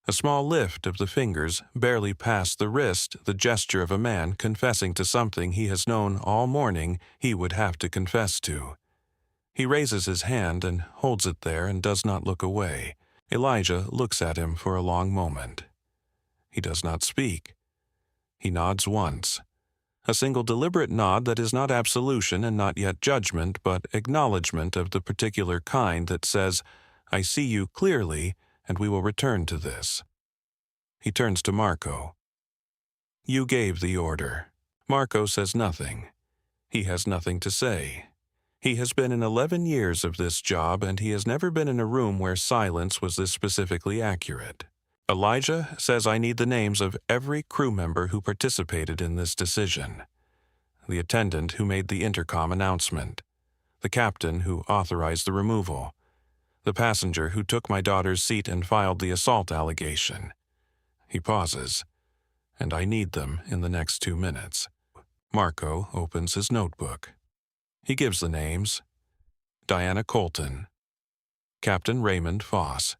A small lift of the fingers barely past the wrist, the gesture of a man confessing to something he has known all morning he would have to confess to. He raises his hand and holds it there and does not look away. Elijah looks at him for a long moment. He does not speak. He nods once. A single deliberate nod that is not absolution and not yet judgment, but acknowledgement of the particular kind that says, "I see you clearly, and we will return to this." He turns to Marco. "You gave the order." Marco says nothing. He has nothing to say. He has been in 11 years of this job, and he has never been in a room where silence was this specifically accurate. Elijah says, "I need the names of every crew member who participated in this decision. The attendant who made the intercom announcement. The captain who authorized the removal. The passenger who took my daughter's seat and filed the assault allegation." He pauses. "And I need them in the next 2 minutes." Marco opens his notebook. He gives the names. Diana Colton. Captain Raymond Foss.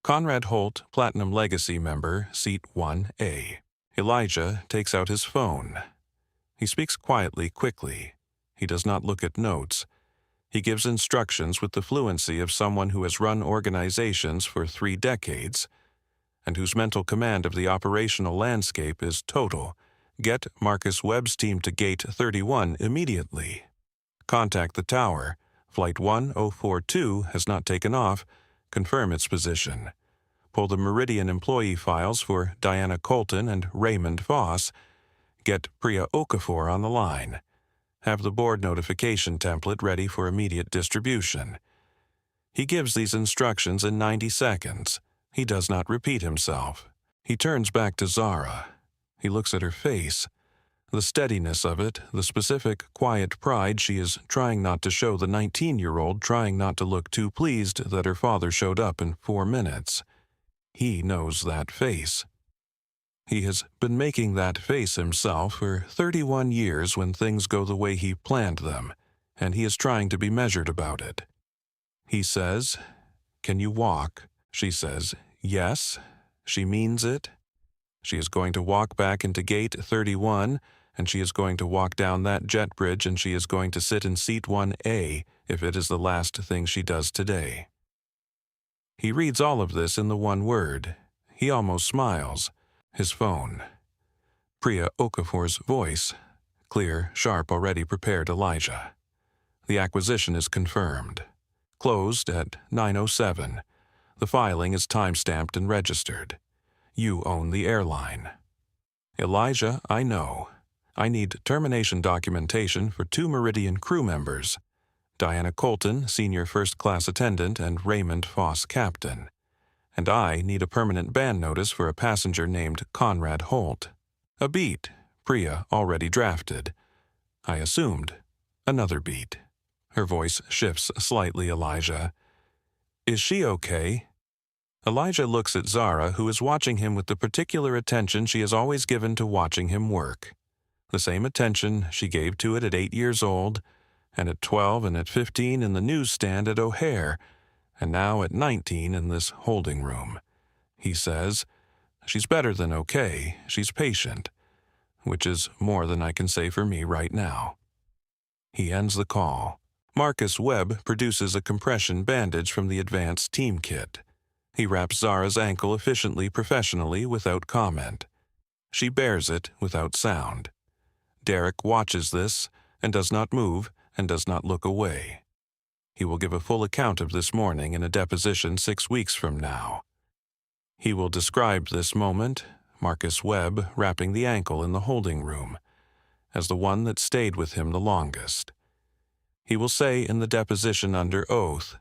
Conrad Holt, Platinum Legacy member, Seat 1A. Elijah takes out his phone. He speaks quietly, quickly. He does not look at notes. He gives instructions with the fluency of someone who has run organizations for 3 decades, and whose mental command of the operational landscape is total. Get Marcus Webb's team to Gate 31 immediately. Contact the tower. Flight 1042 has not taken off. Confirm its position. Pull the Meridian employee files for Diana Colton and Raymond Foss. Get Priya Okafor on the line. Have the board notification template ready for immediate distribution. He gives these instructions in 90 seconds. He does not repeat himself. He turns back to Zara. He looks at her face. The steadiness of it, the specific, quiet pride she is trying not to show the 19-year-old, trying not to look too pleased that her father showed up in 4 minutes. He knows that face. He has been making that face himself for 31 years when things go the way he planned them, and he is trying to be measured about it. He says, "Can you walk?" She says, "Yes." She means it. She is going to walk back into Gate 31, and she is going to walk down that jet bridge, and she is going to sit in Seat 1A if it is the last thing she does today. He reads all of this in the one word. He almost smiles. His phone. Priya Okafor's voice. Clear, sharp, already prepared Elijah. The acquisition is confirmed. Closed at 9:07. The filing is time-stamped and registered. You own the airline. Elijah, I know. I need termination documentation for 2 Meridian crew members, Diana Colton, senior first-class attendant, and Raymond Foss, captain. And I need a permanent ban notice for a passenger named Conrad Holt. A beat, Priya already drafted. I assumed. Another beat. Her voice shifts slightly, Elijah. Is she okay? Elijah looks at Zara, who is watching him with the particular attention she has always given to watching him work. The same attention she gave to it at 8 years old, and at 12 and at 15 in the newsstand at O'Hare, and now at 19 in this holding room. He says, she's better than okay, she's patient, which is more than I can say for me right now. He ends the call. Marcus Webb produces a compression bandage from the advanced team kit. He wraps Zara's ankle efficiently, professionally, without comment. She bears it without sound. Derek watches this and does not move and does not look away. He will give a full account of this morning in a deposition 6 weeks from now. He will describe this moment, Marcus Webb wrapping the ankle in the holding room, as the one that stayed with him the longest. He will say in the deposition under oath,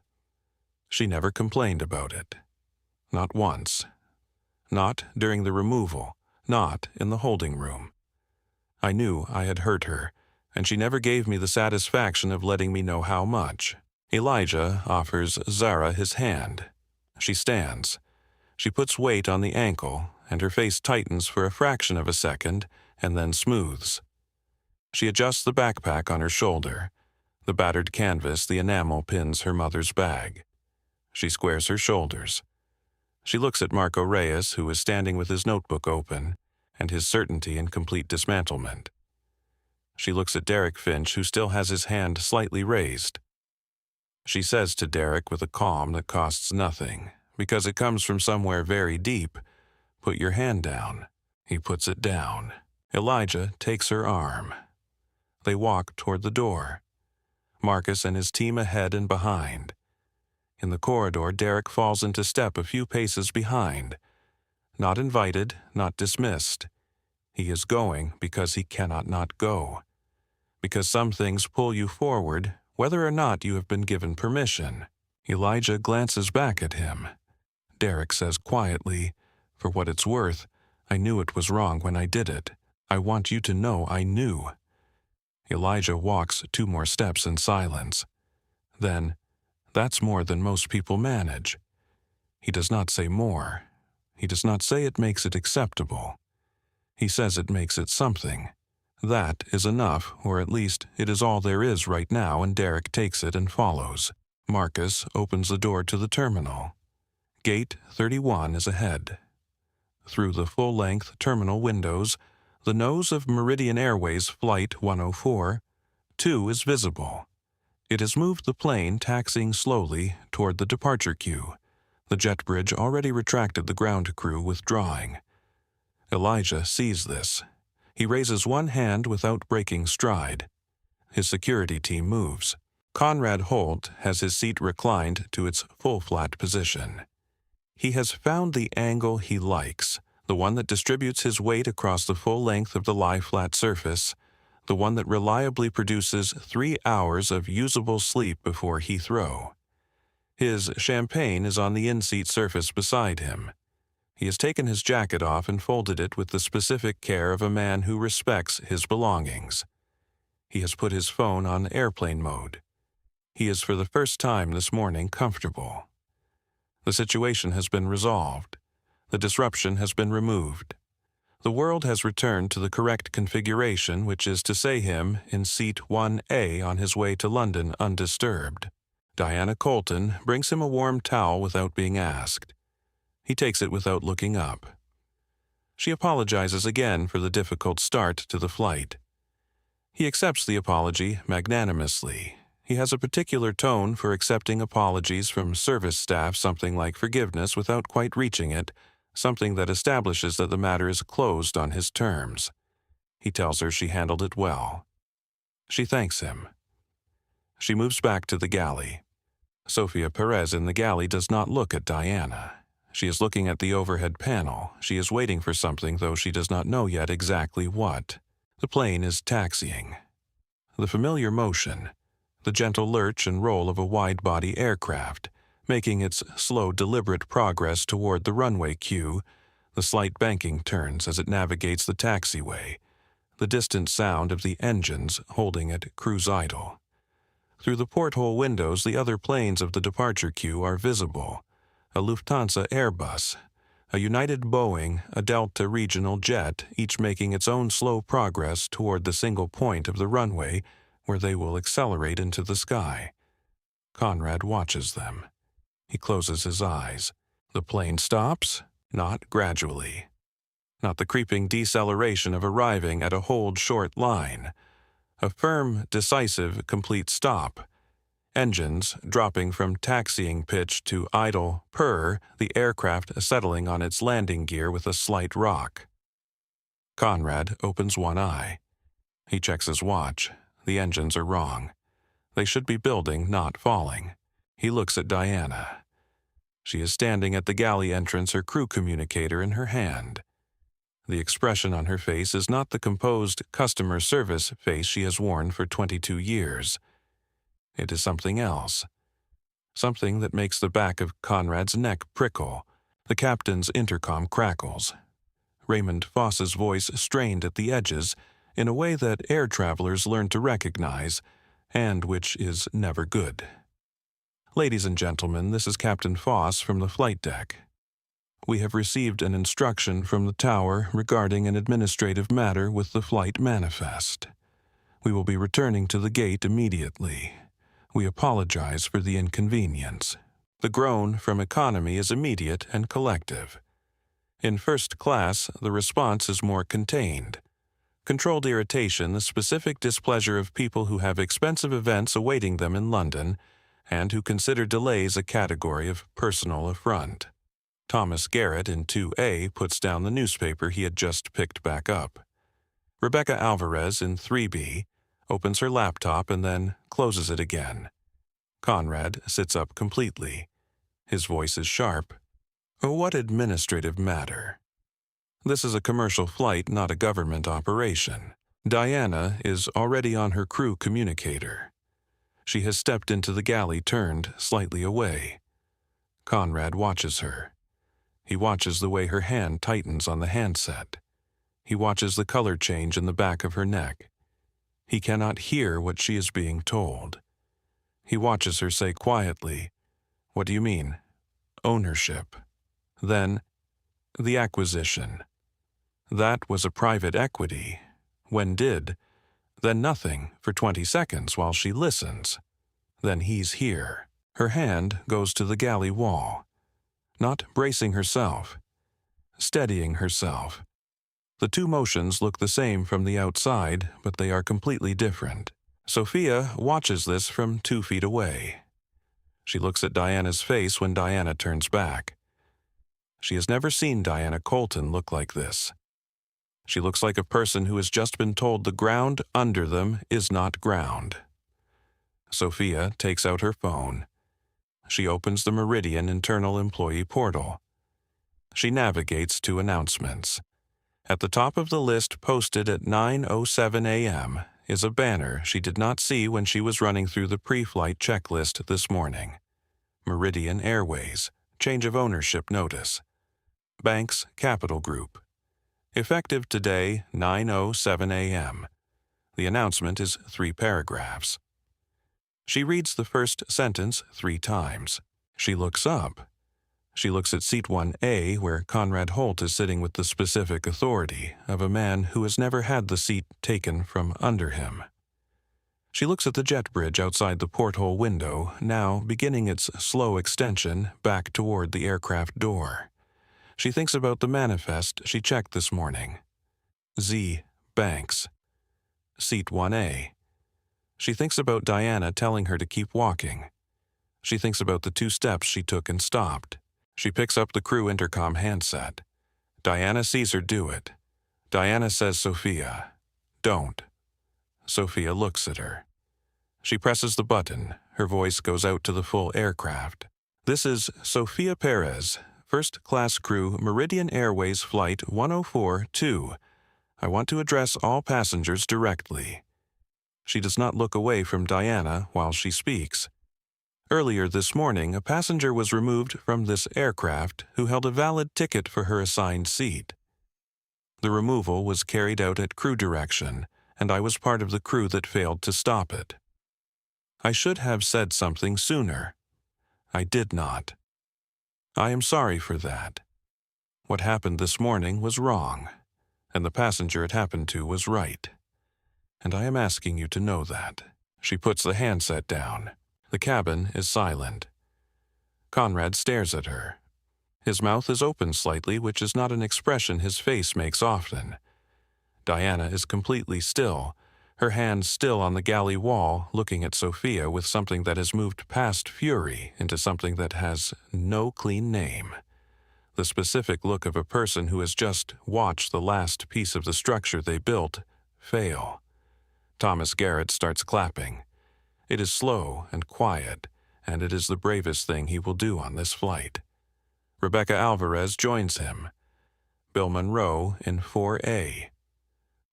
she never complained about it. Not once. Not during the removal. Not in the holding room. I knew I had hurt her, and she never gave me the satisfaction of letting me know how much. Elijah offers Zara his hand. She stands. She puts weight on the ankle, and her face tightens for a fraction of a second, and then smooths. She adjusts the backpack on her shoulder. The battered canvas, the enamel pins her mother's bag. She squares her shoulders. She looks at Marco Reyes, who is standing with his notebook open, and his certainty in complete dismantlement. She looks at Derek Finch, who still has his hand slightly raised. She says to Derek with a calm that costs nothing, because it comes from somewhere very deep, "Put your hand down." He puts it down. Elijah takes her arm. They walk toward the door. Marcus and his team ahead and behind. In the corridor, Derek falls into step a few paces behind. Not invited, not dismissed. He is going because he cannot not go. Because some things pull you forward, whether or not you have been given permission. Elijah glances back at him. Derek says quietly, "For what it's worth, I knew it was wrong when I did it. I want you to know I knew." Elijah walks 2 more steps in silence. Then, "That's more than most people manage." He does not say more. He does not say it makes it acceptable. He says it makes it something. That is enough, or at least it is all there is right now, and Derek takes it and follows. Marcus opens the door to the terminal. Gate 31 is ahead. Through the full-length terminal windows, the nose of Meridian Airways Flight 104, 2 is visible. It has moved the plane taxiing slowly toward the departure queue. The jet bridge already retracted, the ground crew withdrawing. Elijah sees this. He raises one hand without breaking stride. His security team moves. Conrad Holt has his seat reclined to its full flat position. He has found the angle he likes, the one that distributes his weight across the full length of the lie-flat surface, the one that reliably produces 3 hours of usable sleep before Heathrow. His champagne is on the in-seat surface beside him. He has taken his jacket off and folded it with the specific care of a man who respects his belongings. He has put his phone on airplane mode. He is for the first time this morning comfortable. The situation has been resolved. The disruption has been removed. The world has returned to the correct configuration, which is to say him in seat 1A on his way to London undisturbed. Diana Colton brings him a warm towel without being asked. He takes it without looking up. She apologizes again for the difficult start to the flight. He accepts the apology magnanimously. He has a particular tone for accepting apologies from service staff, something like forgiveness without quite reaching it, something that establishes that the matter is closed on his terms. He tells her she handled it well. She thanks him. She moves back to the galley. Sofia Perez in the galley does not look at Diana. She is looking at the overhead panel. She is waiting for something, though she does not know yet exactly what. The plane is taxiing. The familiar motion, the gentle lurch and roll of a wide-body aircraft, making its slow, deliberate progress toward the runway cue, the slight banking turns as it navigates the taxiway, the distant sound of the engines holding it cruise idle. Through the porthole windows, the other planes of the departure queue are visible. A Lufthansa Airbus, a United Boeing, a Delta regional jet, each making its own slow progress toward the single point of the runway where they will accelerate into the sky. Conrad watches them. He closes his eyes. The plane stops, not gradually. Not the creeping deceleration of arriving at a hold-short line. A firm, decisive, complete stop. Engines dropping from taxiing pitch to idle purr, the aircraft settling on its landing gear with a slight rock. Conrad opens one eye. He checks his watch. The engines are wrong. They should be building, not falling. He looks at Diana. She is standing at the galley entrance, her crew communicator in her hand. The expression on her face is not the composed customer service face she has worn for 22 years. It is something else. Something that makes the back of Conrad's neck prickle. The captain's intercom crackles. Raymond Foss's voice strained at the edges in a way that air travelers learn to recognize, and which is never good. Ladies and gentlemen, this is Captain Foss from the flight deck. We have received an instruction from the tower regarding an administrative matter with the flight manifest. We will be returning to the gate immediately. We apologize for the inconvenience. The groan from economy is immediate and collective. In first class, the response is more contained. Controlled irritation, the specific displeasure of people who have expensive events awaiting them in London and who consider delays a category of personal affront. Thomas Garrett in 2A puts down the newspaper he had just picked back up. Rebecca Alvarez in 3B opens her laptop and then closes it again. Conrad sits up completely. His voice is sharp. What administrative matter? This is a commercial flight, not a government operation. Diana is already on her crew communicator. She has stepped into the galley, turned slightly away. Conrad watches her. He watches the way her hand tightens on the handset. He watches the color change in the back of her neck. He cannot hear what she is being told. He watches her say quietly, "What do you mean?" "Ownership." Then, "The acquisition." That was a private equity. When did? Then nothing for 20 seconds while she listens. Then he's here. Her hand goes to the galley wall. Not bracing herself. Steadying herself. The two motions look the same from the outside, but they are completely different. Sophia watches this from 2 feet away. She looks at Diana's face when Diana turns back. She has never seen Diana Colton look like this. She looks like a person who has just been told the ground under them is not ground. Sophia takes out her phone. She opens the Meridian internal employee portal. She navigates to announcements. At the top of the list, posted at 9:07 a.m., is a banner she did not see when she was running through the pre-flight checklist this morning. Meridian Airways, change of ownership notice. Banks Capital Group. Effective today, 9:07 a.m. The announcement is 3 paragraphs. She reads the first sentence 3 times. She looks up. She looks at seat 1A, where Conrad Holt is sitting with the specific authority of a man who has never had the seat taken from under him. She looks at the jet bridge outside the porthole window, now beginning its slow extension back toward the aircraft door. She thinks about the manifest she checked this morning. Z. Banks. Seat 1A. She thinks about Diana telling her to keep walking. She thinks about the 2 steps she took and stopped. She picks up the crew intercom handset. Diana sees her do it. Diana says, "Sophia, don't." Sophia looks at her. She presses the button. Her voice goes out to the full aircraft. "This is Sophia Perez, First Class Crew, Meridian Airways Flight 104-2. I want to address all passengers directly." She does not look away from Diana while she speaks. Earlier this morning, a passenger was removed from this aircraft who held a valid ticket for her assigned seat. The removal was carried out at crew direction, and I was part of the crew that failed to stop it. I should have said something sooner. I did not. I am sorry for that. What happened this morning was wrong, and the passenger it happened to was right. And I am asking you to know that. She puts the handset down. The cabin is silent. Conrad stares at her. His mouth is open slightly, which is not an expression his face makes often. Diana is completely still, her hands still on the galley wall, looking at Sophia with something that has moved past fury into something that has no clean name. The specific look of a person who has just watched the last piece of the structure they built fail. Thomas Garrett starts clapping. It is slow and quiet, and it is the bravest thing he will do on this flight. Rebecca Alvarez joins him. Bill Monroe in 4A.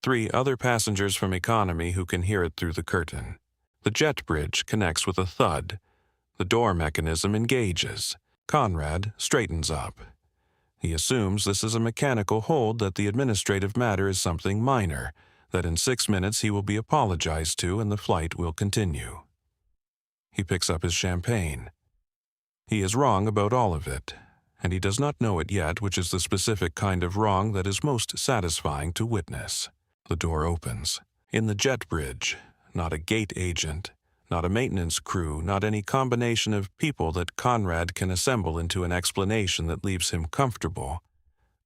3 other passengers from economy who can hear it through the curtain. The jet bridge connects with a thud. The door mechanism engages. Conrad straightens up. He assumes this is a mechanical hold, that the administrative matter is something minor, that in 6 minutes he will be apologized to and the flight will continue. He picks up his champagne. He is wrong about all of it, and he does not know it yet, which is the specific kind of wrong that is most satisfying to witness. The door opens. In the jet bridge, not a gate agent, not a maintenance crew, not any combination of people that Conrad can assemble into an explanation that leaves him comfortable.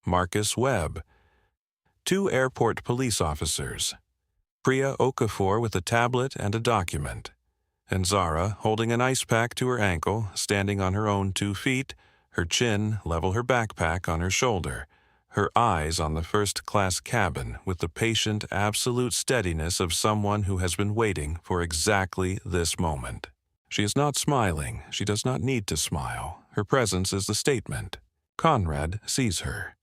Marcus Webb. 2 airport police officers. Priya Okafor with a tablet and a document. And Zara, holding an ice pack to her ankle, standing on her own 2 feet, her chin level her backpack on her shoulder, her eyes on the first-class cabin with the patient, absolute steadiness of someone who has been waiting for exactly this moment. She is not smiling. She does not need to smile. Her presence is the statement. Conrad sees her.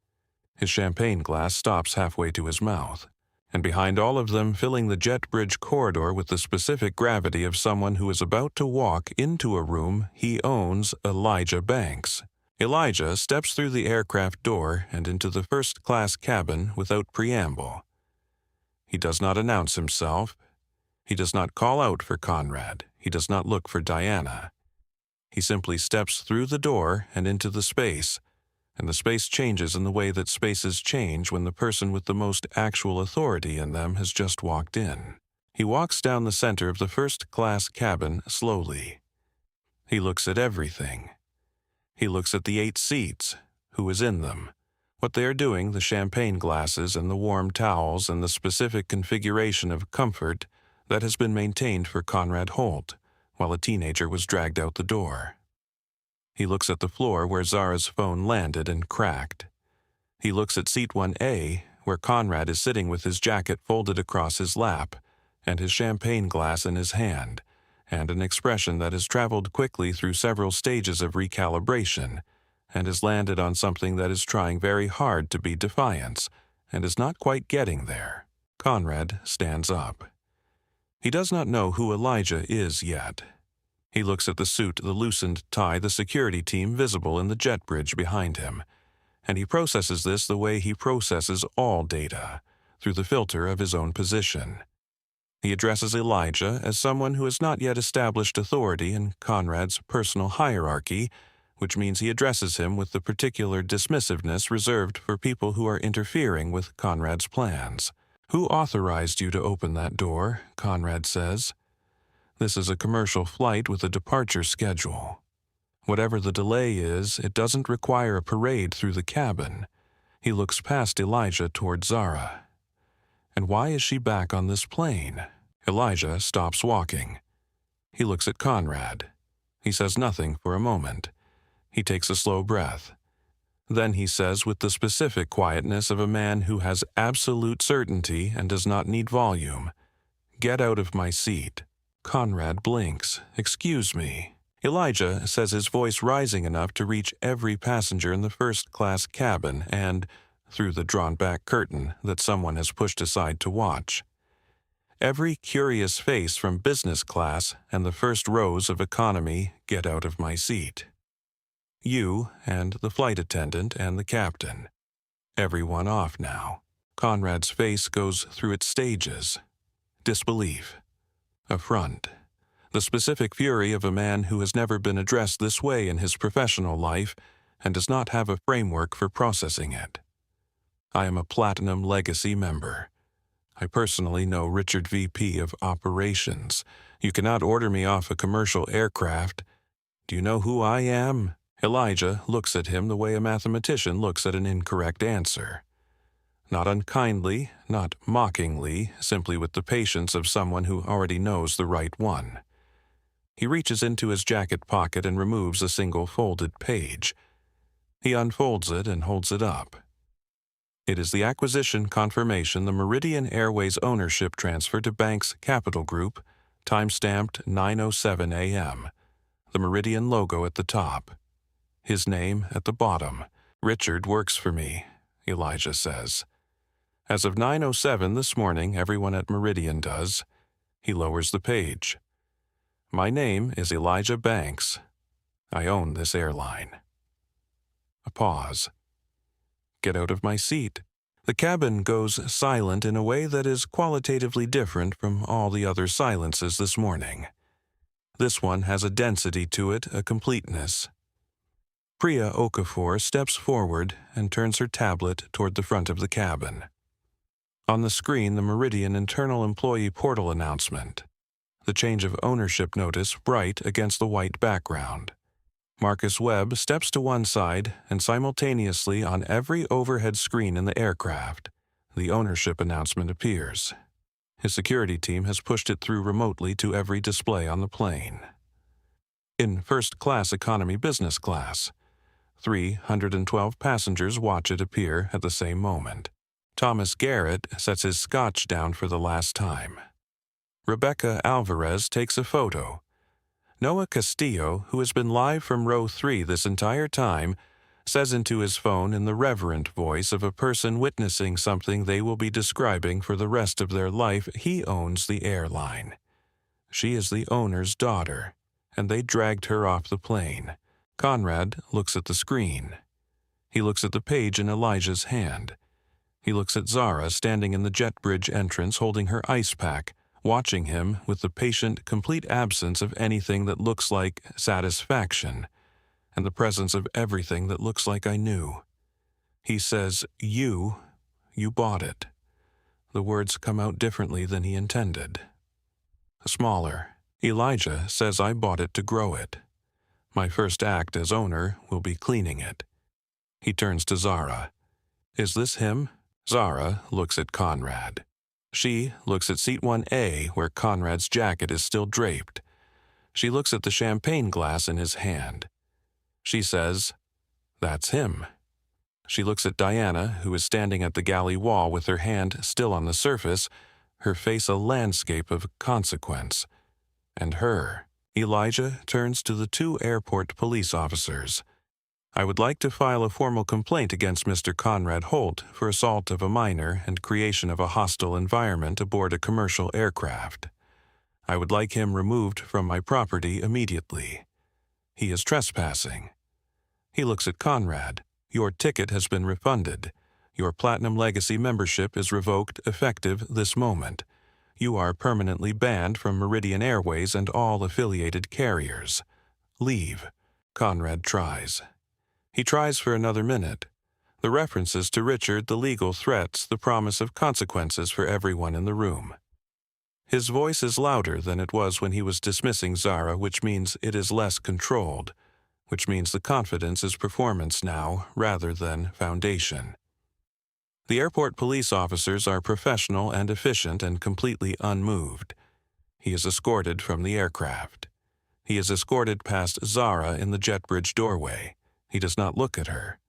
His champagne glass stops halfway to his mouth. And behind all of them, filling the jet bridge corridor with the specific gravity of someone who is about to walk into a room he owns, Elijah Banks. Elijah steps through the aircraft door and into the first-class cabin without preamble. He does not announce himself. He does not call out for Conrad. He does not look for Diana. He simply steps through the door and into the space, and the space changes in the way that spaces change when the person with the most actual authority in them has just walked in. He walks down the center of the first-class cabin slowly. He looks at everything. He looks at the 8 seats, who is in them, what they are doing, the champagne glasses and the warm towels and the specific configuration of comfort that has been maintained for Conrad Holt while a teenager was dragged out the door. He looks at the floor where Zara's phone landed and cracked. He looks at seat 1A, where Conrad is sitting with his jacket folded across his lap and his champagne glass in his hand, and an expression that has traveled quickly through several stages of recalibration and has landed on something that is trying very hard to be defiance and is not quite getting there. Conrad stands up. He does not know who Elijah is yet. He looks at the suit, the loosened tie, the security team visible in the jet bridge behind him, and he processes this the way he processes all data, through the filter of his own position. He addresses Elijah as someone who has not yet established authority in Conrad's personal hierarchy, which means he addresses him with the particular dismissiveness reserved for people who are interfering with Conrad's plans. "Who authorized you to open that door?" Conrad says. "This is a commercial flight with a departure schedule. Whatever the delay is, it doesn't require a parade through the cabin." He looks past Elijah toward Zara. "And why is she back on this plane?" Elijah stops walking. He looks at Conrad. He says nothing for a moment. He takes a slow breath. Then he says with the specific quietness of a man who has absolute certainty and does not need volume, "Get out of my seat." Conrad blinks. "Excuse me." Elijah says, his voice rising enough to reach every passenger in the first-class cabin and through the drawn-back curtain that someone has pushed aside to watch. Every curious face from business class and the first rows of economy get out of my seat. You and the flight attendant and the captain. Everyone off now. Conrad's face goes through its stages. Disbelief. Affront. The specific fury of a man who has never been addressed this way in his professional life and does not have a framework for processing it. I am a Platinum Legacy member. I personally know Richard VP of Operations. You cannot order me off a commercial aircraft. Do you know who I am? Elijah looks at him the way a mathematician looks at an incorrect answer. Not unkindly, not mockingly, simply with the patience of someone who already knows the right one. He reaches into his jacket pocket and removes a single folded page. He unfolds it and holds it up. It is the acquisition confirmation, the Meridian Airways ownership transfer to Banks Capital Group, time-stamped 9:07 a.m. The Meridian logo at the top. His name at the bottom. Richard works for me, Elijah says. As of 9:07 this morning, everyone at Meridian does. He lowers the page. My name is Elijah Banks. I own this airline. A pause. Get out of my seat. The cabin goes silent in a way that is qualitatively different from all the other silences this morning. This one has a density to it, a completeness. Priya Okafor steps forward and turns her tablet toward the front of the cabin. On the screen, the Meridian internal employee portal announcement. The change of ownership notice bright against the white background. Marcus Webb steps to one side, and simultaneously on every overhead screen in the aircraft, the ownership announcement appears. His security team has pushed it through remotely to every display on the plane. In first-class economy business class, 312 passengers watch it appear at the same moment. Thomas Garrett sets his scotch down for the last time. Rebecca Alvarez takes a photo. Noah Castillo, who has been live from row 3 this entire time, says into his phone in the reverent voice of a person witnessing something they will be describing for the rest of their life, he owns the airline. She is the owner's daughter, and they dragged her off the plane. Conrad looks at the screen. He looks at the page in Elijah's hand. He looks at Zara standing in the jet bridge entrance holding her ice pack, watching him with the patient, complete absence of anything that looks like satisfaction, and the presence of everything that looks like I knew. He says, you bought it. The words come out differently than he intended. Smaller. Elijah says I bought it to grow it. My first act as owner will be cleaning it. He turns to Zara. Is this him? Zara looks at Conrad. She looks at seat 1A where Conrad's jacket is still draped. She looks at the champagne glass in his hand. She says, that's him. She looks at Diana, who is standing at the galley wall with her hand still on the surface, her face a landscape of consequence. And her. Elijah turns to the 2 airport police officers. I would like to file a formal complaint against Mr. Conrad Holt for assault of a minor and creation of a hostile environment aboard a commercial aircraft. I would like him removed from my property immediately. He is trespassing. He looks at Conrad. Your ticket has been refunded. Your Platinum Legacy membership is revoked effective this moment. You are permanently banned from Meridian Airways and all affiliated carriers. Leave. Conrad tries. He tries for another minute. The references to Richard, the legal threats, the promise of consequences for everyone in the room. His voice is louder than it was when he was dismissing Zara, which means it is less controlled, which means the confidence is performance now rather than foundation. The airport police officers are professional and efficient and completely unmoved. He is escorted from the aircraft. He is escorted past Zara in the jet bridge doorway. He does not look at her.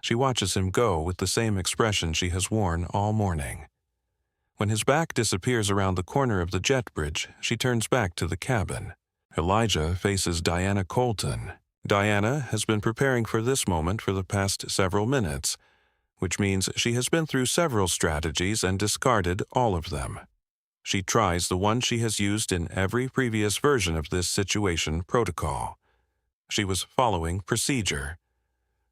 She watches him go with the same expression she has worn all morning. When his back disappears around the corner of the jet bridge, she turns back to the cabin. Elijah faces Diana Colton. Diana has been preparing for this moment for the past several minutes, which means she has been through several strategies and discarded all of them. She tries the one she has used in every previous version of this situation protocol. She was following procedure.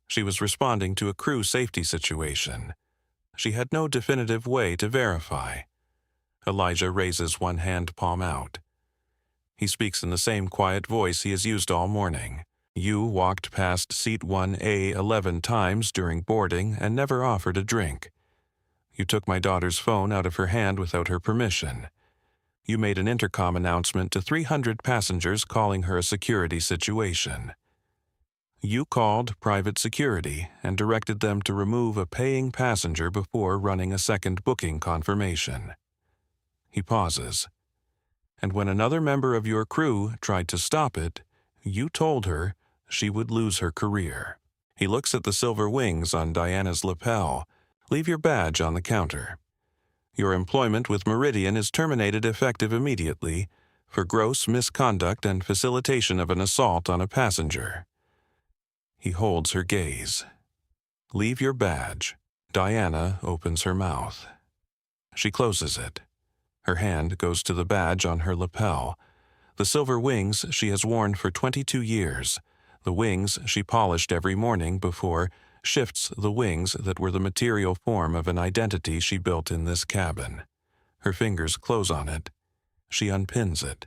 She was responding to a crew safety situation. She had no definitive way to verify. Elijah raises one hand palm out. He speaks in the same quiet voice he has used all morning. You walked past seat 1A 11 times during boarding and never offered a drink. You took my daughter's phone out of her hand without her permission. You made an intercom announcement to 300 passengers calling her a security situation. You called private security and directed them to remove a paying passenger before running a second booking confirmation. He pauses. And when another member of your crew tried to stop it, you told her she would lose her career. He looks at the silver wings on Diana's lapel. Leave your badge on the counter. Your employment with Meridian is terminated effective immediately for gross misconduct and facilitation of an assault on a passenger. He holds her gaze. Leave your badge. Diana opens her mouth. She closes it. Her hand goes to the badge on her lapel. The silver wings she has worn for 22 years. The wings she polished every morning before shifts the wings that were the material form of an identity she built in this cabin. Her fingers close on it. She unpins it.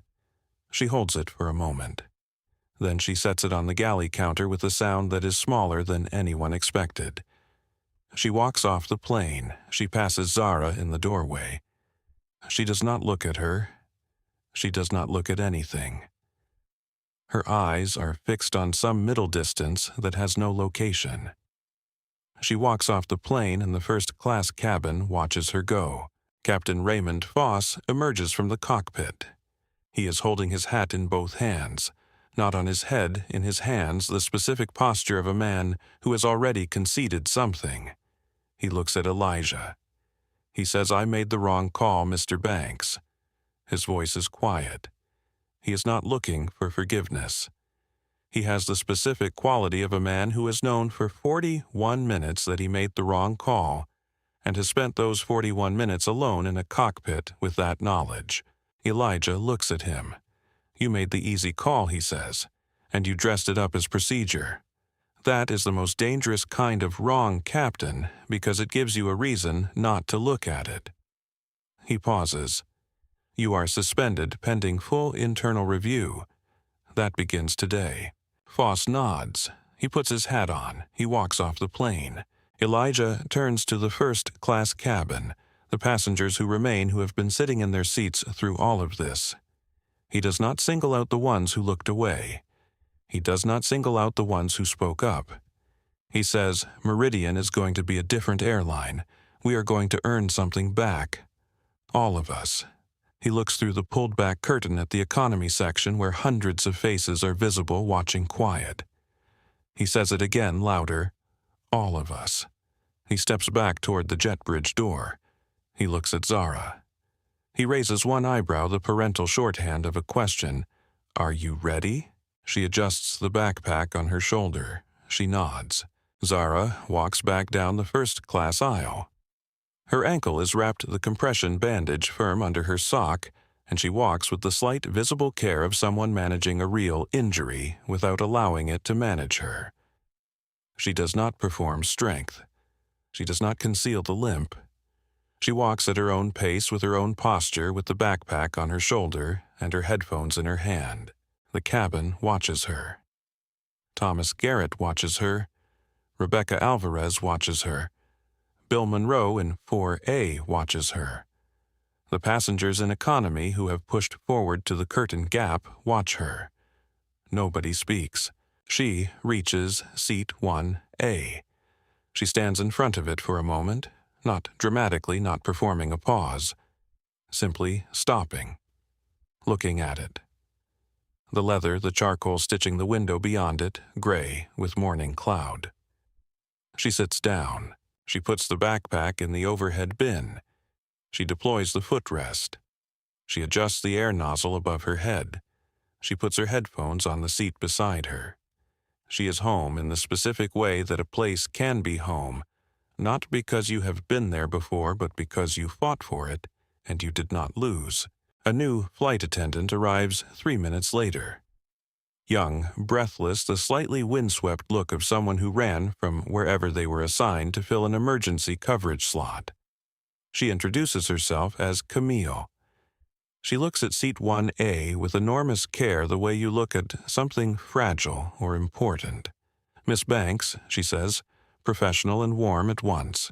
She holds it for a moment. Then she sets it on the galley counter with a sound that is smaller than anyone expected. She walks off the plane. She passes Zara in the doorway. She does not look at her. She does not look at anything. Her eyes are fixed on some middle distance that has no location. She walks off the plane and the first-class cabin watches her go. Captain Raymond Foss emerges from the cockpit. He is holding his hat in both hands, not on his head, in his hands, the specific posture of a man who has already conceded something. He looks at Elijah. He says, "I made the wrong call, Mr. Banks." His voice is quiet. He is not looking for forgiveness. He has the specific quality of a man who has known for 41 minutes that he made the wrong call and has spent those 41 minutes alone in a cockpit with that knowledge. Elijah looks at him. "You made the easy call," he says, "and you dressed it up as procedure. That is the most dangerous kind of wrong, Captain, because it gives you a reason not to look at it." He pauses. "You are suspended pending full internal review. That begins today." Foss nods. He puts his hat on. He walks off the plane. Elijah turns to the first-class cabin, the passengers who remain who have been sitting in their seats through all of this. He does not single out the ones who looked away. He does not single out the ones who spoke up. He says, "Meridian is going to be a different airline. We are going to earn something back. All of us." He looks through the pulled-back curtain at the economy section where hundreds of faces are visible watching quiet. He says it again louder, "All of us." He steps back toward the jet bridge door. He looks at Zara. He raises one eyebrow, the parental shorthand of a question. "Are you ready?" She adjusts the backpack on her shoulder. She nods. Zara walks back down the first-class aisle. Her ankle is wrapped the compression bandage firm under her sock, and she walks with the slight visible care of someone managing a real injury without allowing it to manage her. She does not perform strength. She does not conceal the limp. She walks at her own pace with her own posture with the backpack on her shoulder and her headphones in her hand. The cabin watches her. Thomas Garrett watches her. Rebecca Alvarez watches her. Bill Monroe in 4A watches her. The passengers in economy who have pushed forward to the curtain gap watch her. Nobody speaks. She reaches seat 1A. She stands in front of it for a moment, not dramatically, not performing a pause, simply stopping, looking at it. The leather, the charcoal stitching the window beyond it, gray with morning cloud. She sits down. She puts the backpack in the overhead bin. She deploys the footrest. She adjusts the air nozzle above her head. She puts her headphones on the seat beside her. She is home in the specific way that a place can be home, not because you have been there before, but because you fought for it, and you did not lose. A new flight attendant arrives 3 minutes later. Young, breathless, the slightly windswept look of someone who ran from wherever they were assigned to fill an emergency coverage slot. She introduces herself as Camille. She looks at seat 1A with enormous care, the way you look at something fragile or important. "Miss Banks," she says, professional and warm at once.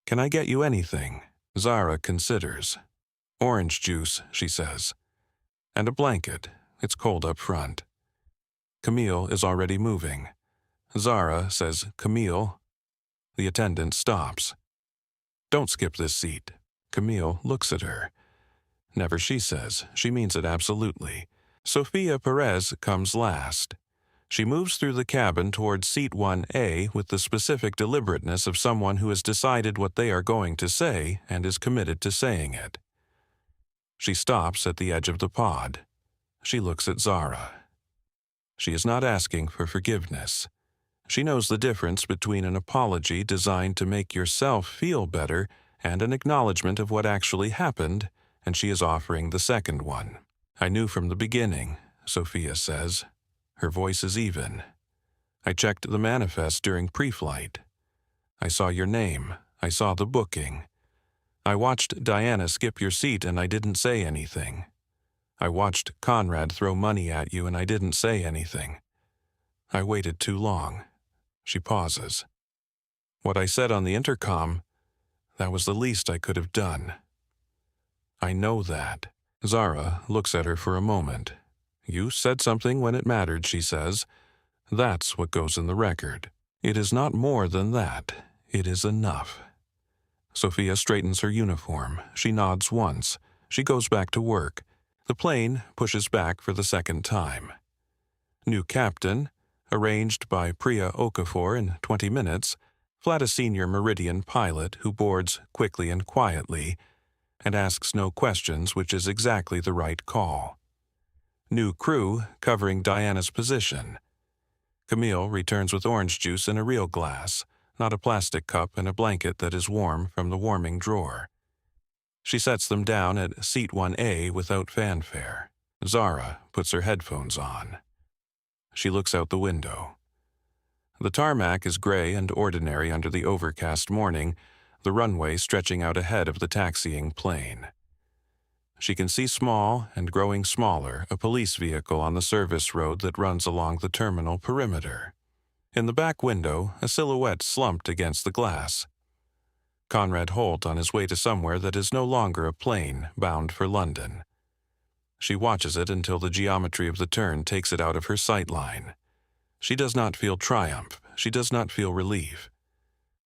"Can I get you anything?" Zara considers. "Orange juice," she says. "And a blanket. It's cold up front." Camille is already moving. Zara says, "Camille." The attendant stops. "Don't skip this seat." Camille looks at her. Never, she says. She means it absolutely. Sophia Perez comes last. She moves through the cabin towards seat 1A with the specific deliberateness of someone who has decided what they are going to say and is committed to saying it. She stops at the edge of the pod. She looks at Zara. She is not asking for forgiveness. She knows the difference between an apology designed to make yourself feel better and an acknowledgement of what actually happened, and she is offering the second one. "I knew from the beginning," Sophia says. Her voice is even. "I checked the manifest during pre-flight. I saw your name. I saw the booking. I watched Diana skip your seat and I didn't say anything. I watched Conrad throw money at you and I didn't say anything. I waited too long." She pauses. "What I said on the intercom, that was the least I could have done." "I know that." Zara looks at her for a moment. "You said something when it mattered," she says. "That's what goes in the record. It is not more than that. It is enough." Sophia straightens her uniform. She nods once. She goes back to work. The plane pushes back for the second time. New captain, arranged by Priya Okafor in 20 minutes, flat a senior Meridian pilot who boards quickly and quietly, and asks no questions, which is exactly the right call. New crew covering Diana's position. Camille returns with orange juice in a real glass, not a plastic cup, and a blanket that is warm from the warming drawer. She sets them down at seat 1A without fanfare. Zara puts her headphones on. She looks out the window. The tarmac is gray and ordinary under the overcast morning, the runway stretching out ahead of the taxiing plane. She can see small and growing smaller a police vehicle on the service road that runs along the terminal perimeter. In the back window, a silhouette slumped against the glass. Conrad Holt on his way to somewhere that is no longer a plane bound for London. She watches it until the geometry of the turn takes it out of her sight line. She does not feel triumph. She does not feel relief.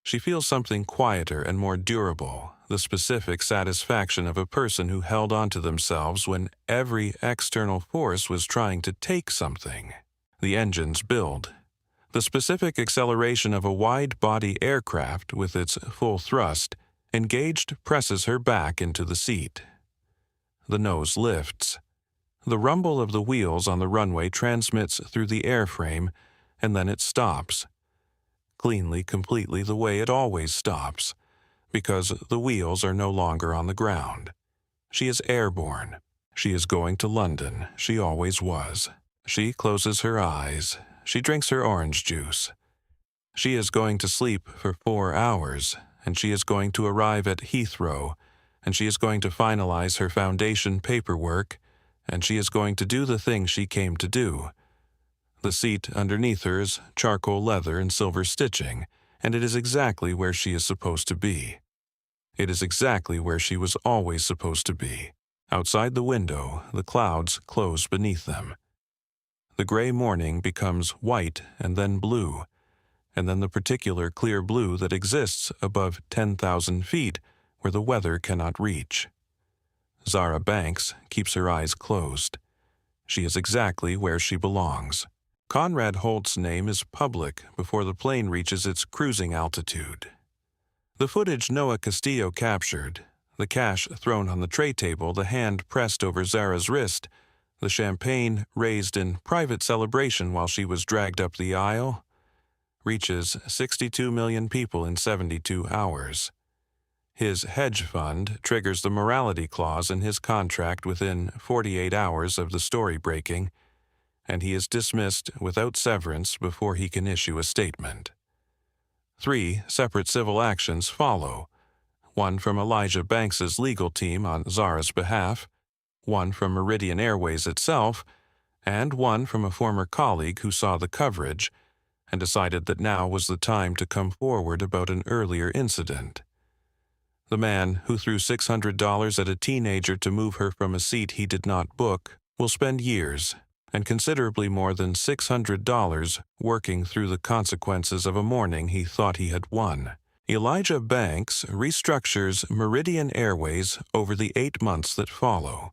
She feels something quieter and more durable, the specific satisfaction of a person who held on to themselves when every external force was trying to take something. The engines build. The specific acceleration of a wide-body aircraft with its full thrust engaged presses her back into the seat. The nose lifts. The rumble of the wheels on the runway transmits through the airframe, and then it stops. Cleanly, completely, the way it always stops, because the wheels are no longer on the ground. She is airborne. She is going to London. She always was. She closes her eyes. She drinks her orange juice. She is going to sleep for 4 hours, and she is going to arrive at Heathrow, and she is going to finalize her foundation paperwork, and she is going to do the thing she came to do. The seat underneath her is charcoal leather and silver stitching, and it is exactly where she is supposed to be. It is exactly where she was always supposed to be. Outside the window, the clouds close beneath them. The gray morning becomes white and then blue, and then the particular clear blue that exists above 10,000 feet where the weather cannot reach. Zara Banks keeps her eyes closed. She is exactly where she belongs. Conrad Holt's name is public before the plane reaches its cruising altitude. The footage Noah Castillo captured, the cash thrown on the tray table, the hand pressed over Zara's wrist, The champagne, raised in private celebration while she was dragged up the aisle, reaches 62 million people in 72 hours. His hedge fund triggers the morality clause in his contract within 48 hours of the story breaking, and he is dismissed without severance before he can issue a statement. 3 separate civil actions follow, one from Elijah Banks's legal team on Zara's behalf, one from Meridian Airways itself, and one from a former colleague who saw the coverage and decided that now was the time to come forward about an earlier incident. The man who threw $600 at a teenager to move her from a seat he did not book will spend years and considerably more than $600 working through the consequences of a morning he thought he had won. Elijah Banks restructures Meridian Airways over the 8 months that follow.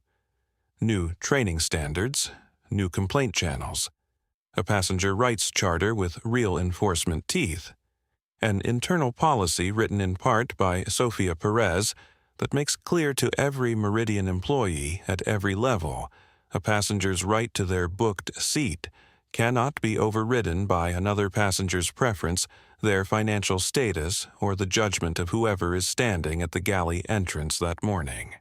New training standards, new complaint channels, a passenger rights charter with real enforcement teeth, an internal policy written in part by Sophia Perez that makes clear to every Meridian employee at every level a passenger's right to their booked seat cannot be overridden by another passenger's preference, their financial status, or the judgment of whoever is standing at the galley entrance that morning.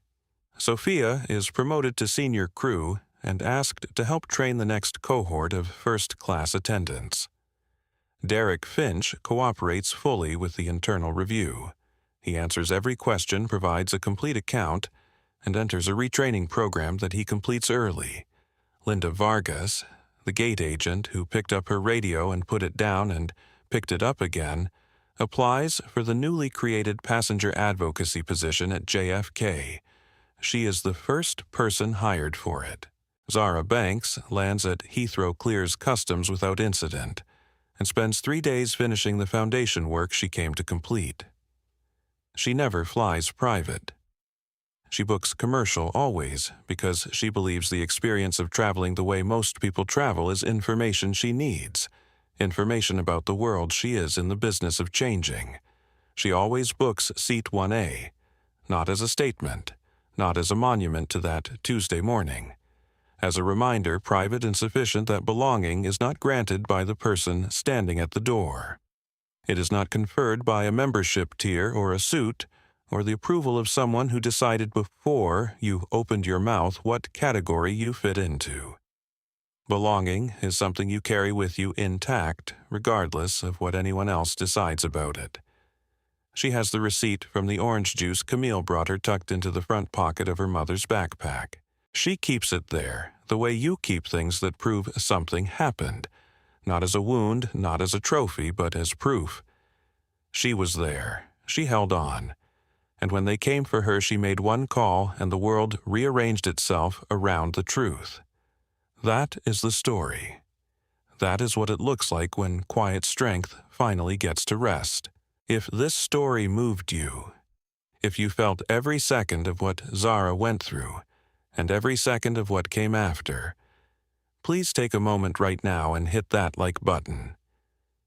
Sophia is promoted to senior crew and asked to help train the next cohort of first-class attendants. Derek Finch cooperates fully with the internal review. He answers every question, provides a complete account, and enters a retraining program that he completes early. Linda Vargas, the gate agent who picked up her radio and put it down and picked it up again, applies for the newly created passenger advocacy position at JFK. She is the first person hired for it. Zara Banks lands at Heathrow Clears Customs without incident and spends 3 days finishing the foundation work she came to complete. She never flies private. She books commercial always because she believes the experience of traveling the way most people travel is information she needs, information about the world she is in the business of changing. She always books seat 1A, not as a statement, not as a monument to that Tuesday morning. As a reminder, private and sufficient that belonging is not granted by the person standing at the door. It is not conferred by a membership tier or a suit, or the approval of someone who decided before you opened your mouth what category you fit into. Belonging is something you carry with you intact, regardless of what anyone else decides about it. She has the receipt from the orange juice Camille brought her tucked into the front pocket of her mother's backpack. She keeps it there, the way you keep things that prove something happened, not as a wound, not as a trophy, but as proof. She was there. She held on. And when they came for her, she made one call, and the world rearranged itself around the truth. That is the story. That is what it looks like when quiet strength finally gets to rest. If this story moved you, if you felt every second of what Zara went through, and every second of what came after, please take a moment right now and hit that like button.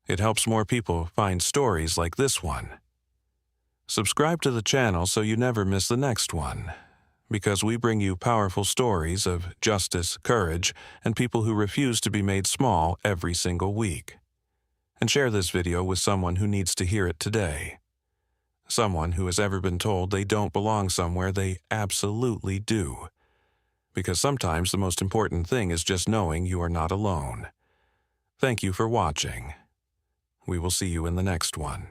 It helps more people find stories like this one. Subscribe to the channel so you never miss the next one, because we bring you powerful stories of justice, courage, and people who refuse to be made small every single week. And share this video with someone who needs to hear it today. Someone who has ever been told they don't belong somewhere they absolutely do. Because sometimes the most important thing is just knowing you are not alone. Thank you for watching. We will see you in the next one.